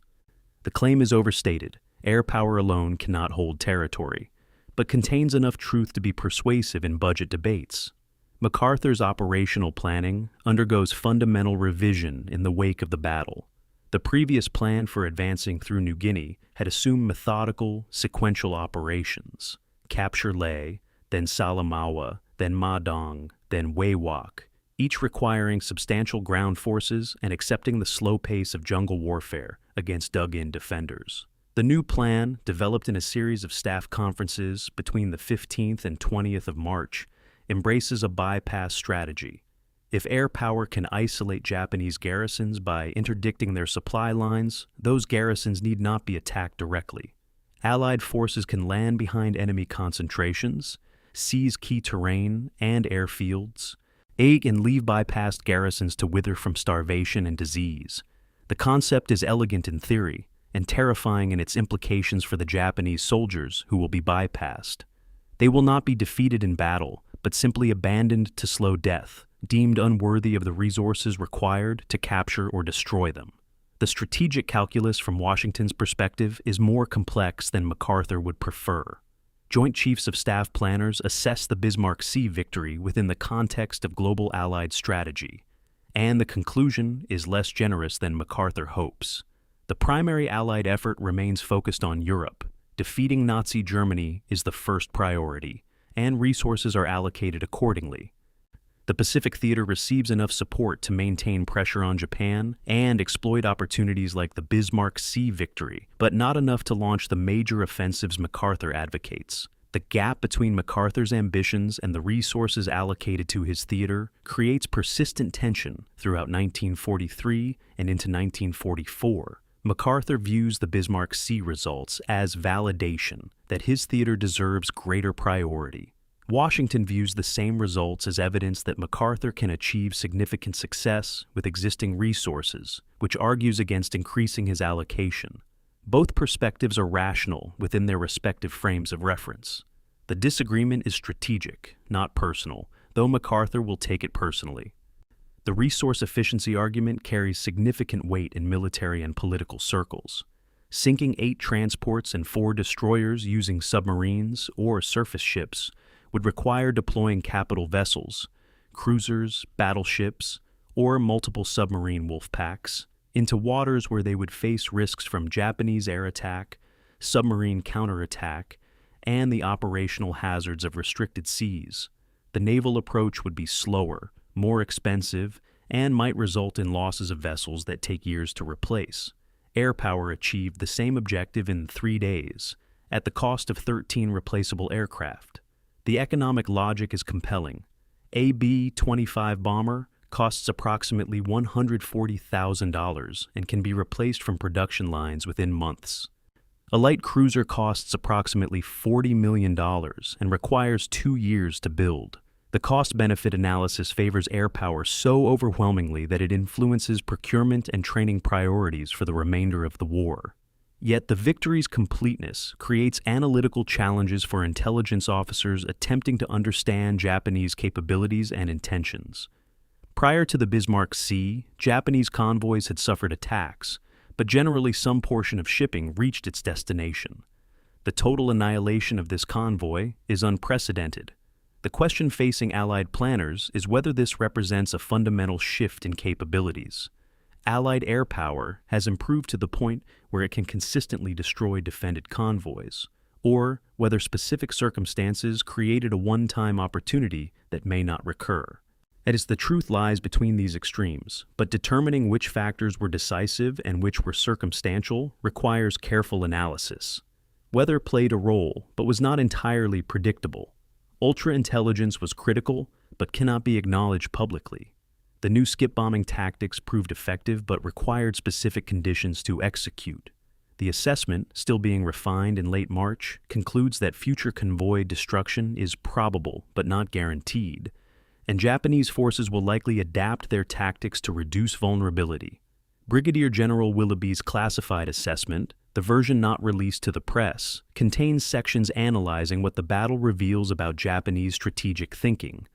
The claim is overstated. Air power alone cannot hold territory, but contains enough truth to be persuasive in budget debates. MacArthur's operational planning undergoes fundamental revision in the wake of the battle. The previous plan for advancing through New Guinea had assumed methodical, sequential operations. Capture Lae, then Salamaua, then Ma Dong, then Wewak, each requiring substantial ground forces and accepting the slow pace of jungle warfare against dug-in defenders. The new plan, developed in a series of staff conferences between the 15th and 20th of March, embraces a bypass strategy. If air power can isolate Japanese garrisons by interdicting their supply lines, those garrisons need not be attacked directly. Allied forces can land behind enemy concentrations, seize key terrain and airfields, aid and leave bypassed garrisons to wither from starvation and disease. The concept is elegant in theory and terrifying in its implications for the Japanese soldiers who will be bypassed. They will not be defeated in battle, but simply abandoned to slow death, deemed unworthy of the resources required to capture or destroy them. The strategic calculus from Washington's perspective is more complex than MacArthur would prefer. Joint Chiefs of Staff planners assess the Bismarck Sea victory within the context of global Allied strategy, and the conclusion is less generous than MacArthur hopes. The primary Allied effort remains focused on Europe. Defeating Nazi Germany is the first priority, and resources are allocated accordingly. The Pacific Theater receives enough support to maintain pressure on Japan and exploit opportunities like the Bismarck Sea victory, but not enough to launch the major offensives MacArthur advocates. The gap between MacArthur's ambitions and the resources allocated to his theater creates persistent tension throughout 1943 and into 1944. MacArthur views the Bismarck Sea results as validation that his theater deserves greater priority. Washington views the same results as evidence that MacArthur can achieve significant success with existing resources, which argues against increasing his allocation. Both perspectives are rational within their respective frames of reference. The disagreement is strategic, not personal, though MacArthur will take it personally. The resource efficiency argument carries significant weight in military and political circles. Sinking 8 transports and 4 destroyers using submarines or surface ships would require deploying capital vessels, cruisers, battleships, or multiple submarine wolf packs into waters where they would face risks from Japanese air attack, submarine counterattack, and the operational hazards of restricted seas. The naval approach would be slower, more expensive, and might result in losses of vessels that take years to replace. Air power achieved the same objective in 3 days, at the cost of 13 replaceable aircraft. The economic logic is compelling. A B-25 bomber costs approximately $140,000 and can be replaced from production lines within months. A light cruiser costs approximately $40 million and requires 2 years to build. The cost-benefit analysis favors air power so overwhelmingly that it influences procurement and training priorities for the remainder of the war. Yet the victory's completeness creates analytical challenges for intelligence officers attempting to understand Japanese capabilities and intentions. Prior to the Bismarck Sea, Japanese convoys had suffered attacks, but generally some portion of shipping reached its destination. The total annihilation of this convoy is unprecedented. The question facing Allied planners is whether this represents a fundamental shift in capabilities. Allied air power has improved to the point where it can consistently destroy defended convoys, or whether specific circumstances created a one-time opportunity that may not recur. As the truth lies between these extremes, but determining which factors were decisive and which were circumstantial requires careful analysis. Weather played a role, but was not entirely predictable. Ultra-intelligence was critical, but cannot be acknowledged publicly. The new skip-bombing tactics proved effective but required specific conditions to execute. The assessment, still being refined in late March, concludes that future convoy destruction is probable but not guaranteed, and Japanese forces will likely adapt their tactics to reduce vulnerability. Brigadier General Willoughby's classified assessment, the version not released to the press, contains sections analyzing what the battle reveals about Japanese strategic thinking,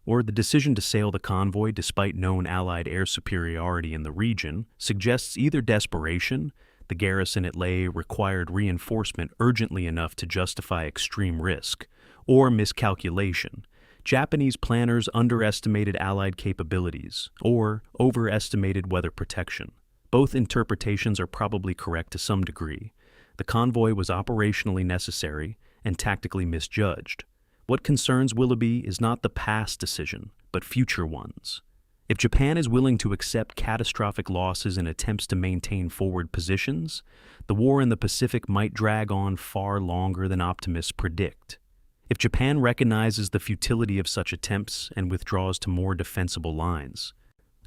or the decision to sail the convoy despite known Allied air superiority in the region suggests either desperation, the garrison at Lae required reinforcement urgently enough to justify extreme risk, or miscalculation. Japanese planners underestimated Allied capabilities, or overestimated weather protection. Both interpretations are probably correct to some degree. The convoy was operationally necessary and tactically misjudged. What concerns Willoughby is not the past decision, but future ones. If Japan is willing to accept catastrophic losses in attempts to maintain forward positions, the war in the Pacific might drag on far longer than optimists predict. If Japan recognizes the futility of such attempts and withdraws to more defensible lines,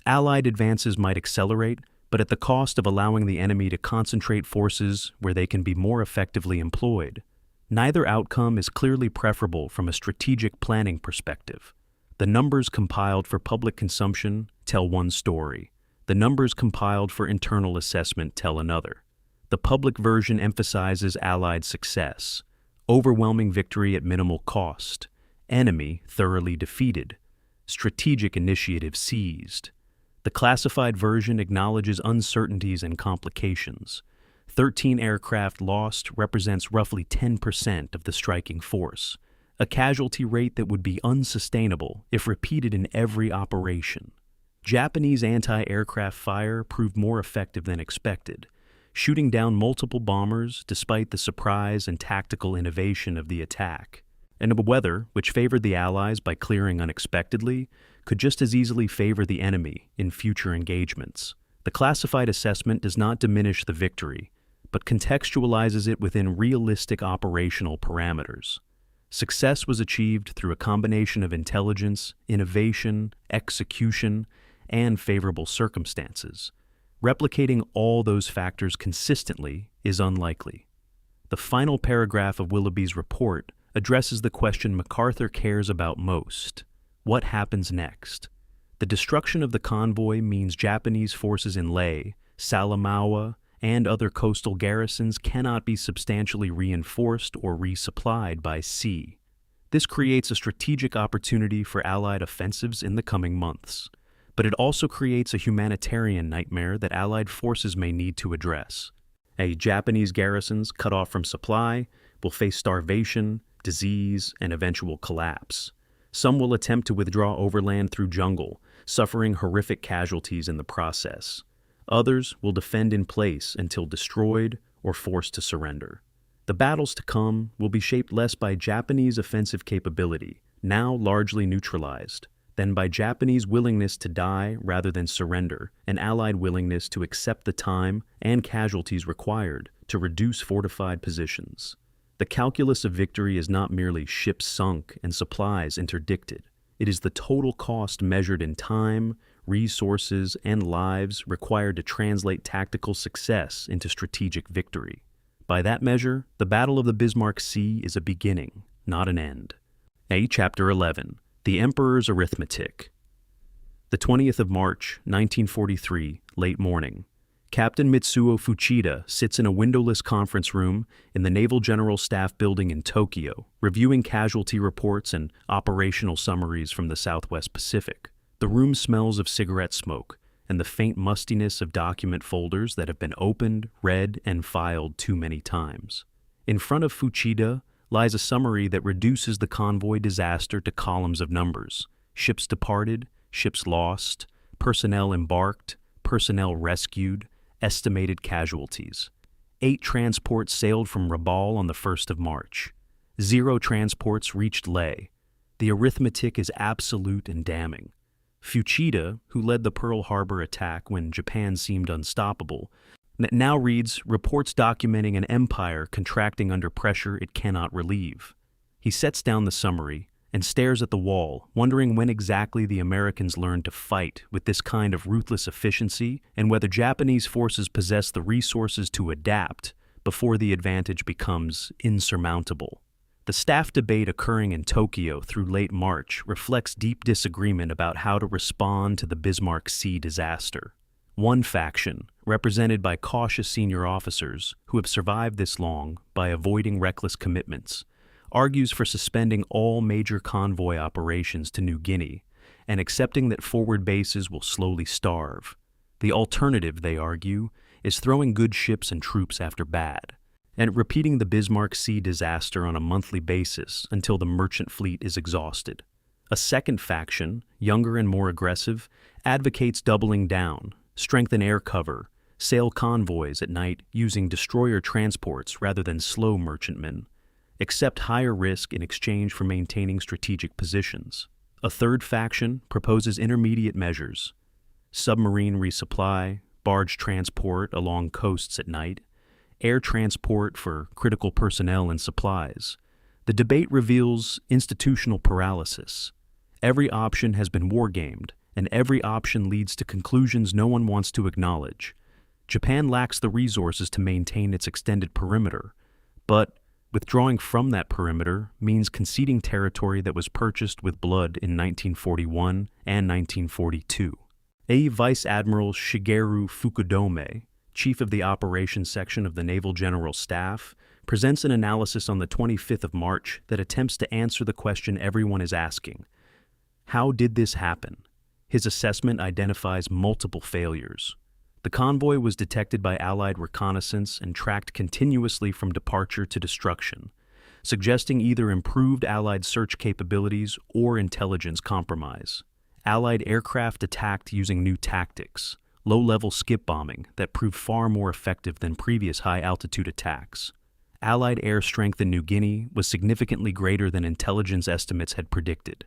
Allied advances might accelerate, but at the cost of allowing the enemy to concentrate forces where they can be more effectively employed. Neither outcome is clearly preferable from a strategic planning perspective. The numbers compiled for public consumption tell one story. The numbers compiled for internal assessment tell another. The public version emphasizes Allied success, overwhelming victory at minimal cost, enemy thoroughly defeated, strategic initiative seized. The classified version acknowledges uncertainties and complications. 13 aircraft lost represents roughly 10% of the striking force, a casualty rate that would be unsustainable if repeated in every operation. Japanese anti-aircraft fire proved more effective than expected, shooting down multiple bombers despite the surprise and tactical innovation of the attack. And the weather, which favored the Allies by clearing unexpectedly, could just as easily favor the enemy in future engagements. The classified assessment does not diminish the victory, but contextualizes it within realistic operational parameters. Success was achieved through a combination of intelligence, innovation, execution, and favorable circumstances. Replicating all those factors consistently is unlikely. The final paragraph of Willoughby's report addresses the question MacArthur cares about most: what happens next? The destruction of the convoy means Japanese forces in Leh, Salamaua, and other coastal garrisons cannot be substantially reinforced or resupplied by sea. This creates a strategic opportunity for Allied offensives in the coming months, but it also creates a humanitarian nightmare that Allied forces may need to address. Japanese garrisons cut off from supply will face starvation, disease, and eventual collapse. Some will attempt to withdraw overland through jungle, suffering horrific casualties in the process. Others will defend in place until destroyed or forced to surrender. The battles to come will be shaped less by Japanese offensive capability, now largely neutralized, than by Japanese willingness to die rather than surrender, and Allied willingness to accept the time and casualties required to reduce fortified positions. The calculus of victory is not merely ships sunk and supplies interdicted. It is the total cost measured in time, resources, and lives required to translate tactical success into strategic victory. By that measure, the Battle of the Bismarck Sea is a beginning, not an end. Chapter 11. The Emperor's Arithmetic. The 20th of March, 1943, late morning. Captain Mitsuo Fuchida sits in a windowless conference room in the Naval General Staff Building in Tokyo, reviewing casualty reports and operational summaries from the Southwest Pacific. The room smells of cigarette smoke and the faint mustiness of document folders that have been opened, read, and filed too many times. In front of Fuchida lies a summary that reduces the convoy disaster to columns of numbers: ships departed, ships lost, personnel embarked, personnel rescued, estimated casualties. 8 transports sailed from Rabaul on the 1st of March. 0 transports reached Leh. The arithmetic is absolute and damning. Fuchida, who led the Pearl Harbor attack when Japan seemed unstoppable, now reads reports documenting an empire contracting under pressure it cannot relieve. He sets down the summary and stares at the wall, wondering when exactly the Americans learned to fight with this kind of ruthless efficiency and whether Japanese forces possess the resources to adapt before the advantage becomes insurmountable. The staff debate occurring in Tokyo through late March reflects deep disagreement about how to respond to the Bismarck Sea disaster. One faction, represented by cautious senior officers who have survived this long by avoiding reckless commitments, argues for suspending all major convoy operations to New Guinea and accepting that forward bases will slowly starve. The alternative, they argue, is throwing good ships and troops after bad, and repeating the Bismarck Sea disaster on a monthly basis until the merchant fleet is exhausted. A second faction, younger and more aggressive, advocates doubling down, strengthen air cover, sail convoys at night using destroyer transports rather than slow merchantmen, accept higher risk in exchange for maintaining strategic positions. A third faction proposes intermediate measures: submarine resupply, barge transport along coasts at night, air transport for critical personnel and supplies. The debate reveals institutional paralysis. Every option has been wargamed, and every option leads to conclusions no one wants to acknowledge. Japan lacks the resources to maintain its extended perimeter, but withdrawing from that perimeter means conceding territory that was purchased with blood in 1941 and 1942. A Vice Admiral Shigeru Fukudome, chief of the operations section of the Naval General Staff, presents an analysis on the 25th of March that attempts to answer the question everyone is asking: how did this happen? His assessment identifies multiple failures. The convoy was detected by Allied reconnaissance and tracked continuously from departure to destruction, suggesting either improved Allied search capabilities or intelligence compromise. Allied aircraft attacked using new tactics, low-level skip bombing that proved far more effective than previous high-altitude attacks. Allied air strength in New Guinea was significantly greater than intelligence estimates had predicted.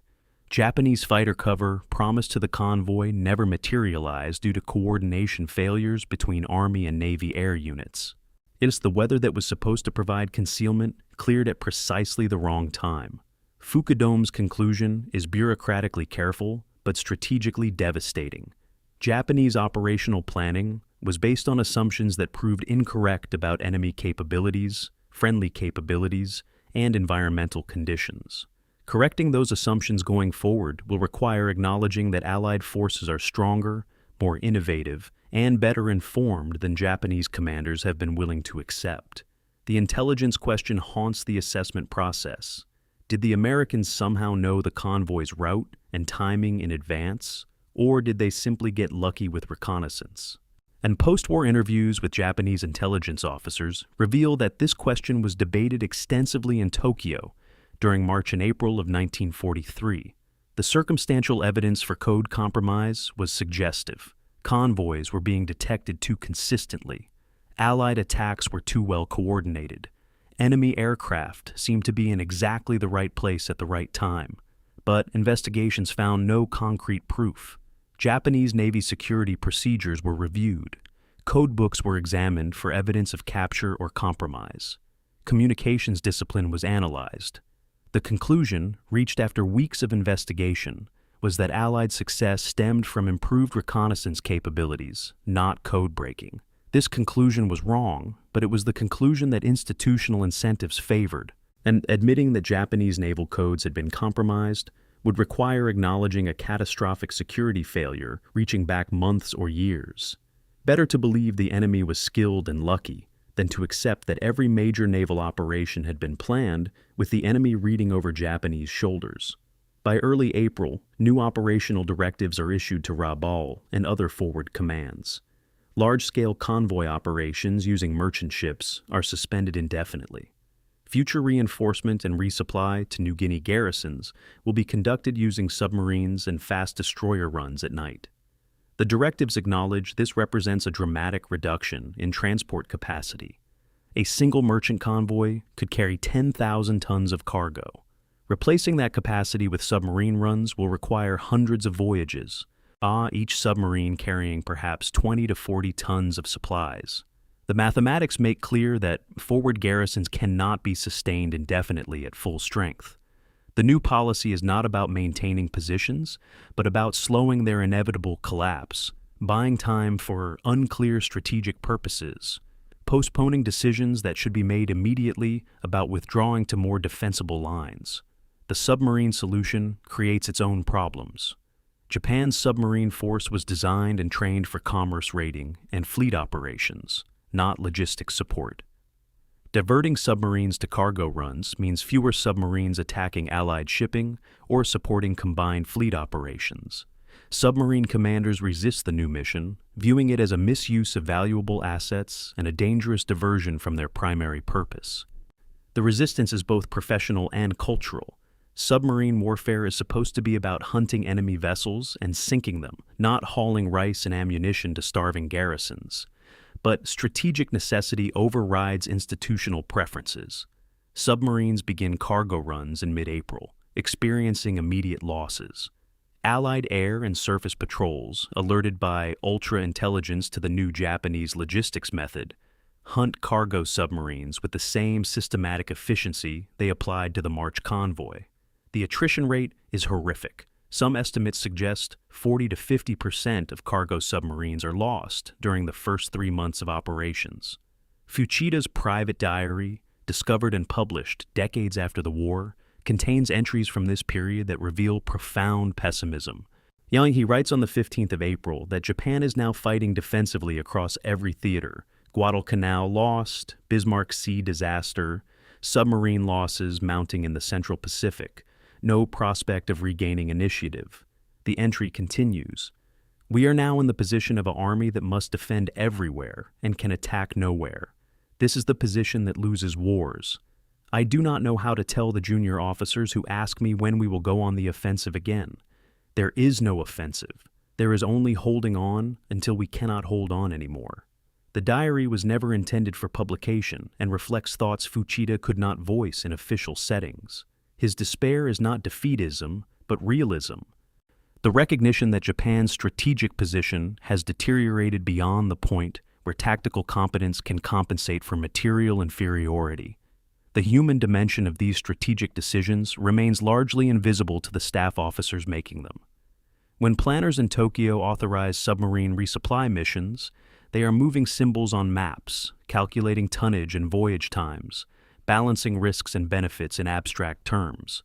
Japanese fighter cover promised to the convoy never materialized due to coordination failures between Army and Navy air units. It is the weather that was supposed to provide concealment cleared at precisely the wrong time. Fukudome's conclusion is bureaucratically careful but strategically devastating. Japanese operational planning was based on assumptions that proved incorrect about enemy capabilities, friendly capabilities, and environmental conditions. Correcting those assumptions going forward will require acknowledging that Allied forces are stronger, more innovative, and better informed than Japanese commanders have been willing to accept. The intelligence question haunts the assessment process. Did the Americans somehow know the convoy's route and timing in advance, or did they simply get lucky with reconnaissance? And post-war interviews with Japanese intelligence officers reveal that this question was debated extensively in Tokyo during March and April of 1943. The circumstantial evidence for code compromise was suggestive. Convoys were being detected too consistently. Allied attacks were too well coordinated. Enemy aircraft seemed to be in exactly the right place at the right time. But investigations found no concrete proof. Japanese Navy security procedures were reviewed. Codebooks were examined for evidence of capture or compromise. Communications discipline was analyzed. The conclusion, reached after weeks of investigation, was that Allied success stemmed from improved reconnaissance capabilities, not code breaking. This conclusion was wrong, but it was the conclusion that institutional incentives favored, and admitting that Japanese naval codes had been compromised would require acknowledging a catastrophic security failure reaching back months or years. Better to believe the enemy was skilled and lucky than to accept that every major naval operation had been planned with the enemy reading over Japanese shoulders. By early April, new operational directives are issued to Rabaul and other forward commands. Large-scale convoy operations using merchant ships are suspended indefinitely. Future reinforcement and resupply to New Guinea garrisons will be conducted using submarines and fast destroyer runs at night. The directives acknowledge this represents a dramatic reduction in transport capacity. A single merchant convoy could carry 10,000 tons of cargo. Replacing that capacity with submarine runs will require hundreds of voyages, each submarine carrying perhaps 20 to 40 tons of supplies. The mathematics make clear that forward garrisons cannot be sustained indefinitely at full strength. The new policy is not about maintaining positions, but about slowing their inevitable collapse, buying time for unclear strategic purposes, postponing decisions that should be made immediately about withdrawing to more defensible lines. The submarine solution creates its own problems. Japan's submarine force was designed and trained for commerce raiding and fleet operations, not logistics support. Diverting submarines to cargo runs means fewer submarines attacking Allied shipping or supporting combined fleet operations. Submarine commanders resist the new mission, viewing it as a misuse of valuable assets and a dangerous diversion from their primary purpose. The resistance is both professional and cultural. Submarine warfare is supposed to be about hunting enemy vessels and sinking them, not hauling rice and ammunition to starving garrisons. But strategic necessity overrides institutional preferences. Submarines begin cargo runs in mid-April, experiencing immediate losses. Allied air and surface patrols, alerted by ultra-intelligence to the new Japanese logistics method, hunt cargo submarines with the same systematic efficiency they applied to the March convoy. The attrition rate is horrific. Some estimates suggest 40 to 50% of cargo submarines are lost during the first 3 months of operations. Fuchida's private diary, discovered and published decades after the war, contains entries from this period that reveal profound pessimism. He writes on the 15th of April that Japan is now fighting defensively across every theater. Guadalcanal lost, Bismarck Sea disaster, submarine losses mounting in the Central Pacific, no prospect of regaining initiative. The entry continues. We are now in the position of an army that must defend everywhere and can attack nowhere. This is the position that loses wars. I do not know how to tell the junior officers who ask me when we will go on the offensive again. There is no offensive. There is only holding on until we cannot hold on anymore. The diary was never intended for publication and reflects thoughts Fuchida could not voice in official settings. His despair is not defeatism, but realism. The recognition that Japan's strategic position has deteriorated beyond the point where tactical competence can compensate for material inferiority. The human dimension of these strategic decisions remains largely invisible to the staff officers making them. When planners in Tokyo authorize submarine resupply missions, they are moving symbols on maps, calculating tonnage and voyage times, balancing risks and benefits in abstract terms.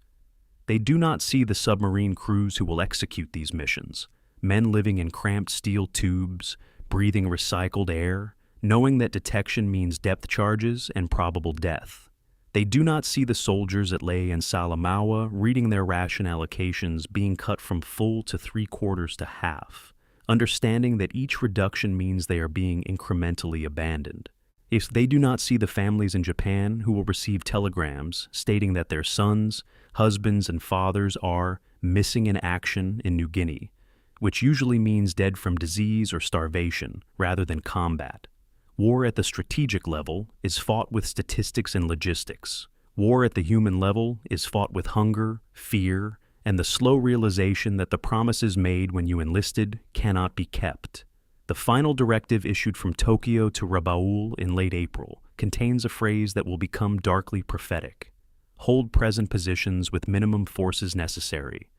They do not see the submarine crews who will execute these missions, men living in cramped steel tubes, breathing recycled air, knowing that detection means depth charges and probable death. They do not see the soldiers at Leh and Salamaua reading their ration allocations being cut from full to 3/4 to half, understanding that each reduction means they are being incrementally abandoned. If they do not see the families in Japan who will receive telegrams stating that their sons, husbands, and fathers are missing in action in New Guinea, which usually means dead from disease or starvation rather than combat. War at the strategic level is fought with statistics and logistics. War at the human level is fought with hunger, fear, and the slow realization that the promises made when you enlisted cannot be kept. The final directive issued from Tokyo to Rabaul in late April contains a phrase that will become darkly prophetic. Hold present positions with minimum forces necessary.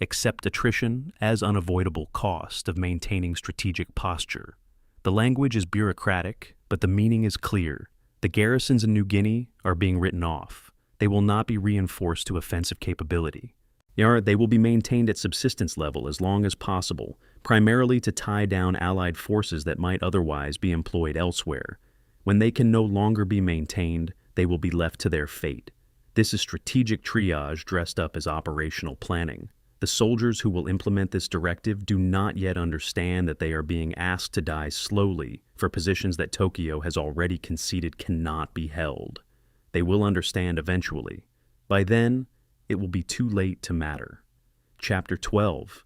Accept attrition as unavoidable cost of maintaining strategic posture. The language is bureaucratic, but the meaning is clear. The garrisons in New Guinea are being written off. They will not be reinforced to offensive capability. They will be maintained at subsistence level as long as possible, primarily to tie down Allied forces that might otherwise be employed elsewhere. When they can no longer be maintained, they will be left to their fate. This is strategic triage dressed up as operational planning. The soldiers who will implement this directive do not yet understand that they are being asked to die slowly for positions that Tokyo has already conceded cannot be held. They will understand eventually. By then, it will be too late to matter. Chapter 12.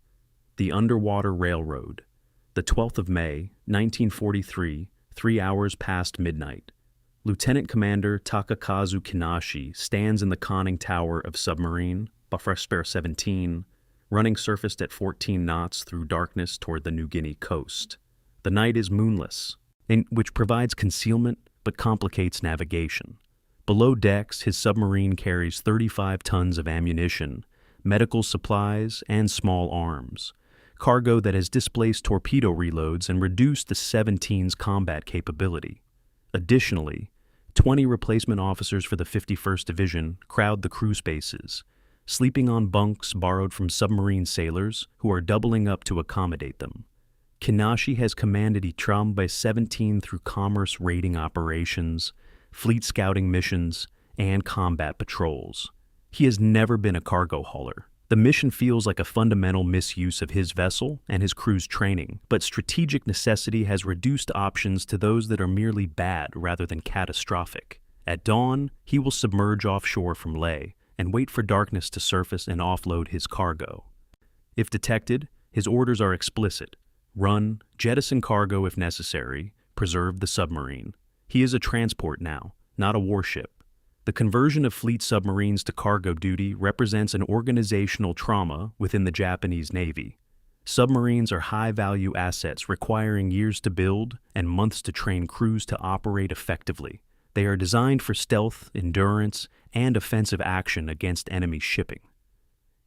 The Underwater Railroad. The 12th of May, 1943, 3 hours past midnight. Lieutenant Commander Takakazu Kinashi stands in the conning tower of submarine, Buffer 17, running surfaced at 14 knots through darkness toward the New Guinea coast. The night is moonless, which provides concealment but complicates navigation. Below decks, his submarine carries 35 tons of ammunition, medical supplies, and small arms, cargo that has displaced torpedo reloads and reduced the 17's combat capability. Additionally, 20 replacement officers for the 51st Division crowd the crew spaces, sleeping on bunks borrowed from submarine sailors who are doubling up to accommodate them. Kinashi has commanded Itram by 17 through commerce raiding operations, fleet scouting missions, and combat patrols. He has never been a cargo hauler. The mission feels like a fundamental misuse of his vessel and his crew's training, but strategic necessity has reduced options to those that are merely bad rather than catastrophic. At dawn, he will submerge offshore from Leh and wait for darkness to surface and offload his cargo. If detected, his orders are explicit. Run, jettison cargo if necessary, preserved the submarine. He is a transport now, not a warship. The conversion of fleet submarines to cargo duty represents an organizational trauma within the Japanese Navy. Submarines are high-value assets requiring years to build and months to train crews to operate effectively. They are designed for stealth, endurance, and offensive action against enemy shipping.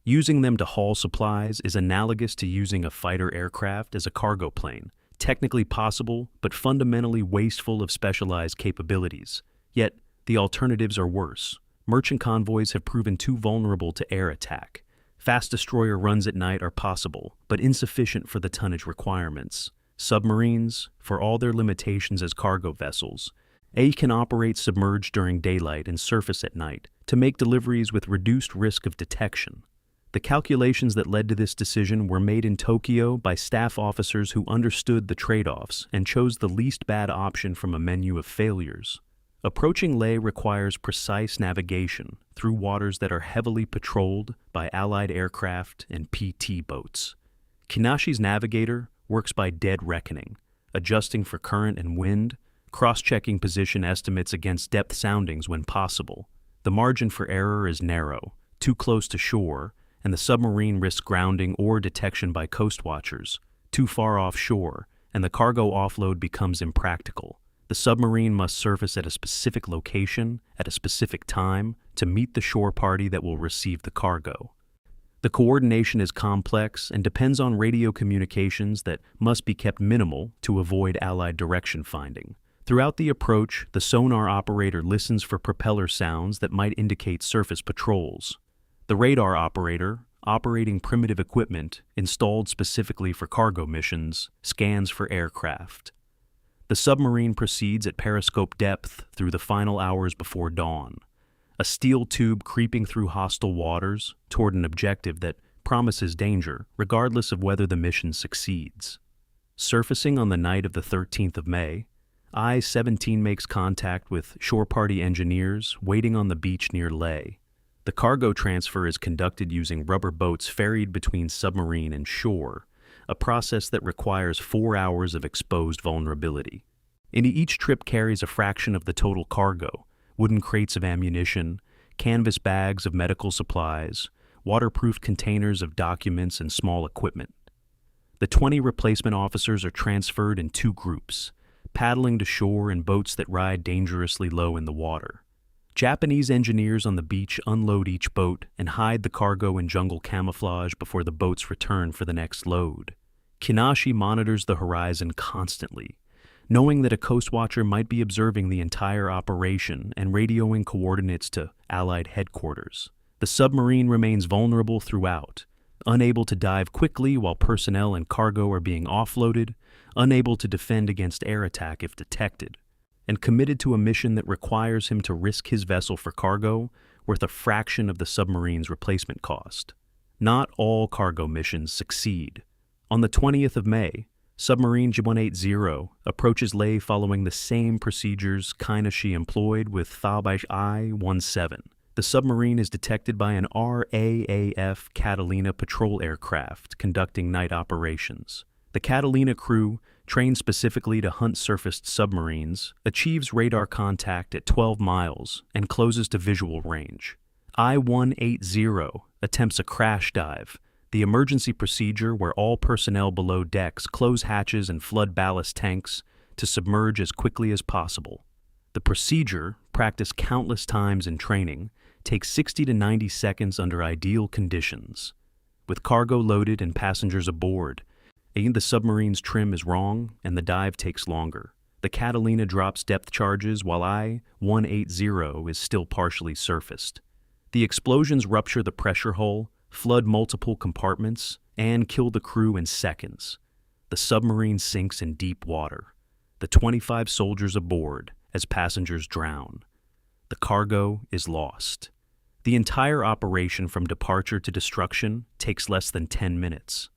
Using them to haul supplies is analogous to using a fighter aircraft as a cargo plane, technically possible but fundamentally wasteful of specialized capabilities. Yet, the alternatives are worse. Merchant convoys have proven too vulnerable to air attack. Fast destroyer runs at night are possible, but insufficient for the tonnage requirements. Submarines, for all their limitations as cargo vessels, can operate submerged during daylight and surface at night to make deliveries with reduced risk of detection. The calculations that led to this decision were made in Tokyo by staff officers who understood the trade-offs and chose the least bad option from a menu of failures. Approaching Leh requires precise navigation through waters that are heavily patrolled by Allied aircraft and PT boats. Kinashi's navigator works by dead reckoning, adjusting for current and wind, cross-checking position estimates against depth soundings when possible. The margin for error is narrow, too close to shore, and the submarine risks grounding or detection by Coastwatchers, too far offshore, and the cargo offload becomes impractical. The submarine must surface at a specific location, at a specific time, to meet the shore party that will receive the cargo. The coordination is complex and depends on radio communications that must be kept minimal to avoid Allied direction finding. Throughout the approach, the sonar operator listens for propeller sounds that might indicate surface patrols. The radar operator, operating primitive equipment installed specifically for cargo missions, scans for aircraft. The submarine proceeds at periscope depth through the final hours before dawn, a steel tube creeping through hostile waters toward an objective that promises danger, regardless of whether the mission succeeds. Surfacing on the night of the 13th of May, I-17 makes contact with shore party engineers waiting on the beach near Leh. The cargo transfer is conducted using rubber boats ferried between submarine and shore, a process that requires 4 hours of exposed vulnerability. Each trip carries a fraction of the total cargo: wooden crates of ammunition, canvas bags of medical supplies, waterproof containers of documents and small equipment. The 20 replacement officers are transferred in 2 groups, paddling to shore in boats that ride dangerously low in the water. Japanese engineers on the beach unload each boat and hide the cargo in jungle camouflage before the boats return for the next load. Kinashi monitors the horizon constantly, knowing that a Coastwatcher might be observing the entire operation and radioing coordinates to Allied headquarters. The submarine remains vulnerable throughout, unable to dive quickly while personnel and cargo are being offloaded, unable to defend against air attack if detected, and committed to a mission that requires him to risk his vessel for cargo worth a fraction of the submarine's replacement cost. Not all cargo missions succeed. On the 20th of May, submarine J180 approaches Leh following the same procedures Kinashi employed with Fabai I-17. The submarine is detected by an RAAF Catalina patrol aircraft conducting night operations. The Catalina crew, trained specifically to hunt surfaced submarines, achieves radar contact at 12 miles and closes to visual range. I-180 attempts a crash dive, the emergency procedure where all personnel below decks close hatches and flood ballast tanks to submerge as quickly as possible. The procedure, practiced countless times in training, takes 60 to 90 seconds under ideal conditions. With cargo loaded and passengers aboard, the submarine's trim is wrong and the dive takes longer. The Catalina drops depth charges while I-180 is still partially surfaced. The explosions rupture the pressure hull, flood multiple compartments, and kill the crew in seconds. The submarine sinks in deep water. The 25 soldiers aboard as passengers drown. The cargo is lost. The entire operation from departure to destruction takes less than 10 minutes.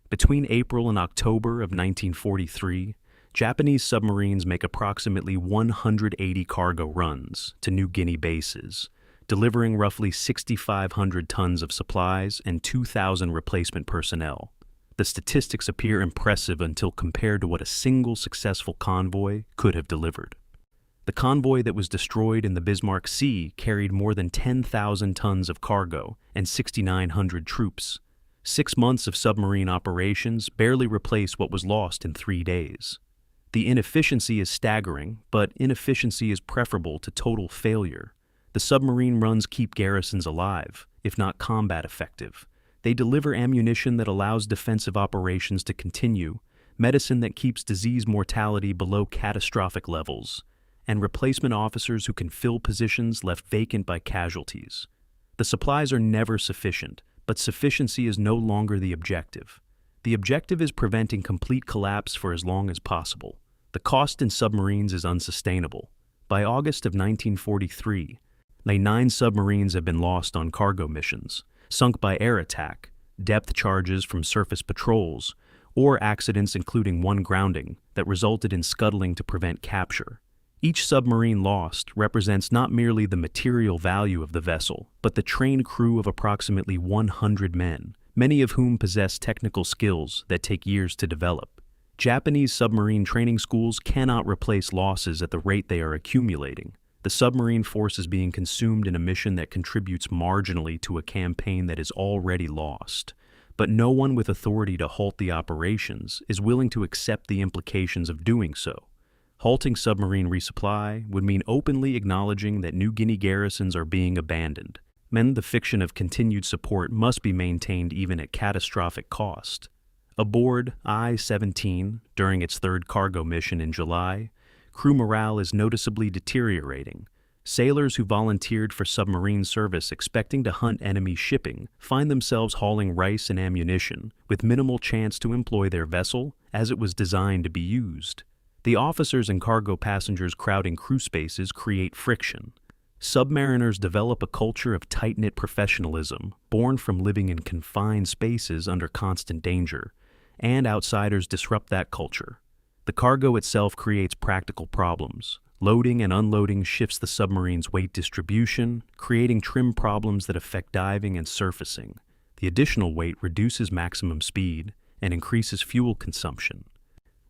Between April and October of 1943, Japanese submarines make approximately 180 cargo runs to New Guinea bases, delivering roughly 6,500 tons of supplies and 2,000 replacement personnel. The statistics appear impressive until compared to what a single successful convoy could have delivered. The convoy that was destroyed in the Bismarck Sea carried more than 10,000 tons of cargo and 6,900 troops. 6 months of submarine operations barely replaced what was lost in 3 days. The inefficiency is staggering, but inefficiency is preferable to total failure. The submarine runs keep garrisons alive, if not combat effective. They deliver ammunition that allows defensive operations to continue, medicine that keeps disease mortality below catastrophic levels, and replacement officers who can fill positions left vacant by casualties. The supplies are never sufficient, but sufficiency is no longer the objective. The objective is preventing complete collapse for as long as possible. The cost in submarines is unsustainable. By August of 1943, 9 submarines have been lost on cargo missions, sunk by air attack, depth charges from surface patrols, or accidents including one grounding that resulted in scuttling to prevent capture. Each submarine lost represents not merely the material value of the vessel, but the trained crew of approximately 100 men, many of whom possess technical skills that take years to develop. Japanese submarine training schools cannot replace losses at the rate they are accumulating. The submarine force is being consumed in a mission that contributes marginally to a campaign that is already lost. But no one with authority to halt the operations is willing to accept the implications of doing so. Halting submarine resupply would mean openly acknowledging that New Guinea garrisons are being abandoned. The fiction of continued support must be maintained even at catastrophic cost. Aboard I-17, during its 3rd cargo mission in July, crew morale is noticeably deteriorating. Sailors who volunteered for submarine service expecting to hunt enemy shipping find themselves hauling rice and ammunition, with minimal chance to employ their vessel as it was designed to be used. The officers and cargo passengers crowding crew spaces create friction. Submariners develop a culture of tight-knit professionalism, born from living in confined spaces under constant danger, and outsiders disrupt that culture. The cargo itself creates practical problems. Loading and unloading shifts the submarine's weight distribution, creating trim problems that affect diving and surfacing. The additional weight reduces maximum speed and increases fuel consumption.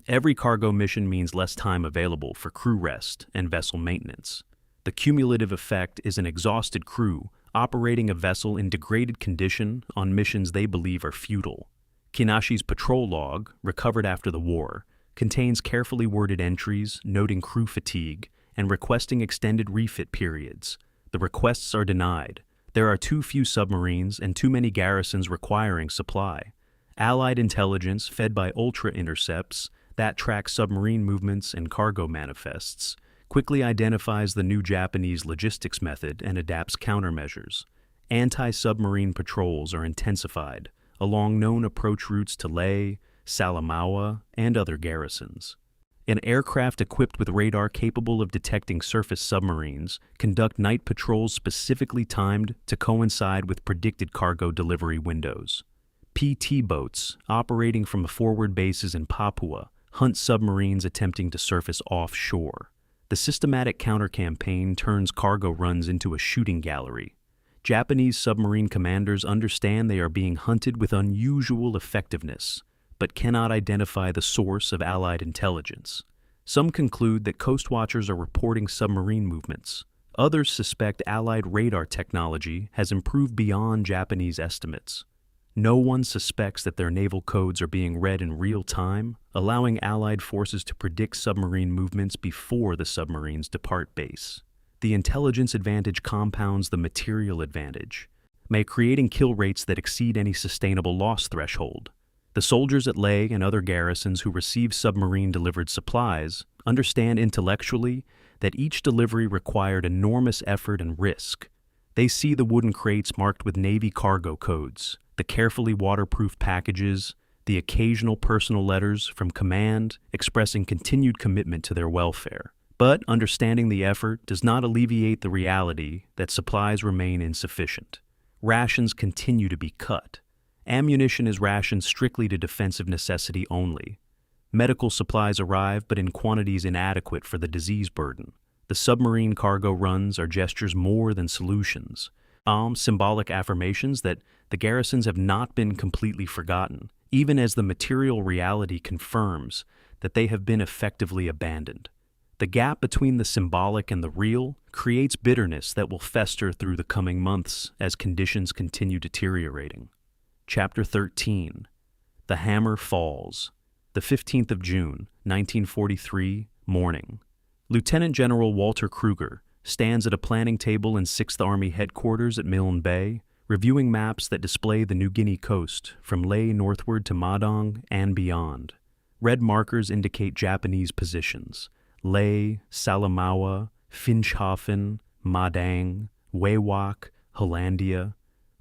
Every cargo mission means less time available for crew rest and vessel maintenance. The cumulative effect is an exhausted crew operating a vessel in degraded condition on missions they believe are futile. Kinashi's patrol log, recovered after the war, contains carefully worded entries noting crew fatigue and requesting extended refit periods. The requests are denied. There are too few submarines and too many garrisons requiring supply. Allied intelligence, fed by ultra-intercepts that track submarine movements and cargo manifests, quickly identifies the new Japanese logistics method and adapts countermeasures. Anti-submarine patrols are intensified along known approach routes to Leh, Salamaua, and other garrisons. An aircraft equipped with radar capable of detecting surface submarines conduct night patrols specifically timed to coincide with predicted cargo delivery windows. PT boats, operating from forward bases in Papua, hunt submarines attempting to surface offshore. The systematic counter-campaign turns cargo runs into a shooting gallery. Japanese submarine commanders understand they are being hunted with unusual effectiveness, but cannot identify the source of Allied intelligence. Some conclude that Coastwatchers are reporting submarine movements. Others suspect Allied radar technology has improved beyond Japanese estimates. No one suspects that their naval codes are being read in real time, allowing Allied forces to predict submarine movements before the submarines depart base. The intelligence advantage compounds the material advantage, creating kill rates that exceed any sustainable loss threshold. The soldiers at Leh and other garrisons who receive submarine-delivered supplies understand intellectually that each delivery required enormous effort and risk. They see the wooden crates marked with Navy cargo codes, the carefully waterproof packages, the occasional personal letters from command expressing continued commitment to their welfare. But understanding the effort does not alleviate the reality that supplies remain insufficient. Rations continue to be cut. Ammunition is rationed strictly to defensive necessity only. Medical supplies arrive, but in quantities inadequate for the disease burden. The submarine cargo runs are gestures more than solutions. Symbolic affirmations that the garrisons have not been completely forgotten, even as the material reality confirms that they have been effectively abandoned. The gap between the symbolic and the real creates bitterness that will fester through the coming months as conditions continue deteriorating. Chapter 13. The Hammer Falls. The 15th of June, 1943, morning. Lieutenant General Walter Kruger stands at a planning table in 6th Army headquarters at Milne Bay, reviewing maps that display the New Guinea coast from Lae northward to Madong and beyond. Red markers indicate Japanese positions: Lae, Salamaua, Finschhafen, Madang, Wewak, Hollandia.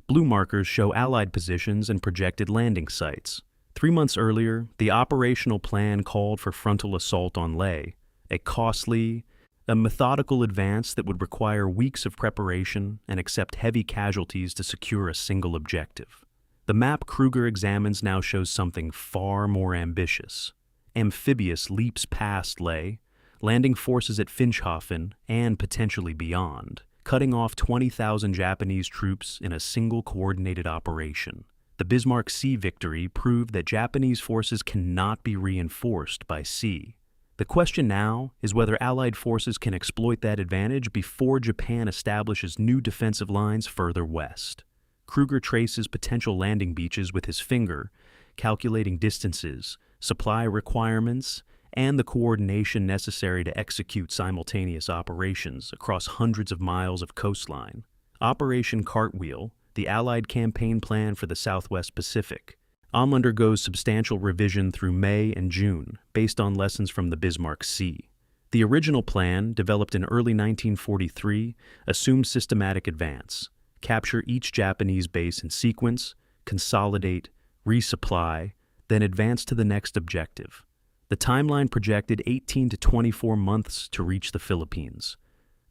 Blue markers show Allied positions and projected landing sites. 3 months earlier, the operational plan called for frontal assault on Lae, a methodical advance that would require weeks of preparation and accept heavy casualties to secure a single objective. The map Kruger examines now shows something far more ambitious. Amphibious leaps past Lae, landing forces at Finschhafen and potentially beyond, cutting off 20,000 Japanese troops in a single coordinated operation. The Bismarck Sea victory proved that Japanese forces cannot be reinforced by sea. The question now is whether Allied forces can exploit that advantage before Japan establishes new defensive lines further west. Kruger traces potential landing beaches with his finger, calculating distances, supply requirements, and the coordination necessary to execute simultaneous operations across hundreds of miles of coastline. Operation Cartwheel, the Allied campaign plan for the Southwest Pacific, undergoes substantial revision through May and June based on lessons from the Bismarck Sea. The original plan, developed in early 1943, assumed systematic advance, capture each Japanese base in sequence, consolidate, resupply, then advance to the next objective. The timeline projected 18 to 24 months to reach the Philippines.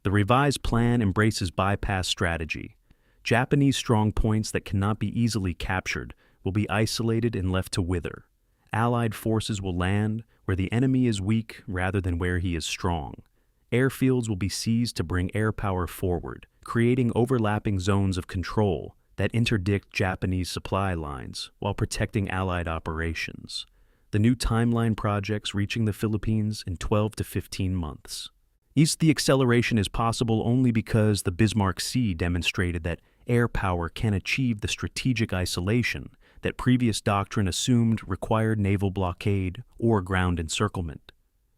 The revised plan embraces bypass strategy. Japanese strong points that cannot be easily captured will be isolated and left to wither. Allied forces will land where the enemy is weak rather than where he is strong. Airfields will be seized to bring air power forward, creating overlapping zones of control that interdict Japanese supply lines while protecting Allied operations. The new timeline projects reaching the Philippines in 12 to 15 months. The acceleration is possible only because the Bismarck Sea demonstrated that air power can achieve the strategic isolation that previous doctrine assumed required naval blockade or ground encirclement.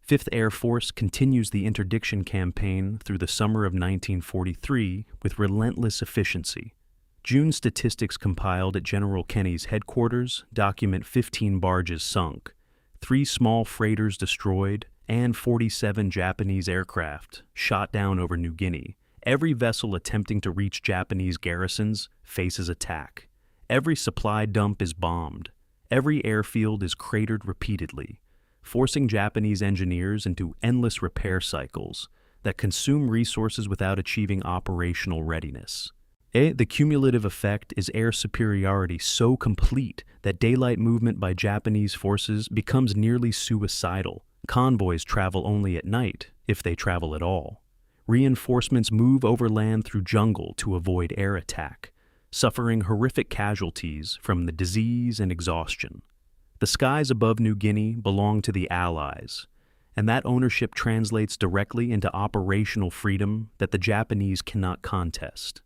5th Air Force continues the interdiction campaign through the summer of 1943 with relentless efficiency. June statistics compiled at General Kenny's headquarters document 15 barges sunk, 3 small freighters destroyed, and 47 Japanese aircraft shot down over New Guinea. Every vessel attempting to reach Japanese garrisons faces attack. Every supply dump is bombed. Every airfield is cratered repeatedly, forcing Japanese engineers into endless repair cycles that consume resources without achieving operational readiness. The cumulative effect is air superiority so complete that daylight movement by Japanese forces becomes nearly suicidal. Convoys travel only at night, if they travel at all. Reinforcements move overland through jungle to avoid air attack, suffering horrific casualties from the disease and exhaustion. The skies above New Guinea belong to the Allies, and that ownership translates directly into operational freedom that the Japanese cannot contest.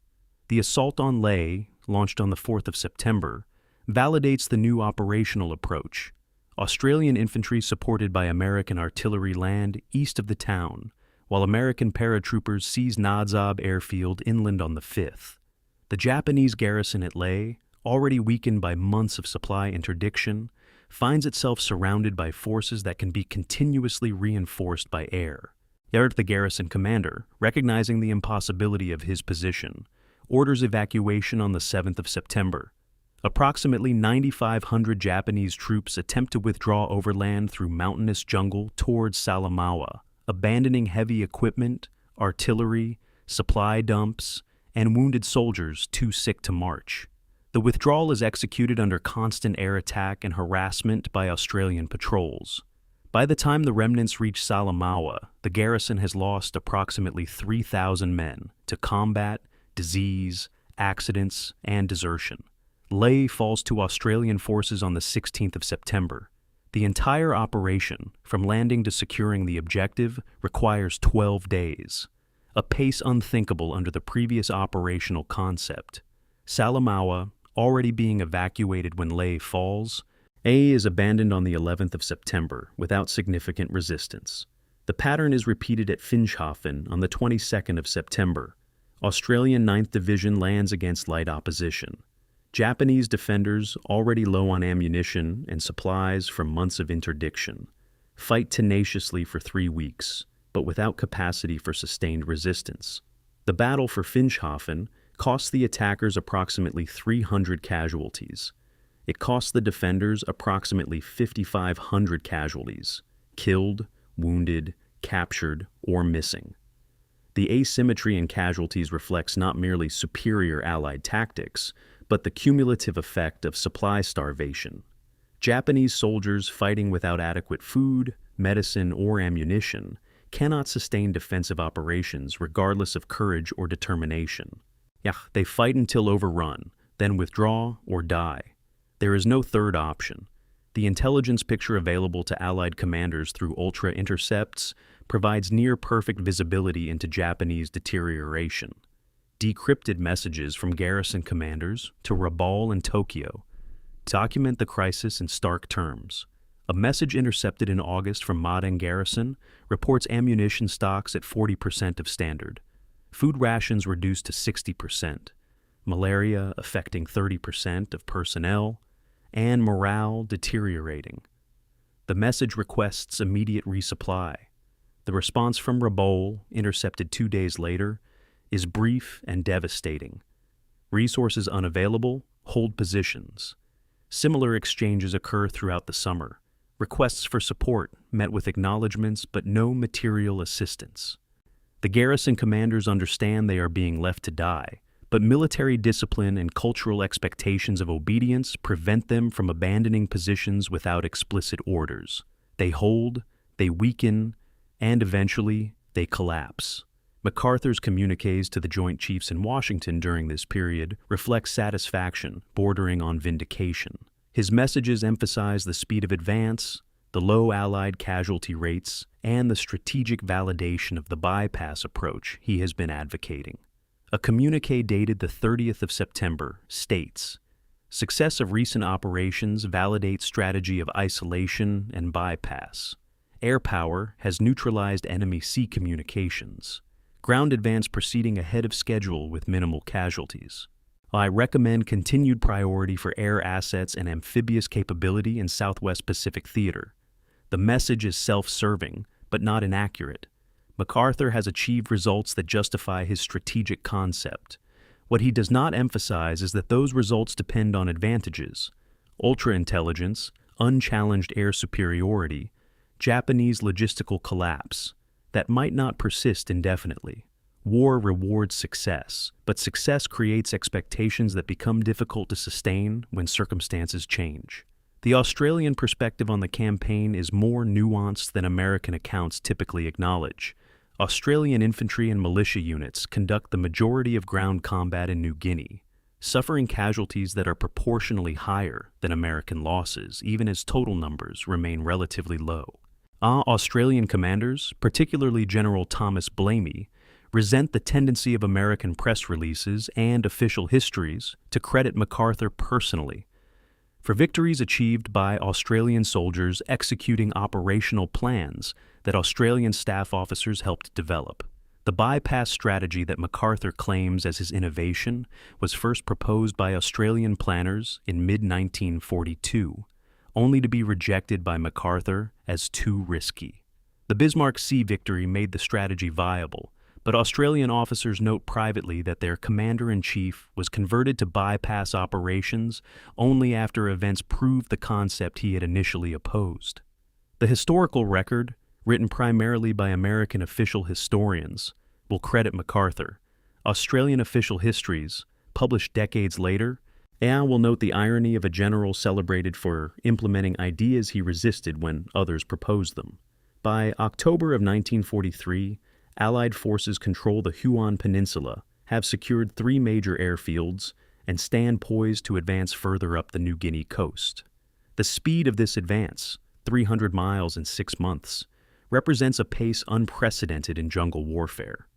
The assault on Lae, launched on the 4th of September, validates the new operational approach. Australian infantry supported by American artillery land east of the town, while American paratroopers seize Nadzab airfield inland on the 5th. The Japanese garrison at Lae, already weakened by months of supply interdiction, finds itself surrounded by forces that can be continuously reinforced by air. The garrison commander, recognizing the impossibility of his position, orders evacuation on the 7th of September. Approximately 9,500 Japanese troops attempt to withdraw overland through mountainous jungle towards Salamaua, abandoning heavy equipment, artillery, supply dumps, and wounded soldiers too sick to march. The withdrawal is executed under constant air attack and harassment by Australian patrols. By the time the remnants reach Salamaua, the garrison has lost approximately 3,000 men to combat, disease, accidents, and desertion. Lae falls to Australian forces on the 16th of September. The entire operation, from landing to securing the objective, requires 12 days, a pace unthinkable under the previous operational concept. Salamaua, already being evacuated when Lae falls, A is abandoned on the 11th of September without significant resistance. The pattern is repeated at Finschhafen on the 22nd of September. Australian 9th Division lands against light opposition. Japanese defenders, already low on ammunition and supplies from months of interdiction, fight tenaciously for 3 weeks, but without capacity for sustained resistance. The battle for Finschhafen cost the attackers approximately 300 casualties. It cost the defenders approximately 5,500 casualties, killed, wounded, captured, or missing. The asymmetry in casualties reflects not merely superior Allied tactics, but the cumulative effect of supply starvation. Japanese soldiers fighting without adequate food, medicine, or ammunition cannot sustain defensive operations regardless of courage or determination. They fight until overrun, then withdraw or die. There is no third option. The intelligence picture available to Allied commanders through Ultra Intercepts provides near-perfect visibility into Japanese deterioration. Decrypted messages from garrison commanders to Rabaul and Tokyo document the crisis in stark terms. A message intercepted in August from Madang garrison reports ammunition stocks at 40% of standard, food rations reduced to 60%, malaria affecting 30% of personnel, and morale deteriorating. The message requests immediate resupply. The response from Rabaul, intercepted 2 days later, is brief and devastating. Resources unavailable, hold positions. Similar exchanges occur throughout the summer. Requests for support met with acknowledgments but no material assistance. The garrison commanders understand they are being left to die, but military discipline and cultural expectations of obedience prevent them from abandoning positions without explicit orders. They hold, they weaken, and eventually they collapse. MacArthur's communiques to the Joint Chiefs in Washington during this period reflect satisfaction bordering on vindication. His messages emphasize the speed of advance, the low Allied casualty rates, and the strategic validation of the bypass approach he has been advocating. A communique dated the 30th of September states, "Success of recent operations validates strategy of isolation and bypass. Air power has neutralized enemy sea communications. Ground advance proceeding ahead of schedule with minimal casualties. I recommend continued priority for air assets and amphibious capability in Southwest Pacific Theater. The message is self-serving, but not inaccurate. MacArthur has achieved results that justify his strategic concept. What he does not emphasize is that those results depend on advantages: ultra-intelligence, unchallenged air superiority, Japanese logistical collapse, that might not persist indefinitely. War rewards success, but success creates expectations that become difficult to sustain when circumstances change. The Australian perspective on the campaign is more nuanced than American accounts typically acknowledge. Australian infantry and militia units conduct the majority of ground combat in New Guinea, suffering casualties that are proportionally higher than American losses, even as total numbers remain relatively low. Australian commanders, particularly General Thomas Blamey, resent the tendency of American press releases and official histories to credit MacArthur personally for victories achieved by Australian soldiers executing operational plans that Australian staff officers helped develop. The bypass strategy that MacArthur claims as his innovation was first proposed by Australian planners in mid-1942, only to be rejected by MacArthur as too risky. The Bismarck Sea victory made the strategy viable, but Australian officers note privately that their commander-in-chief was converted to bypass operations only after events proved the concept he had initially opposed. The historical record, written primarily by American official historians, will credit MacArthur. Australian official histories, published decades later, will note the irony of a general celebrated for implementing ideas he resisted when others proposed them. By October of 1943, Allied forces control the Huon Peninsula, have secured 3 major airfields, and stand poised to advance further up the New Guinea coast. The speed of this advance, 300 miles in 6 months, represents a pace unprecedented in jungle warfare.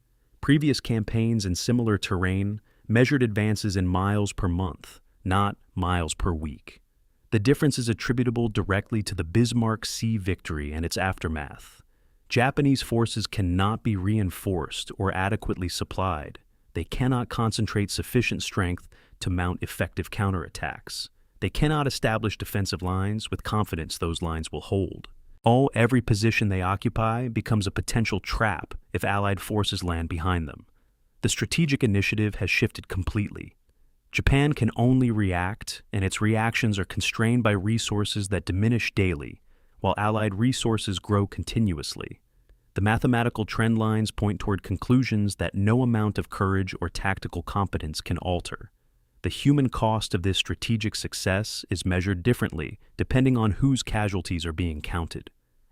Previous campaigns in similar terrain measured advances in miles per month, not miles per week. The difference is attributable directly to the Bismarck Sea victory and its aftermath. Japanese forces cannot be reinforced or adequately supplied. They cannot concentrate sufficient strength to mount effective counterattacks. They cannot establish defensive lines with confidence those lines will hold. Every position they occupy becomes a potential trap if Allied forces land behind them. The strategic initiative has shifted completely. Japan can only react, and its reactions are constrained by resources that diminish daily, while Allied resources grow continuously. The mathematical trend lines point toward conclusions that no amount of courage or tactical competence can alter. The human cost of this strategic success is measured differently depending on whose casualties are being counted.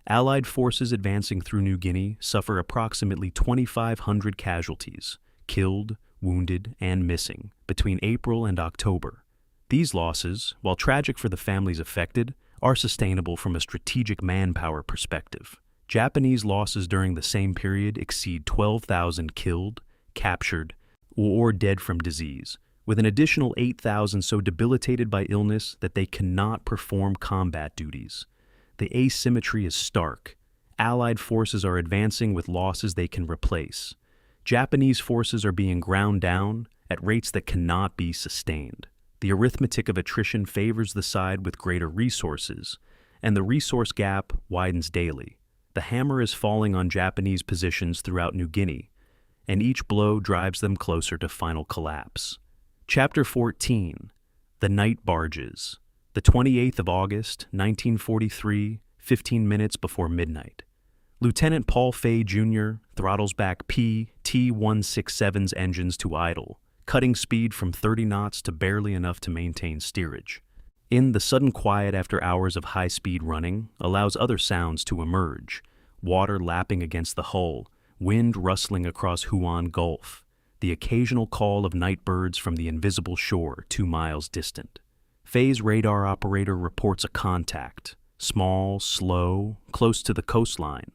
Allied forces advancing through New Guinea suffer approximately 2,500 casualties, killed, wounded, and missing, between April and October. These losses, while tragic for the families affected, are sustainable from a strategic manpower perspective. Japanese losses during the same period exceed 12,000 killed, captured, or dead from disease, with an additional 8,000 so debilitated by illness that they cannot perform combat duties. The asymmetry is stark. Allied forces are advancing with losses they can replace. Japanese forces are being ground down at rates that cannot be sustained. The arithmetic of attrition favors the side with greater resources, and the resource gap widens daily. The hammer is falling on Japanese positions throughout New Guinea, and each blow drives them closer to final collapse. Chapter 14. The Night Barges. The 28th of August, 1943, 15 minutes before midnight. Lieutenant Paul Fay Jr. throttles back PT-167's engines to idle, cutting speed from 30 knots to barely enough to maintain steerage. The sudden quiet after hours of high-speed running allows other sounds to emerge: water lapping against the hull, wind rustling across Huon Gulf, the occasional call of night birds from the invisible shore 2 miles distant. Fay's radar operator reports a contact, small, slow, close to the coastline.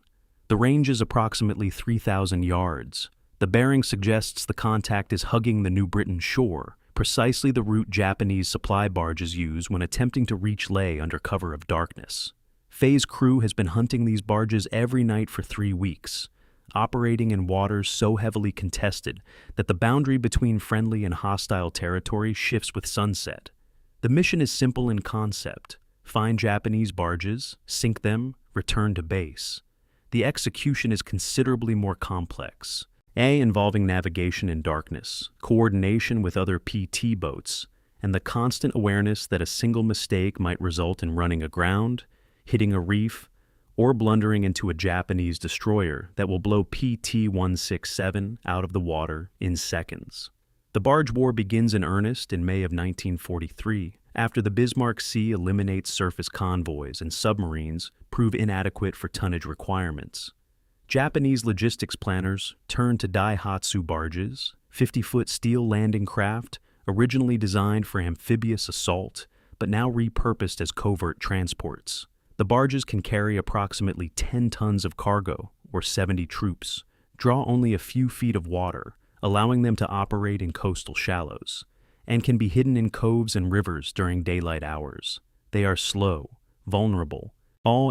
The range is approximately 3,000 yards. The bearing suggests the contact is hugging the New Britain shore, precisely the route Japanese supply barges use when attempting to reach Leh under cover of darkness. Fay's crew has been hunting these barges every night for 3 weeks, operating in waters so heavily contested that the boundary between friendly and hostile territory shifts with sunset. The mission is simple in concept: find Japanese barges, sink them, return to base. The execution is considerably more complex, involving navigation in darkness, coordination with other PT boats, and the constant awareness that a single mistake might result in running aground, hitting a reef, or blundering into a Japanese destroyer that will blow PT-167 out of the water in seconds. The barge war begins in earnest in May of 1943, after the Bismarck Sea eliminates surface convoys and submarines prove inadequate for tonnage requirements. Japanese logistics planners turn to Daihatsu barges, 50-foot steel landing craft originally designed for amphibious assault, but now repurposed as covert transports. The barges can carry approximately 10 tons of cargo, or 70 troops, draw only a few feet of water, allowing them to operate in coastal shallows, and can be hidden in coves and rivers during daylight hours. They are slow, vulnerable,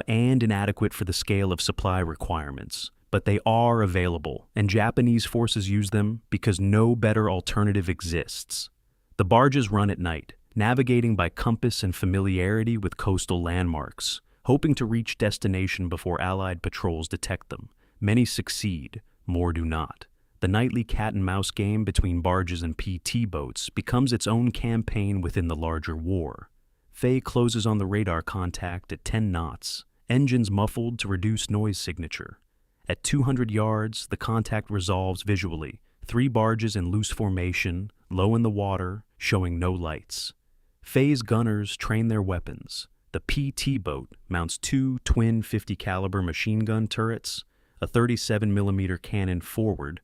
and inadequate for the scale of supply requirements, but they are available, and Japanese forces use them because no better alternative exists. The barges run at night, navigating by compass and familiarity with coastal landmarks, hoping to reach destination before Allied patrols detect them. Many succeed, more do not. The nightly cat-and-mouse game between barges and PT boats becomes its own campaign within the larger war. Fay closes on the radar contact at 10 knots, engines muffled to reduce noise signature. At 200 yards, the contact resolves visually, 3 barges in loose formation, low in the water, showing no lights. Fay's gunners train their weapons. The PT boat mounts 2 twin 50-caliber machine gun turrets, a 37mm cannon forward,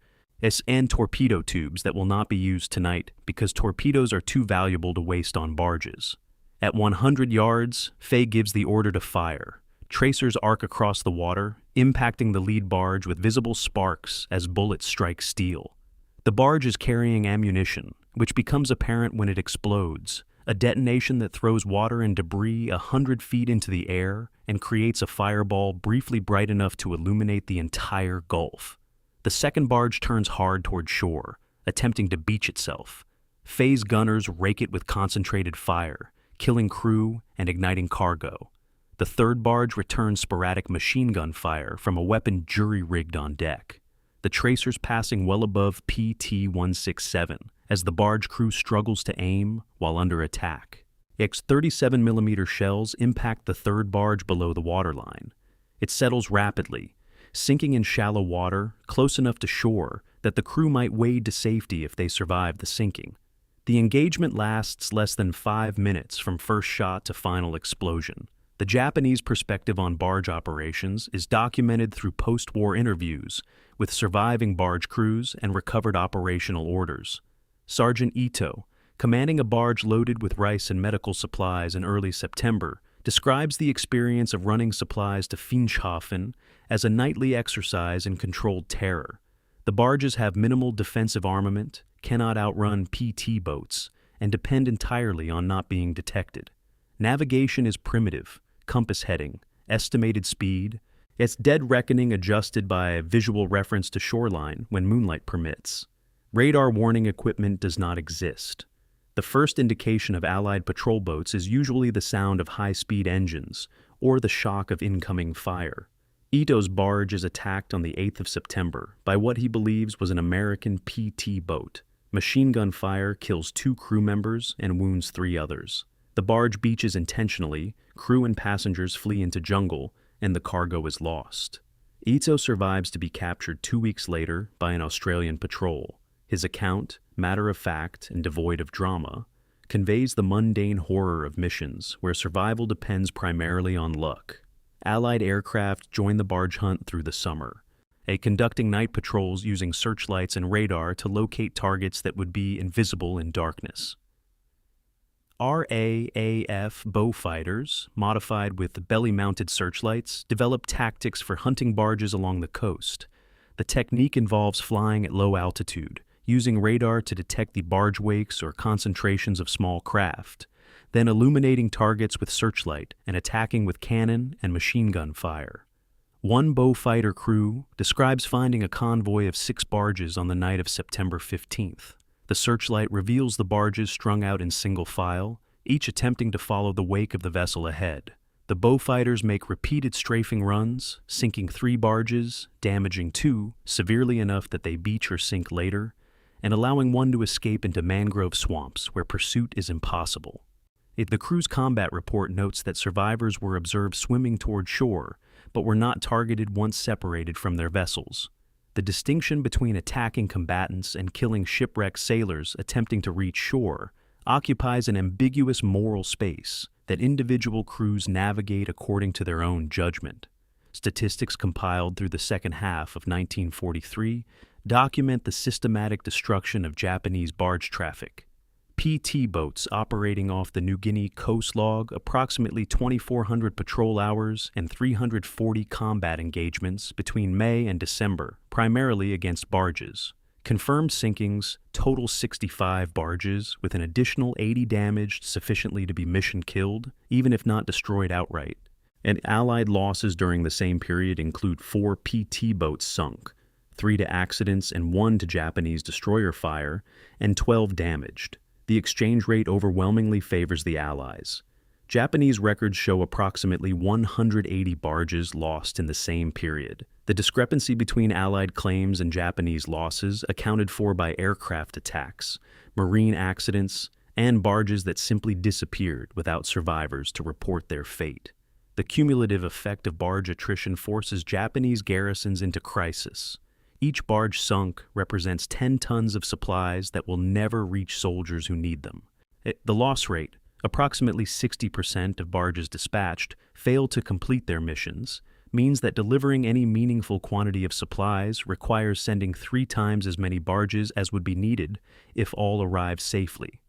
and torpedo tubes that will not be used tonight because torpedoes are too valuable to waste on barges. At 100 yards, Faye gives the order to fire. Tracers arc across the water, impacting the lead barge with visible sparks as bullets strike steel. The barge is carrying ammunition, which becomes apparent when it explodes, a detonation that throws water and debris 100 feet into the air and creates a fireball briefly bright enough to illuminate the entire Gulf. The second barge turns hard toward shore, attempting to beach itself. Faye's gunners rake it with concentrated fire, killing crew and igniting cargo. The third barge returns sporadic machine gun fire from a weapon jury-rigged on deck. The tracers passing well above PT-167 as the barge crew struggles to aim while under attack. X-37mm shells impact the third barge below the waterline. It settles rapidly, sinking in shallow water close enough to shore that the crew might wade to safety if they survive the sinking. The engagement lasts less than 5 minutes from first shot to final explosion. The Japanese perspective on barge operations is documented through post-war interviews with surviving barge crews and recovered operational orders. Sergeant Ito, commanding a barge loaded with rice and medical supplies in early September, describes the experience of running supplies to Finschhafen as a nightly exercise in controlled terror. The barges have minimal defensive armament, cannot outrun PT boats, and depend entirely on not being detected. Navigation is primitive, compass heading, estimated speed, its dead reckoning adjusted by a visual reference to shoreline when moonlight permits. Radar warning equipment does not exist. The first indication of Allied patrol boats is usually the sound of high-speed engines or the shock of incoming fire. Ito's barge is attacked on the 8th of September by what he believes was an American PT boat. Machine gun fire kills 2 crew members and wounds 3 others. The barge beaches intentionally, crew and passengers flee into jungle, and the cargo is lost. Ito survives to be captured 2 weeks later by an Australian patrol. His account, matter-of-fact and devoid of drama, conveys the mundane horror of missions where survival depends primarily on luck. Allied aircraft join the barge hunt through the summer, conducting night patrols using searchlights and radar to locate targets that would be invisible in darkness. RAAF bow fighters, modified with belly-mounted searchlights, develop tactics for hunting barges along the coast. The technique involves flying at low altitude, using radar to detect the barge wakes or concentrations of small craft, then illuminating targets with searchlight and attacking with cannon and machine gun fire. One bow fighter crew describes finding a convoy of 6 barges on the night of September 15th. The searchlight reveals the barges strung out in single file, each attempting to follow the wake of the vessel ahead. The bow fighters make repeated strafing runs, sinking 3 barges, damaging 2, severely enough that they beach or sink later, and allowing one to escape into mangrove swamps where pursuit is impossible. The crew's combat report notes that survivors were observed swimming toward shore, but were not targeted once separated from their vessels. The distinction between attacking combatants and killing shipwrecked sailors attempting to reach shore occupies an ambiguous moral space that individual crews navigate according to their own judgment. Statistics compiled through the second half of 1943 document the systematic destruction of Japanese barge traffic. PT boats operating off the New Guinea coast log approximately 2,400 patrol hours and 340 combat engagements between May and December, primarily against barges. Confirmed sinkings total 65 barges, with an additional 80 damaged sufficiently to be mission killed, even if not destroyed outright. And Allied losses during the same period include 4 PT boats sunk, 3 to accidents and 1 to Japanese destroyer fire, and 12 damaged. The exchange rate overwhelmingly favors the Allies. Japanese records show approximately 180 barges lost in the same period. The discrepancy between Allied claims and Japanese losses accounted for by aircraft attacks, marine accidents, and barges that simply disappeared without survivors to report their fate. The cumulative effect of barge attrition forces Japanese garrisons into crisis. Each barge sunk represents 10 tons of supplies that will never reach soldiers who need them. The loss rate, approximately 60% of barges dispatched, failed to complete their missions, means that delivering any meaningful quantity of supplies requires sending 3 times as many barges as would be needed if all arrive safely.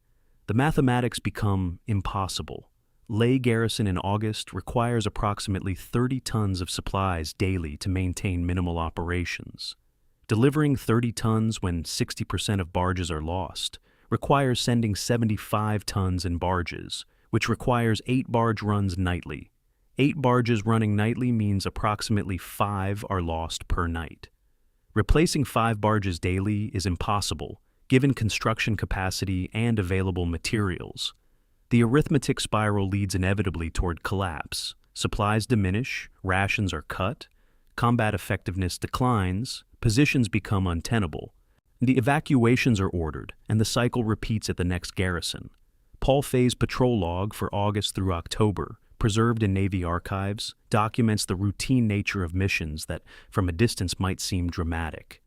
The mathematics become impossible. Leh Garrison in August requires approximately 30 tons of supplies daily to maintain minimal operations. Delivering 30 tons when 60% of barges are lost requires sending 75 tons in barges, which requires 8 barge runs nightly. 8 barges running nightly means approximately 5 are lost per night. Replacing 5 barges daily is impossible, given construction capacity and available materials. The arithmetic spiral leads inevitably toward collapse. Supplies diminish, rations are cut, combat effectiveness declines, positions become untenable. The evacuations are ordered, and the cycle repeats at the next garrison. Paul Fay's patrol log for August through October, preserved in Navy archives, documents the routine nature of missions that, from a distance, might seem dramatic.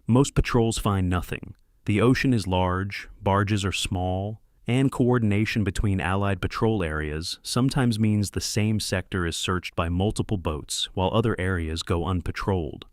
Most patrols find nothing. The ocean is large, barges are small, and coordination between Allied patrol areas sometimes means the same sector is searched by multiple boats while other areas go unpatrolled.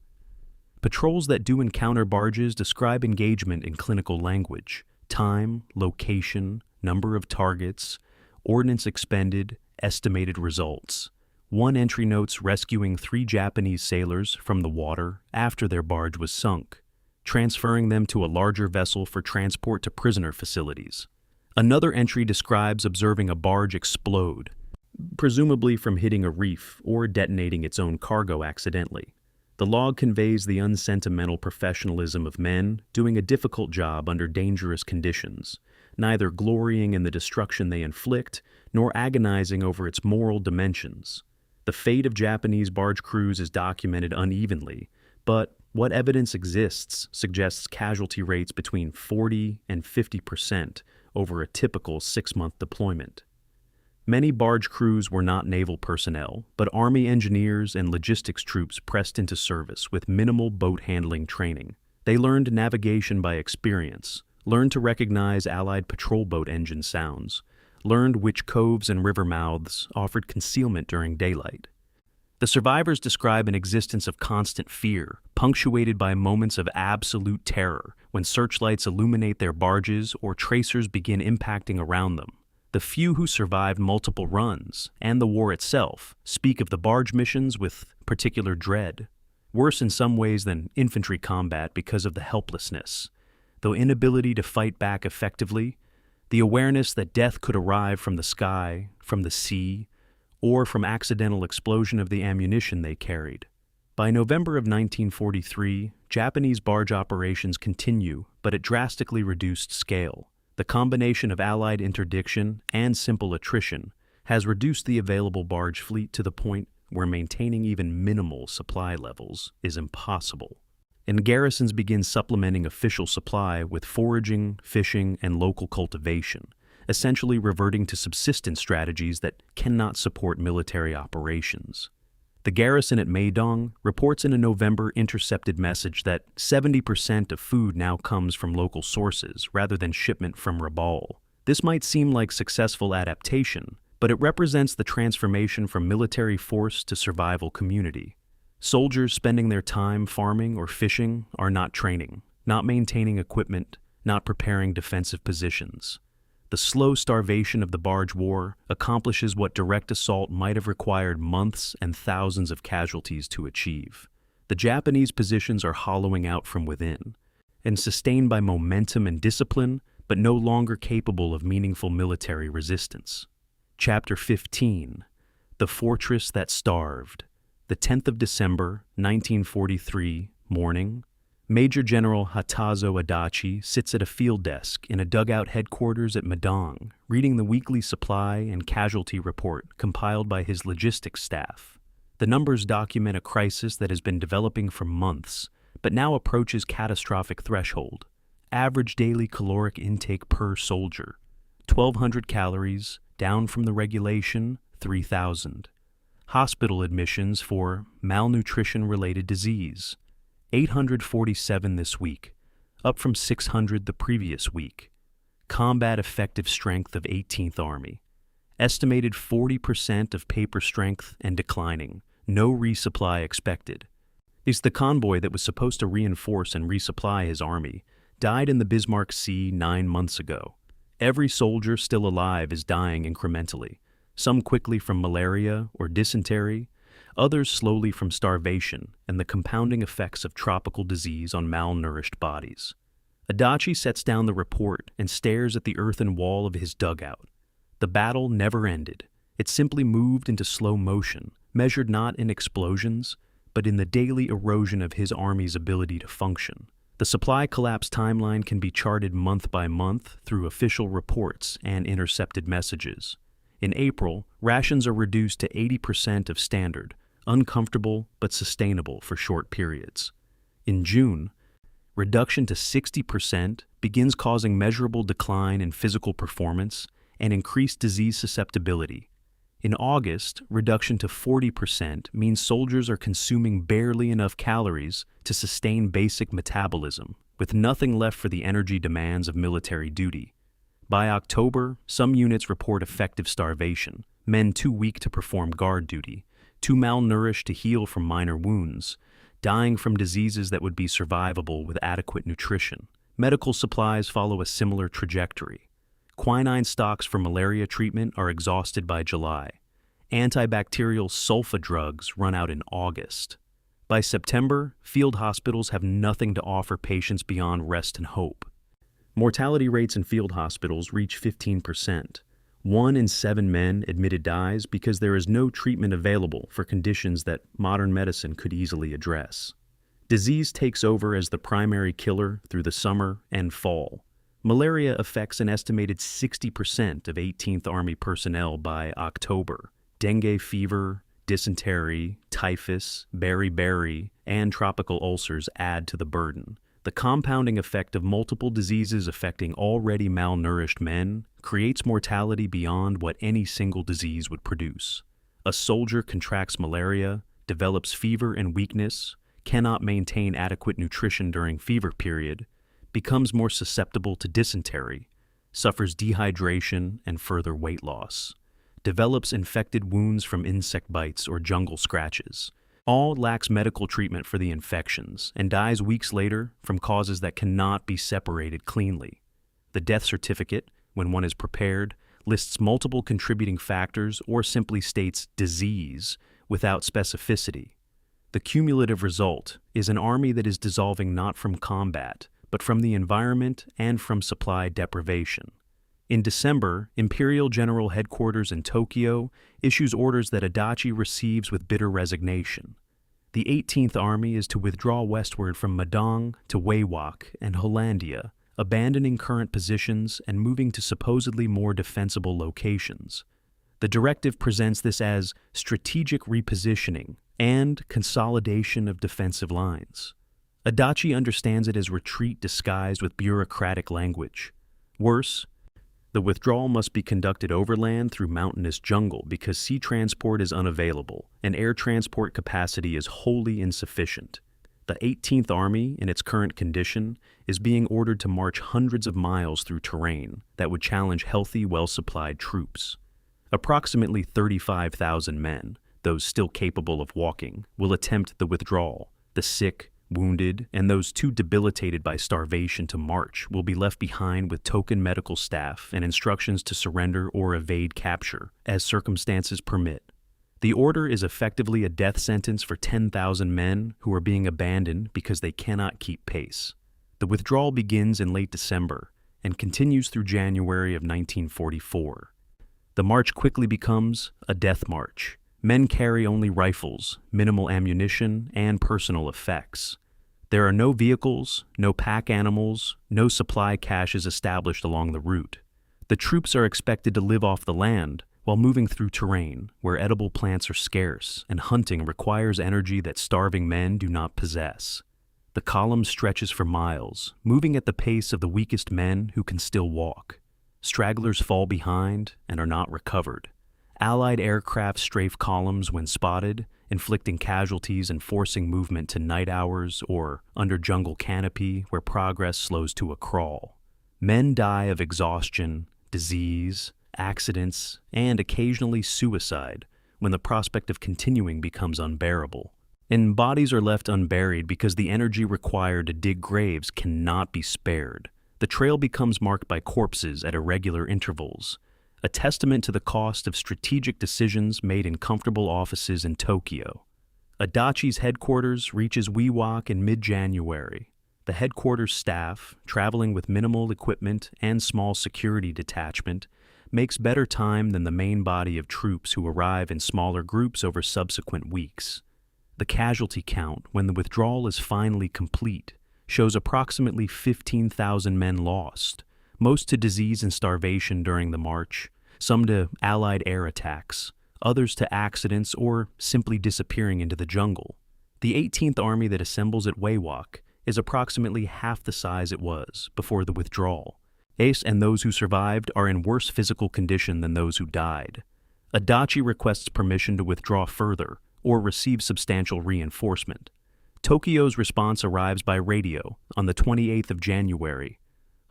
Patrols that do encounter barges describe engagement in clinical language: time, location, number of targets, ordnance expended, estimated results. One entry notes rescuing 3 Japanese sailors from the water after their barge was sunk, transferring them to a larger vessel for transport to prisoner facilities. Another entry describes observing a barge explode, presumably from hitting a reef or detonating its own cargo accidentally. The log conveys the unsentimental professionalism of men doing a difficult job under dangerous conditions, neither glorying in the destruction they inflict nor agonizing over its moral dimensions. The fate of Japanese barge crews is documented unevenly, but what evidence exists suggests casualty rates between 40 and 50% over a typical 6-month deployment. Many barge crews were not naval personnel, but Army engineers and logistics troops pressed into service with minimal boat handling training. They learned navigation by experience, learned to recognize Allied patrol boat engine sounds, learned which coves and river mouths offered concealment during daylight. The survivors describe an existence of constant fear, punctuated by moments of absolute terror when searchlights illuminate their barges or tracers begin impacting around them. The few who survived multiple runs, and the war itself, speak of the barge missions with particular dread. Worse in some ways than infantry combat because of the helplessness. Though inability to fight back effectively, the awareness that death could arrive from the sky, from the sea, or from accidental explosion of the ammunition they carried. By November of 1943, Japanese barge operations continue, but at drastically reduced scale. The combination of Allied interdiction and simple attrition has reduced the available barge fleet to the point where maintaining even minimal supply levels is impossible. And garrisons begin supplementing official supply with foraging, fishing, and local cultivation, essentially reverting to subsistence strategies that cannot support military operations. The garrison at Meidong reports in a November intercepted message that 70% of food now comes from local sources rather than shipment from Rabaul. This might seem like successful adaptation, but it represents the transformation from military force to survival community. Soldiers spending their time farming or fishing are not training, not maintaining equipment, not preparing defensive positions. The slow starvation of the barge war accomplishes what direct assault might have required months and thousands of casualties to achieve. The Japanese positions are hollowing out from within, and sustained by momentum and discipline, but no longer capable of meaningful military resistance. Chapter 15. The Fortress That Starved. The 10th of December, 1943, morning. Major General Hatazo Adachi sits at a field desk in a dugout headquarters at Meidong, reading the weekly supply and casualty report compiled by his logistics staff. The numbers document a crisis that has been developing for months, but now approaches catastrophic threshold. Average daily caloric intake per soldier: 1,200 calories, down from the regulation, 3,000. Hospital admissions for malnutrition-related disease: 847 this week, up from 600 the previous week. Combat effective strength of 18th Army. Estimated 40% of paper strength and declining. no resupply expected. The convoy that was supposed to reinforce and resupply his army died in the Bismarck Sea 9 months ago. Every soldier still alive is dying incrementally, some quickly from malaria or dysentery, others slowly from starvation and the compounding effects of tropical disease on malnourished bodies. Adachi sets down the report and stares at the earthen wall of his dugout. The battle never ended. It simply moved into slow motion, measured not in explosions, but in the daily erosion of his army's ability to function. The supply collapse timeline can be charted month by month through official reports and intercepted messages. In April, rations are reduced to 80% of standard, uncomfortable but sustainable for short periods. In June, reduction to 60% begins causing measurable decline in physical performance and increased disease susceptibility. In August, reduction to 40% means soldiers are consuming barely enough calories to sustain basic metabolism, with nothing left for the energy demands of military duty. By October, some units report effective starvation, men too weak to perform guard duty, too malnourished to heal from minor wounds, dying from diseases that would be survivable with adequate nutrition. Medical supplies follow a similar trajectory. Quinine stocks for malaria treatment are exhausted by July. Antibacterial sulfa drugs run out in August. By September, field hospitals have nothing to offer patients beyond rest and hope. Mortality rates in field hospitals reach 15%. 1 in 7 men admitted dies because there is no treatment available for conditions that modern medicine could easily address. Disease takes over as the primary killer through the summer and fall. Malaria affects an estimated 60% of 18th Army personnel by October. Dengue fever, dysentery, typhus, beriberi, and tropical ulcers add to the burden. The compounding effect of multiple diseases affecting already malnourished men creates mortality beyond what any single disease would produce. A soldier contracts malaria, develops fever and weakness, cannot maintain adequate nutrition during fever period, becomes more susceptible to dysentery, suffers dehydration and further weight loss, develops infected wounds from insect bites or jungle scratches. All lacks medical treatment for the infections and dies weeks later from causes that cannot be separated cleanly. The death certificate, when one is prepared, lists multiple contributing factors or simply states disease without specificity. The cumulative result is an army that is dissolving not from combat, but from the environment and from supply deprivation. In December, Imperial General Headquarters in Tokyo issues orders that Adachi receives with bitter resignation. The 18th Army is to withdraw westward from Madong to Wewak and Hollandia, abandoning current positions and moving to supposedly more defensible locations. The directive presents this as strategic repositioning and consolidation of defensive lines. Adachi understands it as retreat disguised with bureaucratic language. Worse, the withdrawal must be conducted overland through mountainous jungle because sea transport is unavailable and air transport capacity is wholly insufficient. The 18th Army, in its current condition, is being ordered to march hundreds of miles through terrain that would challenge healthy, well-supplied troops. Approximately 35,000 men, those still capable of walking, will attempt the withdrawal. The sick, wounded, and those too debilitated by starvation to march will be left behind with token medical staff and instructions to surrender or evade capture, as circumstances permit. The order is effectively a death sentence for 10,000 men who are being abandoned because they cannot keep pace. The withdrawal begins in late December and continues through January of 1944. The march quickly becomes a death march. Men carry only rifles, minimal ammunition, and personal effects. There are no vehicles, no pack animals, no supply caches established along the route. The troops are expected to live off the land while moving through terrain where edible plants are scarce and hunting requires energy that starving men do not possess. The column stretches for miles, moving at the pace of the weakest men who can still walk. Stragglers fall behind and are not recovered. Allied aircraft strafe columns when spotted, inflicting casualties and forcing movement to night hours or under jungle canopy where progress slows to a crawl. Men die of exhaustion, disease, accidents, and occasionally suicide when the prospect of continuing becomes unbearable. And bodies are left unburied because the energy required to dig graves cannot be spared. The trail becomes marked by corpses at irregular intervals, a testament to the cost of strategic decisions made in comfortable offices in Tokyo. Adachi's headquarters reaches Wewak in mid-January. The headquarters staff, traveling with minimal equipment and small security detachment, makes better time than the main body of troops who arrive in smaller groups over subsequent weeks. The casualty count, when the withdrawal is finally complete, shows approximately 15,000 men lost, most to disease and starvation during the march, some to Allied air attacks, others to accidents or simply disappearing into the jungle. The 18th Army that assembles at Wewak is approximately half the size it was before the withdrawal. Ace and those who survived are in worse physical condition than those who died. Adachi requests permission to withdraw further or receive substantial reinforcement. Tokyo's response arrives by radio on the 28th of January.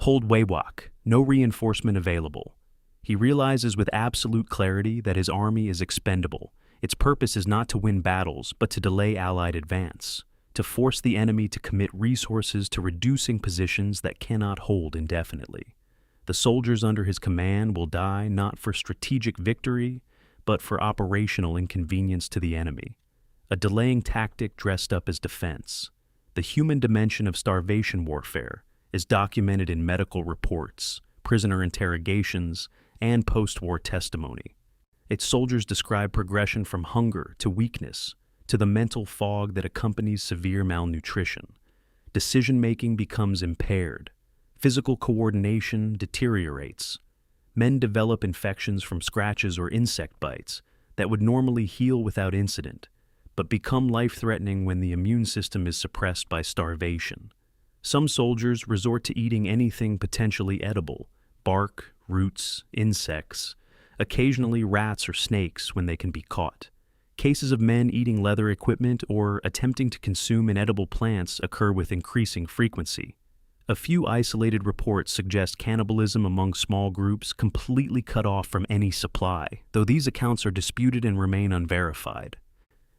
Hold Wewak, no reinforcement available. He realizes with absolute clarity that his army is expendable. Its purpose is not to win battles, but to delay Allied advance, to force the enemy to commit resources to reducing positions that cannot hold indefinitely. The soldiers under his command will die not for strategic victory, but for operational inconvenience to the enemy, a delaying tactic dressed up as defense. The human dimension of starvation warfare is documented in medical reports, prisoner interrogations, and post-war testimony. Its soldiers describe progression from hunger to weakness, to the mental fog that accompanies severe malnutrition. Decision-making becomes impaired. Physical coordination deteriorates. Men develop infections from scratches or insect bites that would normally heal without incident, but become life-threatening when the immune system is suppressed by starvation. Some soldiers resort to eating anything potentially edible: bark, roots, insects, occasionally rats or snakes when they can be caught. Cases of men eating leather equipment or attempting to consume inedible plants occur with increasing frequency. A few isolated reports suggest cannibalism among small groups completely cut off from any supply, though these accounts are disputed and remain unverified.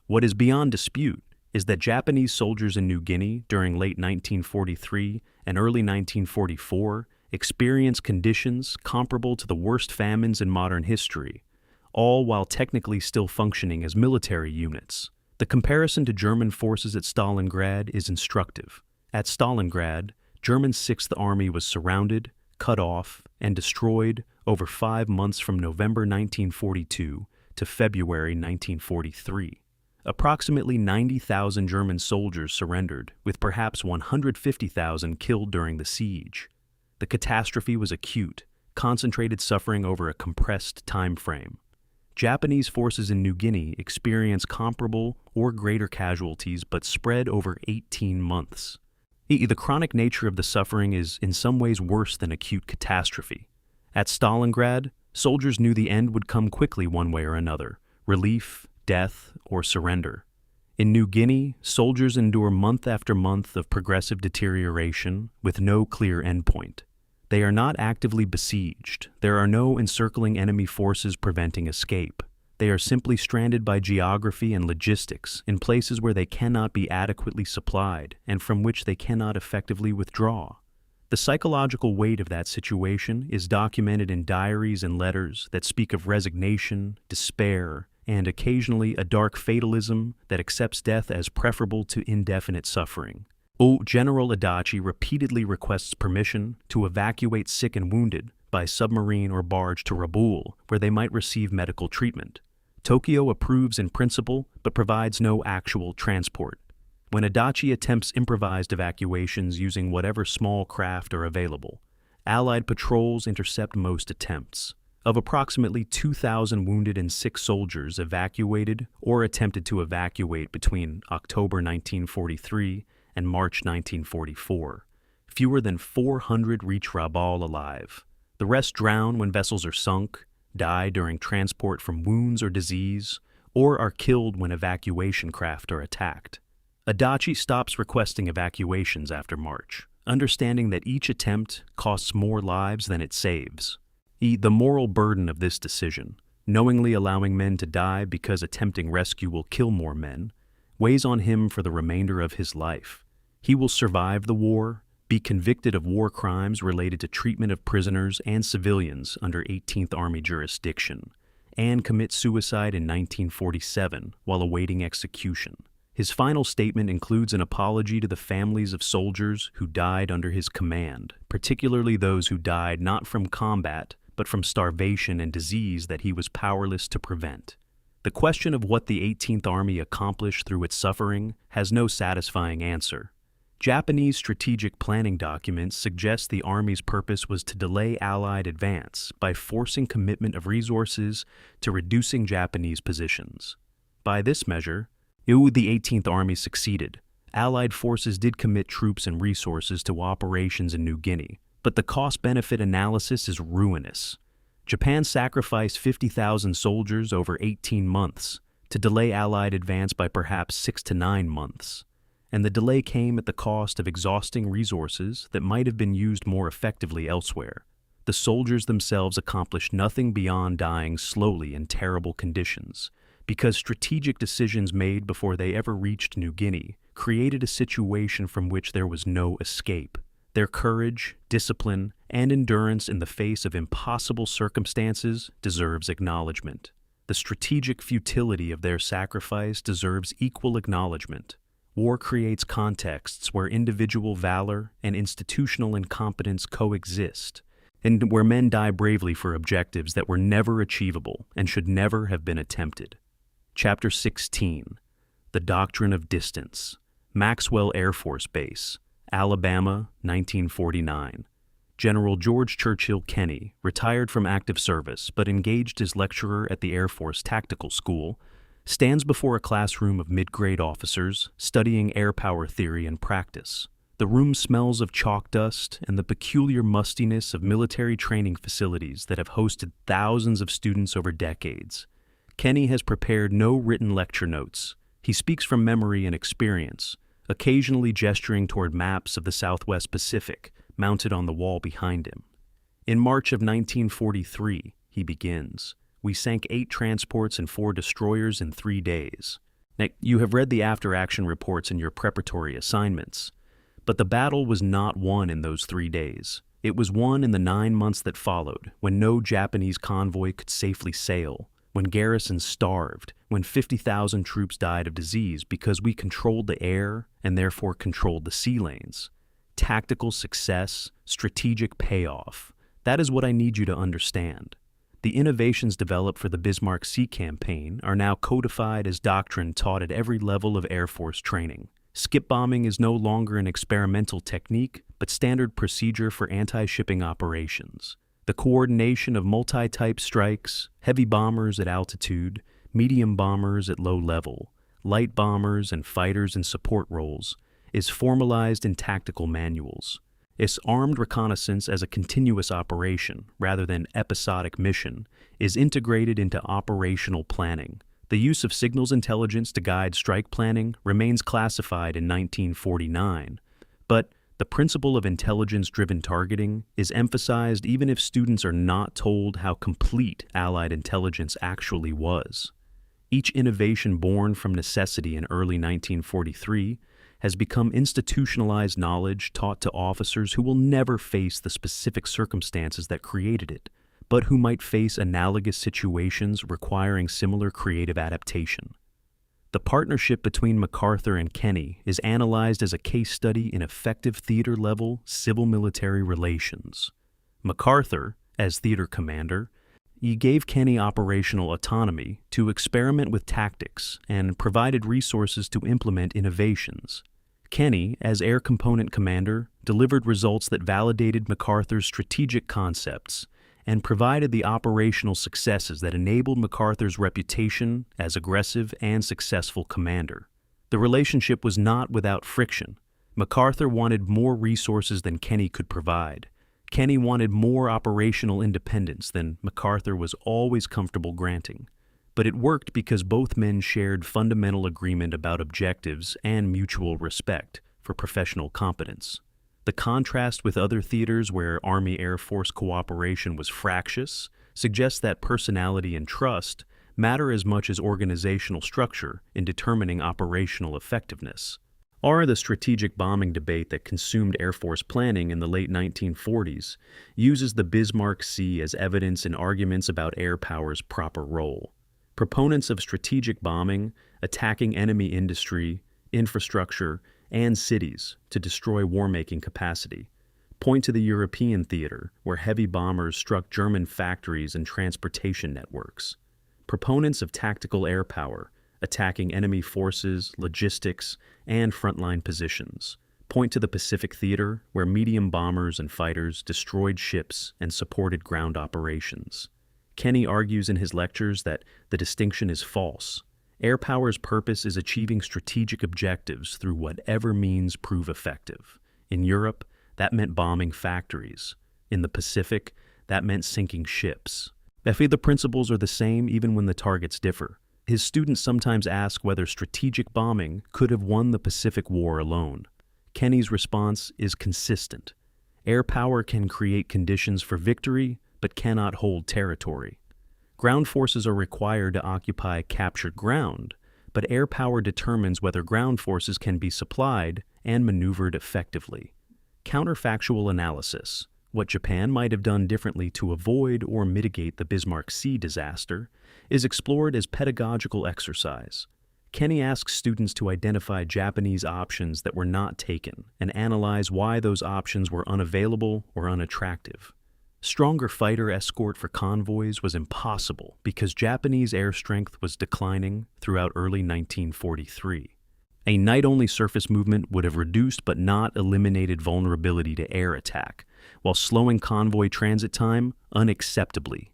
What is beyond dispute is that Japanese soldiers in New Guinea during late 1943 and early 1944 experienced conditions comparable to the worst famines in modern history, all while technically still functioning as military units. The comparison to German forces at Stalingrad is instructive. At Stalingrad, German 6th Army was surrounded, cut off, and destroyed over 5 months from November 1942 to February 1943. Approximately 90,000 German soldiers surrendered, with perhaps 150,000 killed during the siege. The catastrophe was acute, concentrated suffering over a compressed time frame. Japanese forces in New Guinea experienced comparable or greater casualties but spread over 18 months. The chronic nature of the suffering is in some ways worse than acute catastrophe. At Stalingrad, soldiers knew the end would come quickly one way or another: relief, death, or surrender. In New Guinea, soldiers endure month after month of progressive deterioration with no clear endpoint. They are not actively besieged. There are no encircling enemy forces preventing escape. They are simply stranded by geography and logistics in places where they cannot be adequately supplied and from which they cannot effectively withdraw. The psychological weight of that situation is documented in diaries and letters that speak of resignation, despair, and occasionally a dark fatalism that accepts death as preferable to indefinite suffering. General Adachi repeatedly requests permission to evacuate sick and wounded by submarine or barge to Rabaul, where they might receive medical treatment. Tokyo approves in principle, but provides no actual transport. When Adachi attempts improvised evacuations using whatever small craft are available, Allied patrols intercept most attempts. Of approximately 2,000 wounded and sick soldiers evacuated or attempted to evacuate between October 1943 and March 1944, fewer than 400 reach Rabaul alive. The rest drown when vessels are sunk, die during transport from wounds or disease, or are killed when evacuation craft are attacked. Adachi stops requesting evacuations after March, understanding that each attempt costs more lives than it saves. The moral burden of this decision, knowingly allowing men to die because attempting rescue will kill more men, weighs on him for the remainder of his life. He will survive the war, be convicted of war crimes related to treatment of prisoners and civilians under 18th Army jurisdiction, and commit suicide in 1947 while awaiting execution. His final statement includes an apology to the families of soldiers who died under his command, particularly those who died not from combat, but from starvation and disease that he was powerless to prevent. The question of what the 18th Army accomplished through its suffering has no satisfying answer. Japanese strategic planning documents suggest the Army's purpose was to delay Allied advance by forcing commitment of resources to reducing Japanese positions. By this measure, the 18th Army succeeded. Allied forces did commit troops and resources to operations in New Guinea, but the cost-benefit analysis is ruinous. Japan sacrificed 50,000 soldiers over 18 months to delay Allied advance by perhaps 6 to 9 months, and the delay came at the cost of exhausting resources that might have been used more effectively elsewhere. The soldiers themselves accomplished nothing beyond dying slowly in terrible conditions, because strategic decisions made before they ever reached New Guinea created a situation from which there was no escape. Their courage, discipline, and endurance in the face of impossible circumstances deserves acknowledgement. The strategic futility of their sacrifice deserves equal acknowledgement. War creates contexts where individual valor and institutional incompetence coexist, and where men die bravely for objectives that were never achievable and should never have been attempted. Chapter 16. The Doctrine of Distance. Maxwell Air Force Base, Alabama, 1949. General George Churchill Kenney, retired from active service but engaged as lecturer at the Air Force Tactical School, stands before a classroom of mid-grade officers studying air power theory and practice. The room smells of chalk dust and the peculiar mustiness of military training facilities that have hosted thousands of students over decades. Kenney has prepared no written lecture notes. He speaks from memory and experience, occasionally gesturing toward maps of the Southwest Pacific mounted on the wall behind him. In March of 1943, he begins, we sank 8 transports and 4 destroyers in 3 days. Now, you have read the after-action reports in your preparatory assignments, but the battle was not won in those 3 days. It was won in the 9 months that followed, when no Japanese convoy could safely sail, when garrisons starved, when 50,000 troops died of disease because we controlled the air and therefore controlled the sea lanes. Tactical success, strategic payoff. That is what I need you to understand. The innovations developed for the Bismarck Sea campaign are now codified as doctrine taught at every level of Air Force training. Skip bombing is no longer an experimental technique, but standard procedure for anti-shipping operations. The coordination of multi-type strikes, heavy bombers at altitude, medium bombers at low level, light bombers and fighters in support roles, is formalized in tactical manuals. Its armed reconnaissance as a continuous operation, rather than episodic mission, is integrated into operational planning. The use of signals intelligence to guide strike planning remains classified in 1949, but the principle of intelligence-driven targeting is emphasized even if students are not told how complete Allied intelligence actually was. Each innovation born from necessity in early 1943 has become institutionalized knowledge taught to officers who will never face the specific circumstances that created it, but who might face analogous situations requiring similar creative adaptation. The partnership between MacArthur and Kenney is analyzed as a case study in effective theater-level civil-military relations. MacArthur, as theater commander, gave Kenney operational autonomy to experiment with tactics and provided resources to implement innovations. Kenney, as air component commander, delivered results that validated MacArthur's strategic concepts and provided the operational successes that enabled MacArthur's reputation as aggressive and successful commander. The relationship was not without friction. MacArthur wanted more resources than Kenney could provide. Kenney wanted more operational independence than MacArthur was always comfortable granting. But it worked because both men shared fundamental agreement about objectives and mutual respect for professional competence. The contrast with other theaters where Army-Air Force cooperation was fractious, suggests that personality and trust matter as much as organizational structure in determining operational effectiveness. The strategic bombing debate that consumed Air Force planning in the late 1940s uses the Bismarck Sea as evidence in arguments about air power's proper role. Proponents of strategic bombing, attacking enemy industry, infrastructure, and cities to destroy war-making capacity, point to the European theater, where heavy bombers struck German factories and transportation networks. Proponents of tactical air power, attacking enemy forces, logistics, and frontline positions, point to the Pacific theater, where medium bombers and fighters destroyed ships and supported ground operations. Kenny argues in his lectures that the distinction is false. Air power's purpose is achieving strategic objectives through whatever means prove effective. In Europe, that meant bombing factories. In the Pacific, that meant sinking ships. The principles are the same even when the targets differ. His students sometimes ask whether strategic bombing could have won the Pacific War alone. Kenny's response is consistent. Air power can create conditions for victory, but cannot hold territory. Ground forces are required to occupy captured ground, but air power determines whether ground forces can be supplied and maneuvered effectively. Counterfactual analysis, what Japan might have done differently to avoid or mitigate the Bismarck Sea disaster, is explored as pedagogical exercise. Kenny asks students to identify Japanese options that were not taken and analyze why those options were unavailable or unattractive. Stronger fighter escort for convoys was impossible because Japanese air strength was declining throughout early 1943. A night-only surface movement would have reduced but not eliminated vulnerability to air attack, while slowing convoy transit time unacceptably.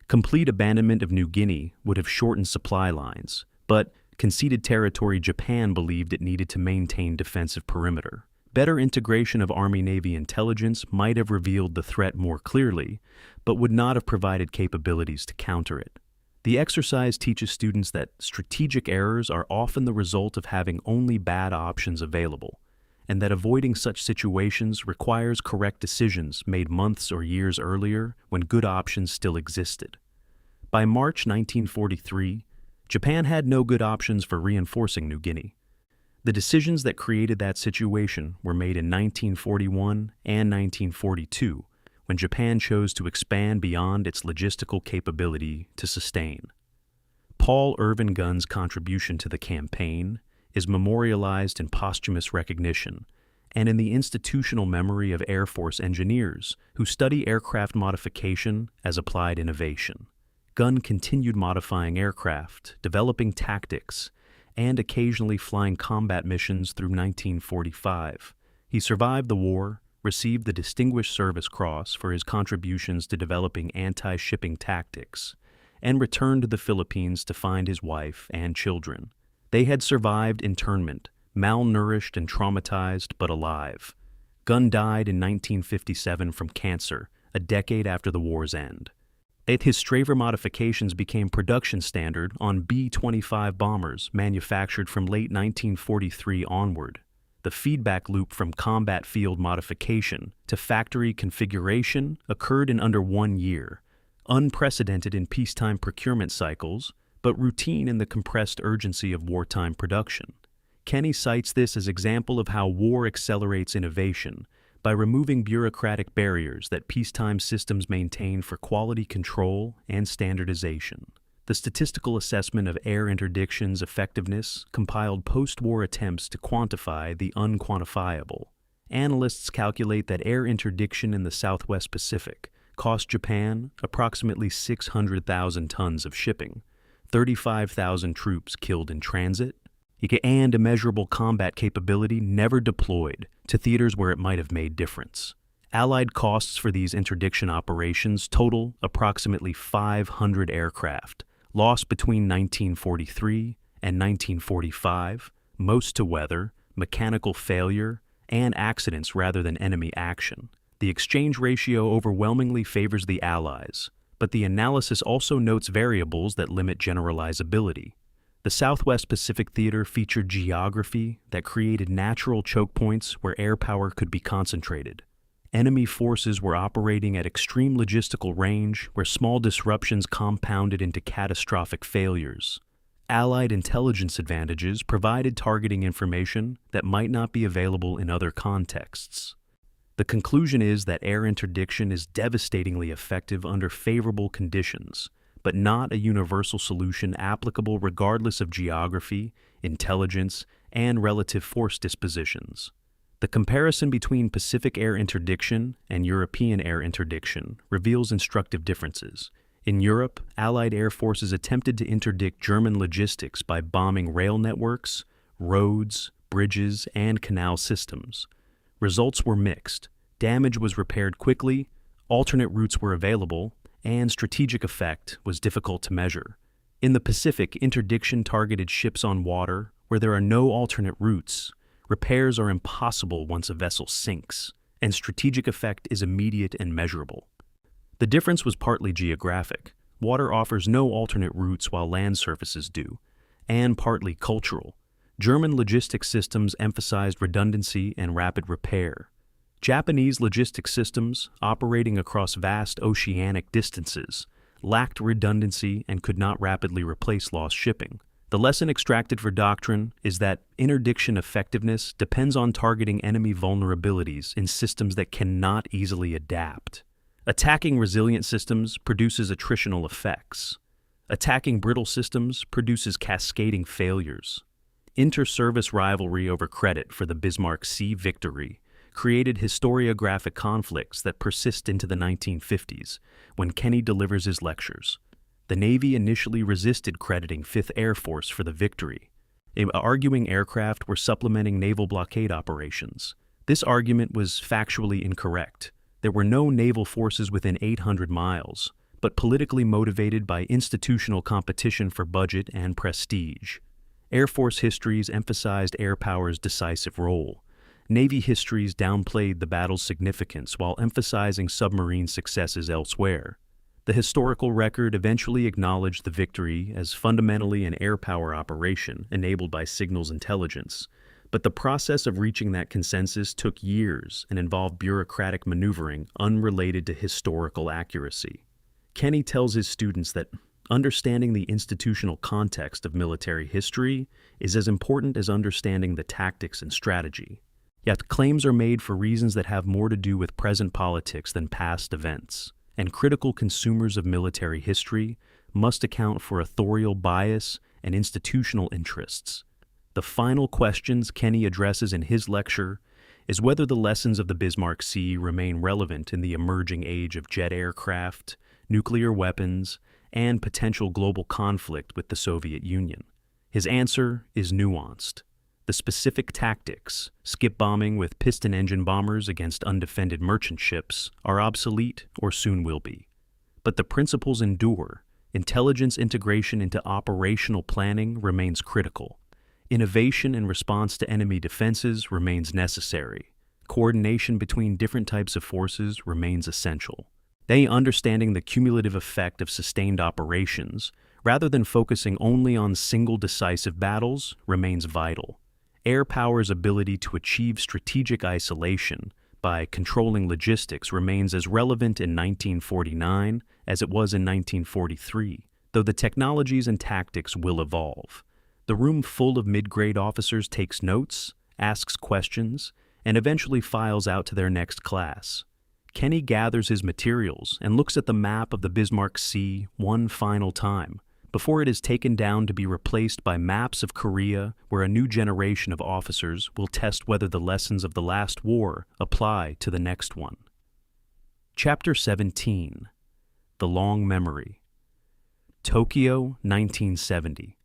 Complete abandonment of New Guinea would have shortened supply lines, but conceded territory Japan believed it needed to maintain defensive perimeter. Better integration of Army-Navy intelligence might have revealed the threat more clearly, but would not have provided capabilities to counter it. The exercise teaches students that strategic errors are often the result of having only bad options available, and that avoiding such situations requires correct decisions made months or years earlier when good options still existed. By March 1943, Japan had no good options for reinforcing New Guinea. The decisions that created that situation were made in 1941 and 1942, when Japan chose to expand beyond its logistical capability to sustain. Paul Irvin Gunn's contribution to the campaign is memorialized in posthumous recognition and in the institutional memory of Air Force engineers who study aircraft modification as applied innovation. Gunn continued modifying aircraft, developing tactics, and occasionally flying combat missions through 1945. He survived the war, received the Distinguished Service Cross for his contributions to developing anti-shipping tactics, and returned to the Philippines to find his wife and children. They had survived internment, malnourished and traumatized, but alive. Gunn died in 1957 from cancer, a decade after the war's end. His Straver modifications became production standard on B-25 bombers manufactured from late 1943 onward. The feedback loop from combat field modification to factory configuration occurred in under 1 year, unprecedented in peacetime procurement cycles, but routine in the compressed urgency of wartime production. Kenny cites this as example of how war accelerates innovation by removing bureaucratic barriers that peacetime systems maintain for quality control and standardization. The statistical assessment of air interdiction's effectiveness compiled post-war attempts to quantify the unquantifiable. Analysts calculate that air interdiction in the Southwest Pacific cost Japan approximately 600,000 tons of shipping, 35,000 troops killed in transit, and immeasurable combat capability never deployed to theaters where it might have made difference. Allied costs for these interdiction operations total approximately 500 aircraft, lost between 1943 and 1945, most to weather, mechanical failure, and accidents rather than enemy action. The exchange ratio overwhelmingly favors the Allies, but the analysis also notes variables that limit generalizability. The Southwest Pacific Theater featured geography that created natural choke points where air power could be concentrated. Enemy forces were operating at extreme logistical range, where small disruptions compounded into catastrophic failures. Allied intelligence advantages provided targeting information that might not be available in other contexts. The conclusion is that air interdiction is devastatingly effective under favorable conditions, but not a universal solution applicable regardless of geography, intelligence, and relative force dispositions. The comparison between Pacific air interdiction and European air interdiction reveals instructive differences. In Europe, Allied air forces attempted to interdict German logistics by bombing rail networks, roads, bridges, and canal systems. Results were mixed. Damage was repaired quickly, alternate routes were available, and strategic effect was difficult to measure. In the Pacific, interdiction targeted ships on water where there are no alternate routes. Repairs are impossible once a vessel sinks, and strategic effect is immediate and measurable. The difference was partly geographic. Water offers no alternate routes while land surfaces do, and partly cultural. German logistics systems emphasized redundancy and rapid repair. Japanese logistics systems, operating across vast oceanic distances, lacked redundancy and could not rapidly replace lost shipping. The lesson extracted for doctrine is that interdiction effectiveness depends on targeting enemy vulnerabilities in systems that cannot easily adapt. Attacking resilient systems produces attritional effects. Attacking brittle systems produces cascading failures. Inter-service rivalry over credit for the Bismarck Sea victory created historiographic conflicts that persist into the 1950s, when Kenny delivers his lectures. The Navy initially resisted crediting 5th Air Force for the victory, arguing aircraft were supplementing naval blockade operations. This argument was factually incorrect. There were no naval forces within 800 miles, but politically motivated by institutional competition for budget and prestige. Air Force histories emphasized air power's decisive role. Navy histories downplayed the battle's significance while emphasizing submarine successes elsewhere. The historical record eventually acknowledged the victory as fundamentally an air power operation enabled by signals intelligence, but the process of reaching that consensus took years and involved bureaucratic maneuvering unrelated to historical accuracy. Kenny tells his students that understanding the institutional context of military history is as important as understanding the tactics and strategy. Yet claims are made for reasons that have more to do with present politics than past events, and critical consumers of military history must account for authorial bias and institutional interests. The final questions Kenny addresses in his lecture is whether the lessons of the Bismarck Sea remain relevant in the emerging age of jet aircraft, nuclear weapons, and potential global conflict with the Soviet Union. His answer is nuanced. The specific tactics, skip bombing with piston engine bombers against undefended merchant ships, are obsolete or soon will be. But the principles endure. Intelligence integration into operational planning remains critical. Innovation in response to enemy defenses remains necessary. Coordination between different types of forces remains essential. Understanding the cumulative effect of sustained operations, rather than focusing only on single decisive battles, remains vital. Air power's ability to achieve strategic isolation by controlling logistics remains as relevant in 1949 as it was in 1943, though the technologies and tactics will evolve. The room full of mid-grade officers takes notes, asks questions, and eventually files out to their next class. Kenny gathers his materials and looks at the map of the Bismarck Sea one final time, before it is taken down to be replaced by maps of Korea, where a new generation of officers will test whether the lessons of the last war apply to the next one. Chapter 17. The Long Memory. Tokyo, 1970.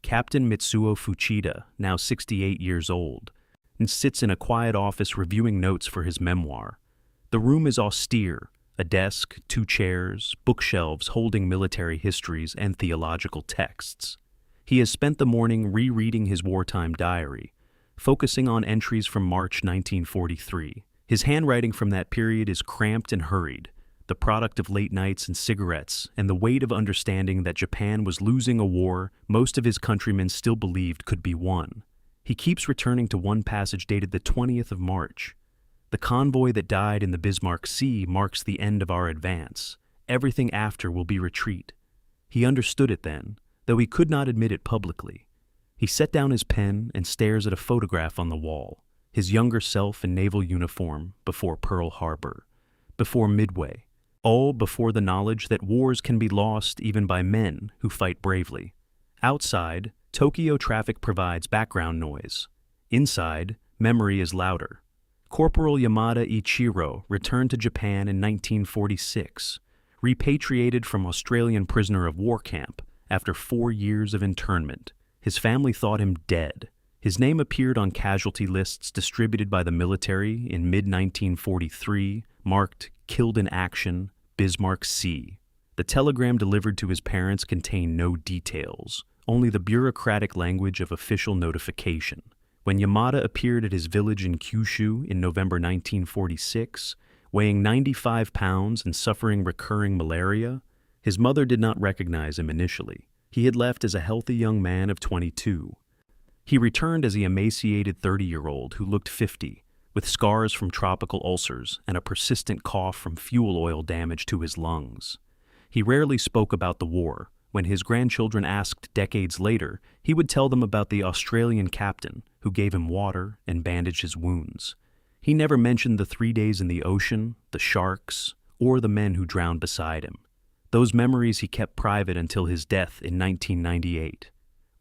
Captain Mitsuo Fuchida, now 68 years old, and sits in a quiet office reviewing notes for his memoir. The room is austere. A desk, 2 chairs, bookshelves holding military histories and theological texts. He has spent the morning rereading his wartime diary, focusing on entries from March 1943. His handwriting from that period is cramped and hurried, the product of late nights and cigarettes, and the weight of understanding that Japan was losing a war most of his countrymen still believed could be won. He keeps returning to one passage dated the 20th of March. The convoy that died in the Bismarck Sea marks the end of our advance. Everything after will be retreat. He understood it then, though he could not admit it publicly. He set down his pen and stares at a photograph on the wall, his younger self in naval uniform before Pearl Harbor, before Midway, all before the knowledge that wars can be lost even by men who fight bravely. Outside, Tokyo traffic provides background noise. Inside, memory is louder. Corporal Yamada Ichiro returned to Japan in 1946, repatriated from Australian prisoner of war camp after 4 years of internment. His family thought him dead. His name appeared on casualty lists distributed by the military in mid-1943, marked "Killed in Action, Bismarck Sea." The telegram delivered to his parents contained no details, only the bureaucratic language of official notification. When Yamada appeared at his village in Kyushu in November 1946, weighing 95 pounds and suffering recurring malaria, his mother did not recognize him initially. He had left as a healthy young man of 22. He returned as the emaciated 30-year-old who looked 50, with scars from tropical ulcers and a persistent cough from fuel oil damage to his lungs. He rarely spoke about the war. When his grandchildren asked decades later, he would tell them about the Australian captain who gave him water and bandaged his wounds. He never mentioned the 3 days in the ocean, the sharks, or the men who drowned beside him. Those memories he kept private until his death in 1998.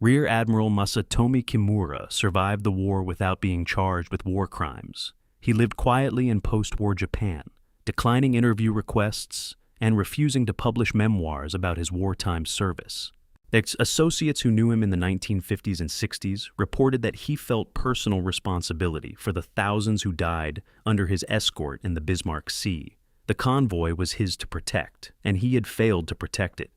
Rear Admiral Masatomi Kimura survived the war without being charged with war crimes. He lived quietly in post-war Japan, declining interview requests and refusing to publish memoirs about his wartime service. Associates who knew him in the 1950s and 60s reported that he felt personal responsibility for the thousands who died under his escort in the Bismarck Sea. The convoy was his to protect, and he had failed to protect it.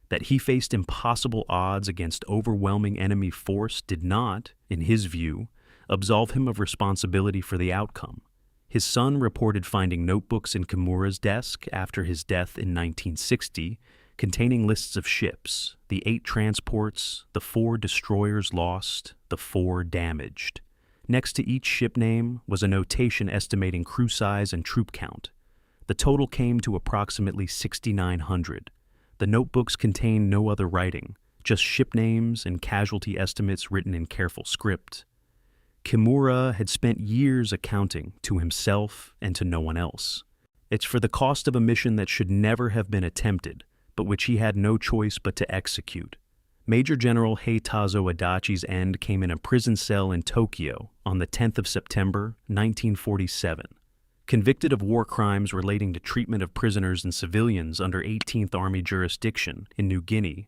That he faced impossible odds against overwhelming enemy force did not, in his view, absolve him of responsibility for the outcome. His son reported finding notebooks in Kimura's desk after his death in 1960, containing lists of ships, the 8 transports, the 4 destroyers lost, the 4 damaged. Next to each ship name was a notation estimating crew size and troop count. The total came to approximately 6,900. The notebooks contained no other writing, just ship names and casualty estimates written in careful script. Kimura had spent years accounting to himself and to no one else. It's for the cost of a mission that should never have been attempted, but which he had no choice but to execute. Major General Heitazo Adachi's end came in a prison cell in Tokyo on the 10th of September, 1947. Convicted of war crimes relating to treatment of prisoners and civilians under 18th Army jurisdiction in New Guinea,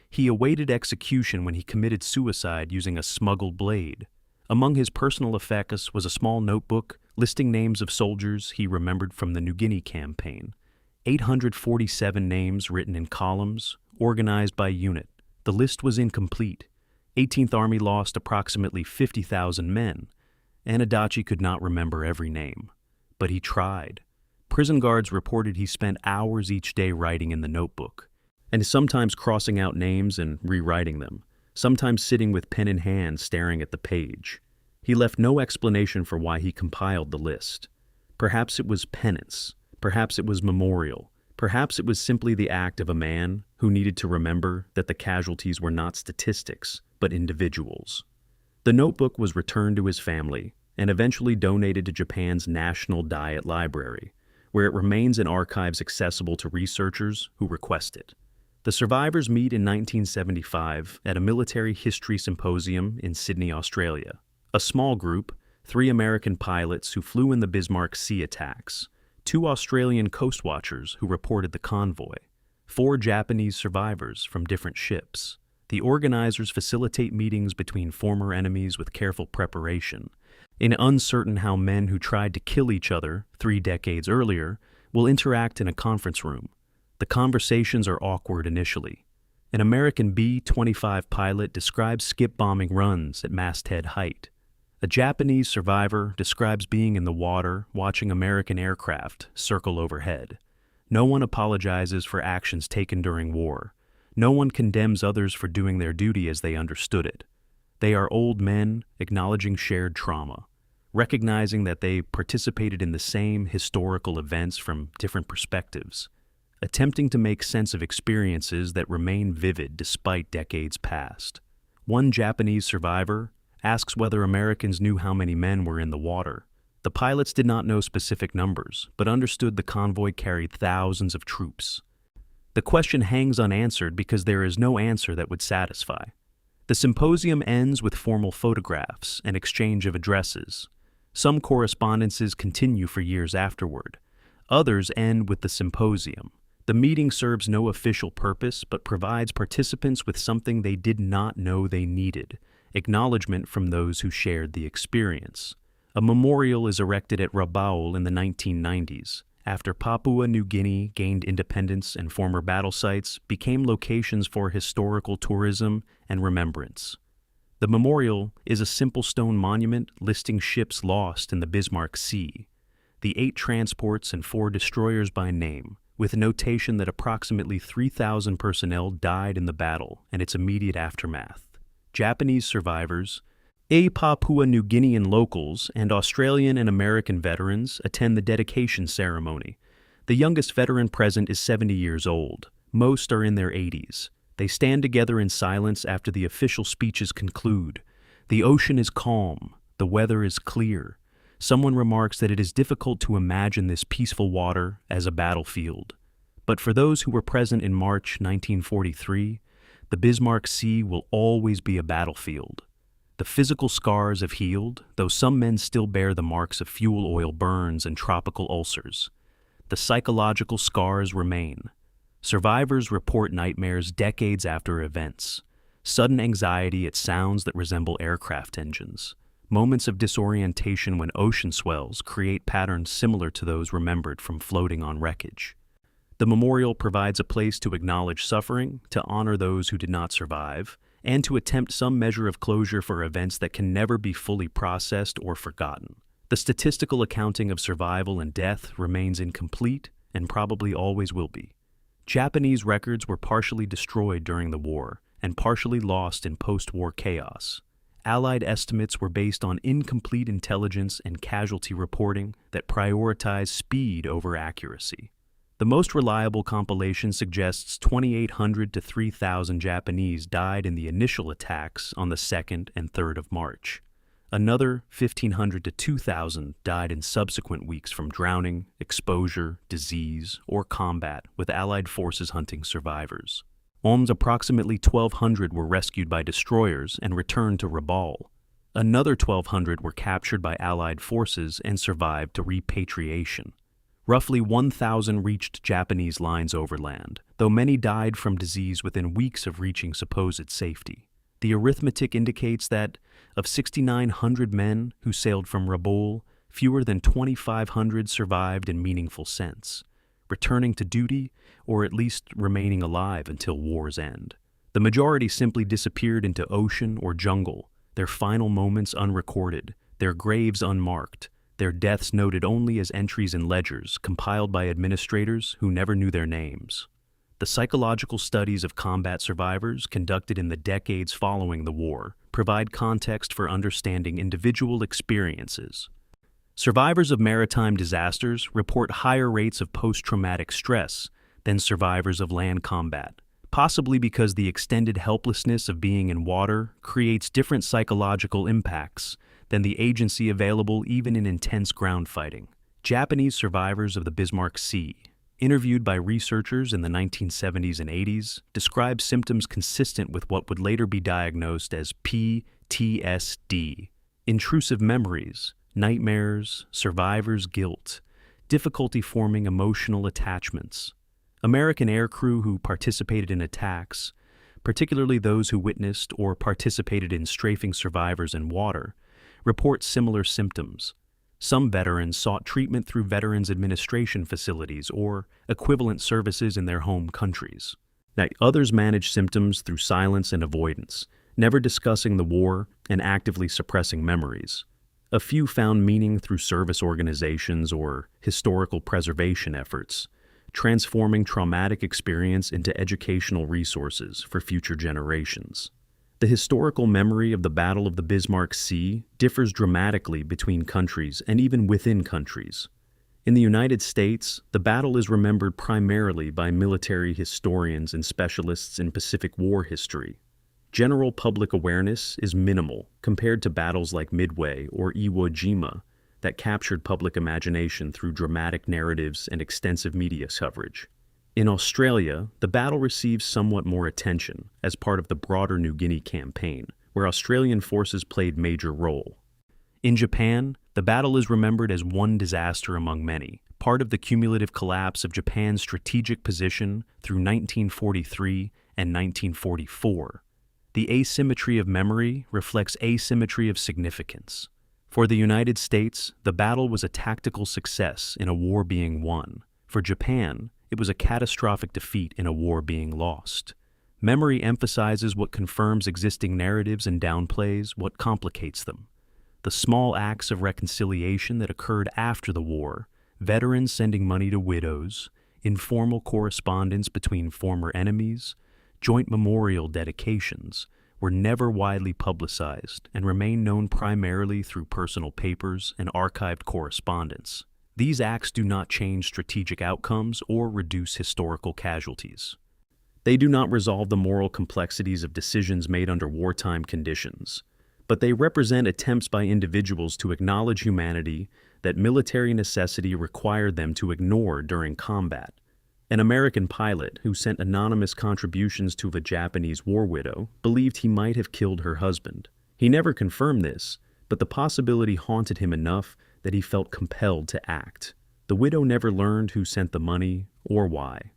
he awaited execution when he committed suicide using a smuggled blade. Among his personal effects was a small notebook listing names of soldiers he remembered from the New Guinea campaign. 847 names written in columns, organized by unit. The list was incomplete. 18th Army lost approximately 50,000 men, and Adachi could not remember every name. But he tried. Prison guards reported he spent hours each day writing in the notebook, and sometimes crossing out names and rewriting them, sometimes sitting with pen in hand staring at the page. He left no explanation for why he compiled the list. Perhaps it was penance, perhaps it was memorial, perhaps it was simply the act of a man who needed to remember that the casualties were not statistics, but individuals. The notebook was returned to his family and eventually donated to Japan's National Diet Library, where it remains in archives accessible to researchers who request it. The survivors meet in 1975 at a military history symposium in Sydney, Australia. A small group, 3 American pilots who flew in the Bismarck Sea attacks, 2 Australian Coastwatchers who reported the convoy, 4 Japanese survivors from different ships. The organizers facilitate meetings between former enemies with careful preparation, uncertain how men who tried to kill each other 3 decades earlier will interact in a conference room. The conversations are awkward initially. An American B-25 pilot describes skip-bombing runs at masthead height. A Japanese survivor describes being in the water watching American aircraft circle overhead. No one apologizes for actions taken during war. No one condemns others for doing their duty as they understood it. They are old men acknowledging shared trauma. recognizing that they participated in the same historical events from different perspectives, attempting to make sense of experiences that remain vivid despite decades past. One Japanese survivor asks whether Americans knew how many men were in the water. The pilots did not know specific numbers, but understood the convoy carried thousands of troops. The question hangs unanswered because there is no answer that would satisfy. The symposium ends with formal photographs and exchange of addresses. Some correspondences continue for years afterward. Others end with the symposium. The meeting serves no official purpose but provides participants with something they did not know they needed: acknowledgement from those who shared the experience. A memorial is erected at Rabaul in the 1990s, after Papua New Guinea gained independence and former battle sites became locations for historical tourism and remembrance. The memorial is a simple stone monument listing ships lost in the Bismarck Sea, the 8 transports and 4 destroyers by name, with notation that approximately 3,000 personnel died in the battle and its immediate aftermath. Japanese survivors, Papua New Guinean locals, and Australian and American veterans attend the dedication ceremony. The youngest veteran present is 70 years old. Most are in their 80s. They stand together in silence after the official speeches conclude. The ocean is calm. The weather is clear. Someone remarks that it is difficult to imagine this peaceful water as a battlefield. But for those who were present in March 1943, the Bismarck Sea will always be a battlefield. The physical scars have healed, though some men still bear the marks of fuel oil burns and tropical ulcers. The psychological scars remain. Survivors report nightmares decades after events, sudden anxiety at sounds that resemble aircraft engines, moments of disorientation when ocean swells create patterns similar to those remembered from floating on wreckage. The memorial provides a place to acknowledge suffering, to honor those who did not survive, and to attempt some measure of closure for events that can never be fully processed or forgotten. The statistical accounting of survival and death remains incomplete and probably always will be. Japanese records were partially destroyed during the war and partially lost in post-war chaos. Allied estimates were based on incomplete intelligence and casualty reporting that prioritized speed over accuracy. The most reliable compilation suggests 2,800 to 3,000 Japanese died in the initial attacks on the 2nd and 3rd of March. Another 1,500 to 2,000 died in subsequent weeks from drowning, exposure, disease, or combat, with Allied forces hunting survivors. Approximately 1,200 were rescued by destroyers and returned to Rabaul. Another 1,200 were captured by Allied forces and survived to repatriation. Roughly 1,000 reached Japanese lines overland, though many died from disease within weeks of reaching supposed safety. The arithmetic indicates that, of 6,900 men who sailed from Rabaul, fewer than 2,500 survived in meaningful sense, returning to duty or at least remaining alive until war's end. The majority simply disappeared into ocean or jungle, their final moments unrecorded, their graves unmarked, their deaths noted only as entries in ledgers compiled by administrators who never knew their names. The psychological studies of combat survivors conducted in the decades following the war provide context for understanding individual experiences. Survivors of maritime disasters report higher rates of post-traumatic stress than survivors of land combat, possibly because the extended helplessness of being in water creates different psychological impacts than the agency available even in intense ground fighting. Japanese survivors of the Bismarck Sea, interviewed by researchers in the 1970s and 80s, describe symptoms consistent with what would later be diagnosed as PTSD: intrusive memories, nightmares, survivor's guilt, difficulty forming emotional attachments. American aircrew who participated in attacks, particularly those who witnessed or participated in strafing survivors in water, report similar symptoms. Some veterans sought treatment through Veterans Administration facilities or equivalent services in their home countries. Now, others managed symptoms through silence and avoidance, never discussing the war and actively suppressing memories. A few found meaning through service organizations or historical preservation efforts, transforming traumatic experience into educational resources for future generations. The historical memory of the Battle of the Bismarck Sea differs dramatically between countries and even within countries. In the United States, the battle is remembered primarily by military historians and specialists in Pacific War history. General public awareness is minimal compared to battles like Midway or Iwo Jima that captured public imagination through dramatic narratives and extensive media coverage. In Australia, the battle receives somewhat more attention as part of the broader New Guinea campaign, where Australian forces played major role. In Japan, the battle is remembered as one disaster among many, part of the cumulative collapse of Japan's strategic position through 1943 and 1944. The asymmetry of memory reflects asymmetry of significance. For the United States, the battle was a tactical success in a war being won. For Japan, it was a catastrophic defeat in a war being lost. Memory emphasizes what confirms existing narratives and downplays what complicates them. The small acts of reconciliation that occurred after the war, veterans sending money to widows, informal correspondence between former enemies, joint memorial dedications, were never widely publicized and remain known primarily through personal papers and archived correspondence. These acts do not change strategic outcomes or reduce historical casualties. They do not resolve the moral complexities of decisions made under wartime conditions, but they represent attempts by individuals to acknowledge humanity that military necessity required them to ignore during combat. An American pilot who sent anonymous contributions to a Japanese war widow believed he might have killed her husband. He never confirmed this, but the possibility haunted him enough that he felt compelled to act. The widow never learned who sent the money or why.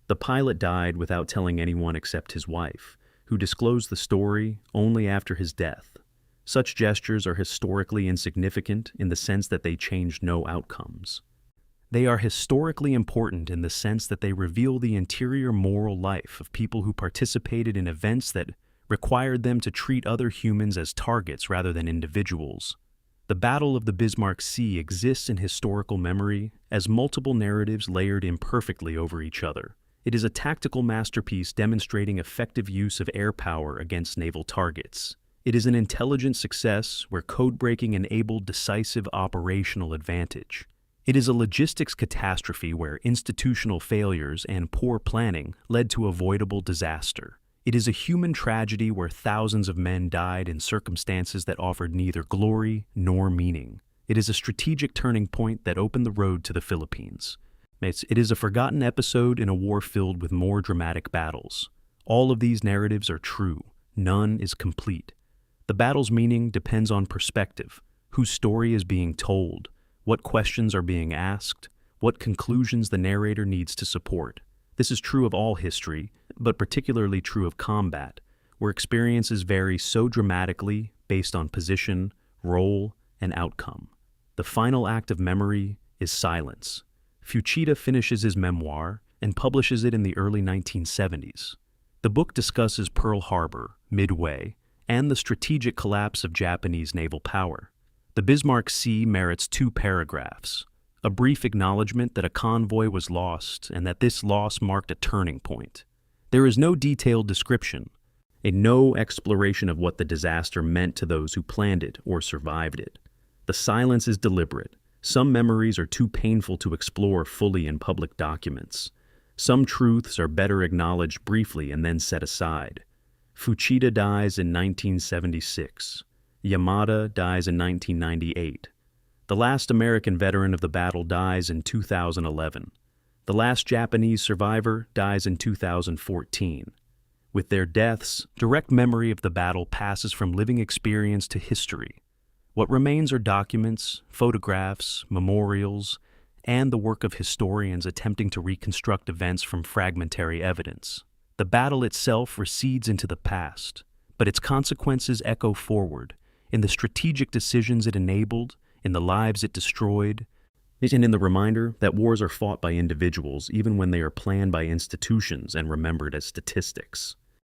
The pilot died without telling anyone except his wife, who disclosed the story only after his death. Such gestures are historically insignificant in the sense that they change no outcomes. They are historically important in the sense that they reveal the interior moral life of people who participated in events that required them to treat other humans as targets rather than individuals. The Battle of the Bismarck Sea exists in historical memory as multiple narratives layered imperfectly over each other. It is a tactical masterpiece demonstrating effective use of air power against naval targets. It is an intelligent success where code-breaking enabled decisive operational advantage. It is a logistics catastrophe where institutional failures and poor planning led to avoidable disaster. It is a human tragedy where thousands of men died in circumstances that offered neither glory nor meaning. It is a strategic turning point that opened the road to the Philippines. It is a forgotten episode in a war filled with more dramatic battles. All of these narratives are true. None is complete. The battle's meaning depends on perspective, whose story is being told, what questions are being asked, what conclusions the narrator needs to support. This is true of all history, but particularly true of combat, where experiences vary so dramatically based on position, role, and outcome. The final act of memory is silence. Fuchida finishes his memoir and publishes it in the early 1970s. The book discusses Pearl Harbor, Midway, and the strategic collapse of Japanese naval power. The Bismarck Sea merits 2 paragraphs. A brief acknowledgement that a convoy was lost and that this loss marked a turning point. There is no detailed description, no exploration of what the disaster meant to those who planned it or survived it. The silence is deliberate. Some memories are too painful to explore fully in public documents. Some truths are better acknowledged briefly and then set aside. Fuchida dies in 1976. Yamada dies in 1998. The last American veteran of the battle dies in 2011. The last Japanese survivor dies in 2014. With their deaths, direct memory of the battle passes from living experience to history. What remains are documents, photographs, memorials, and the work of historians attempting to reconstruct events from fragmentary evidence. The battle itself recedes into the past, but its consequences echo forward in the strategic decisions it enabled, in the lives it destroyed, and in the reminder that wars are fought by individuals even when they are planned by institutions and remembered as statistics.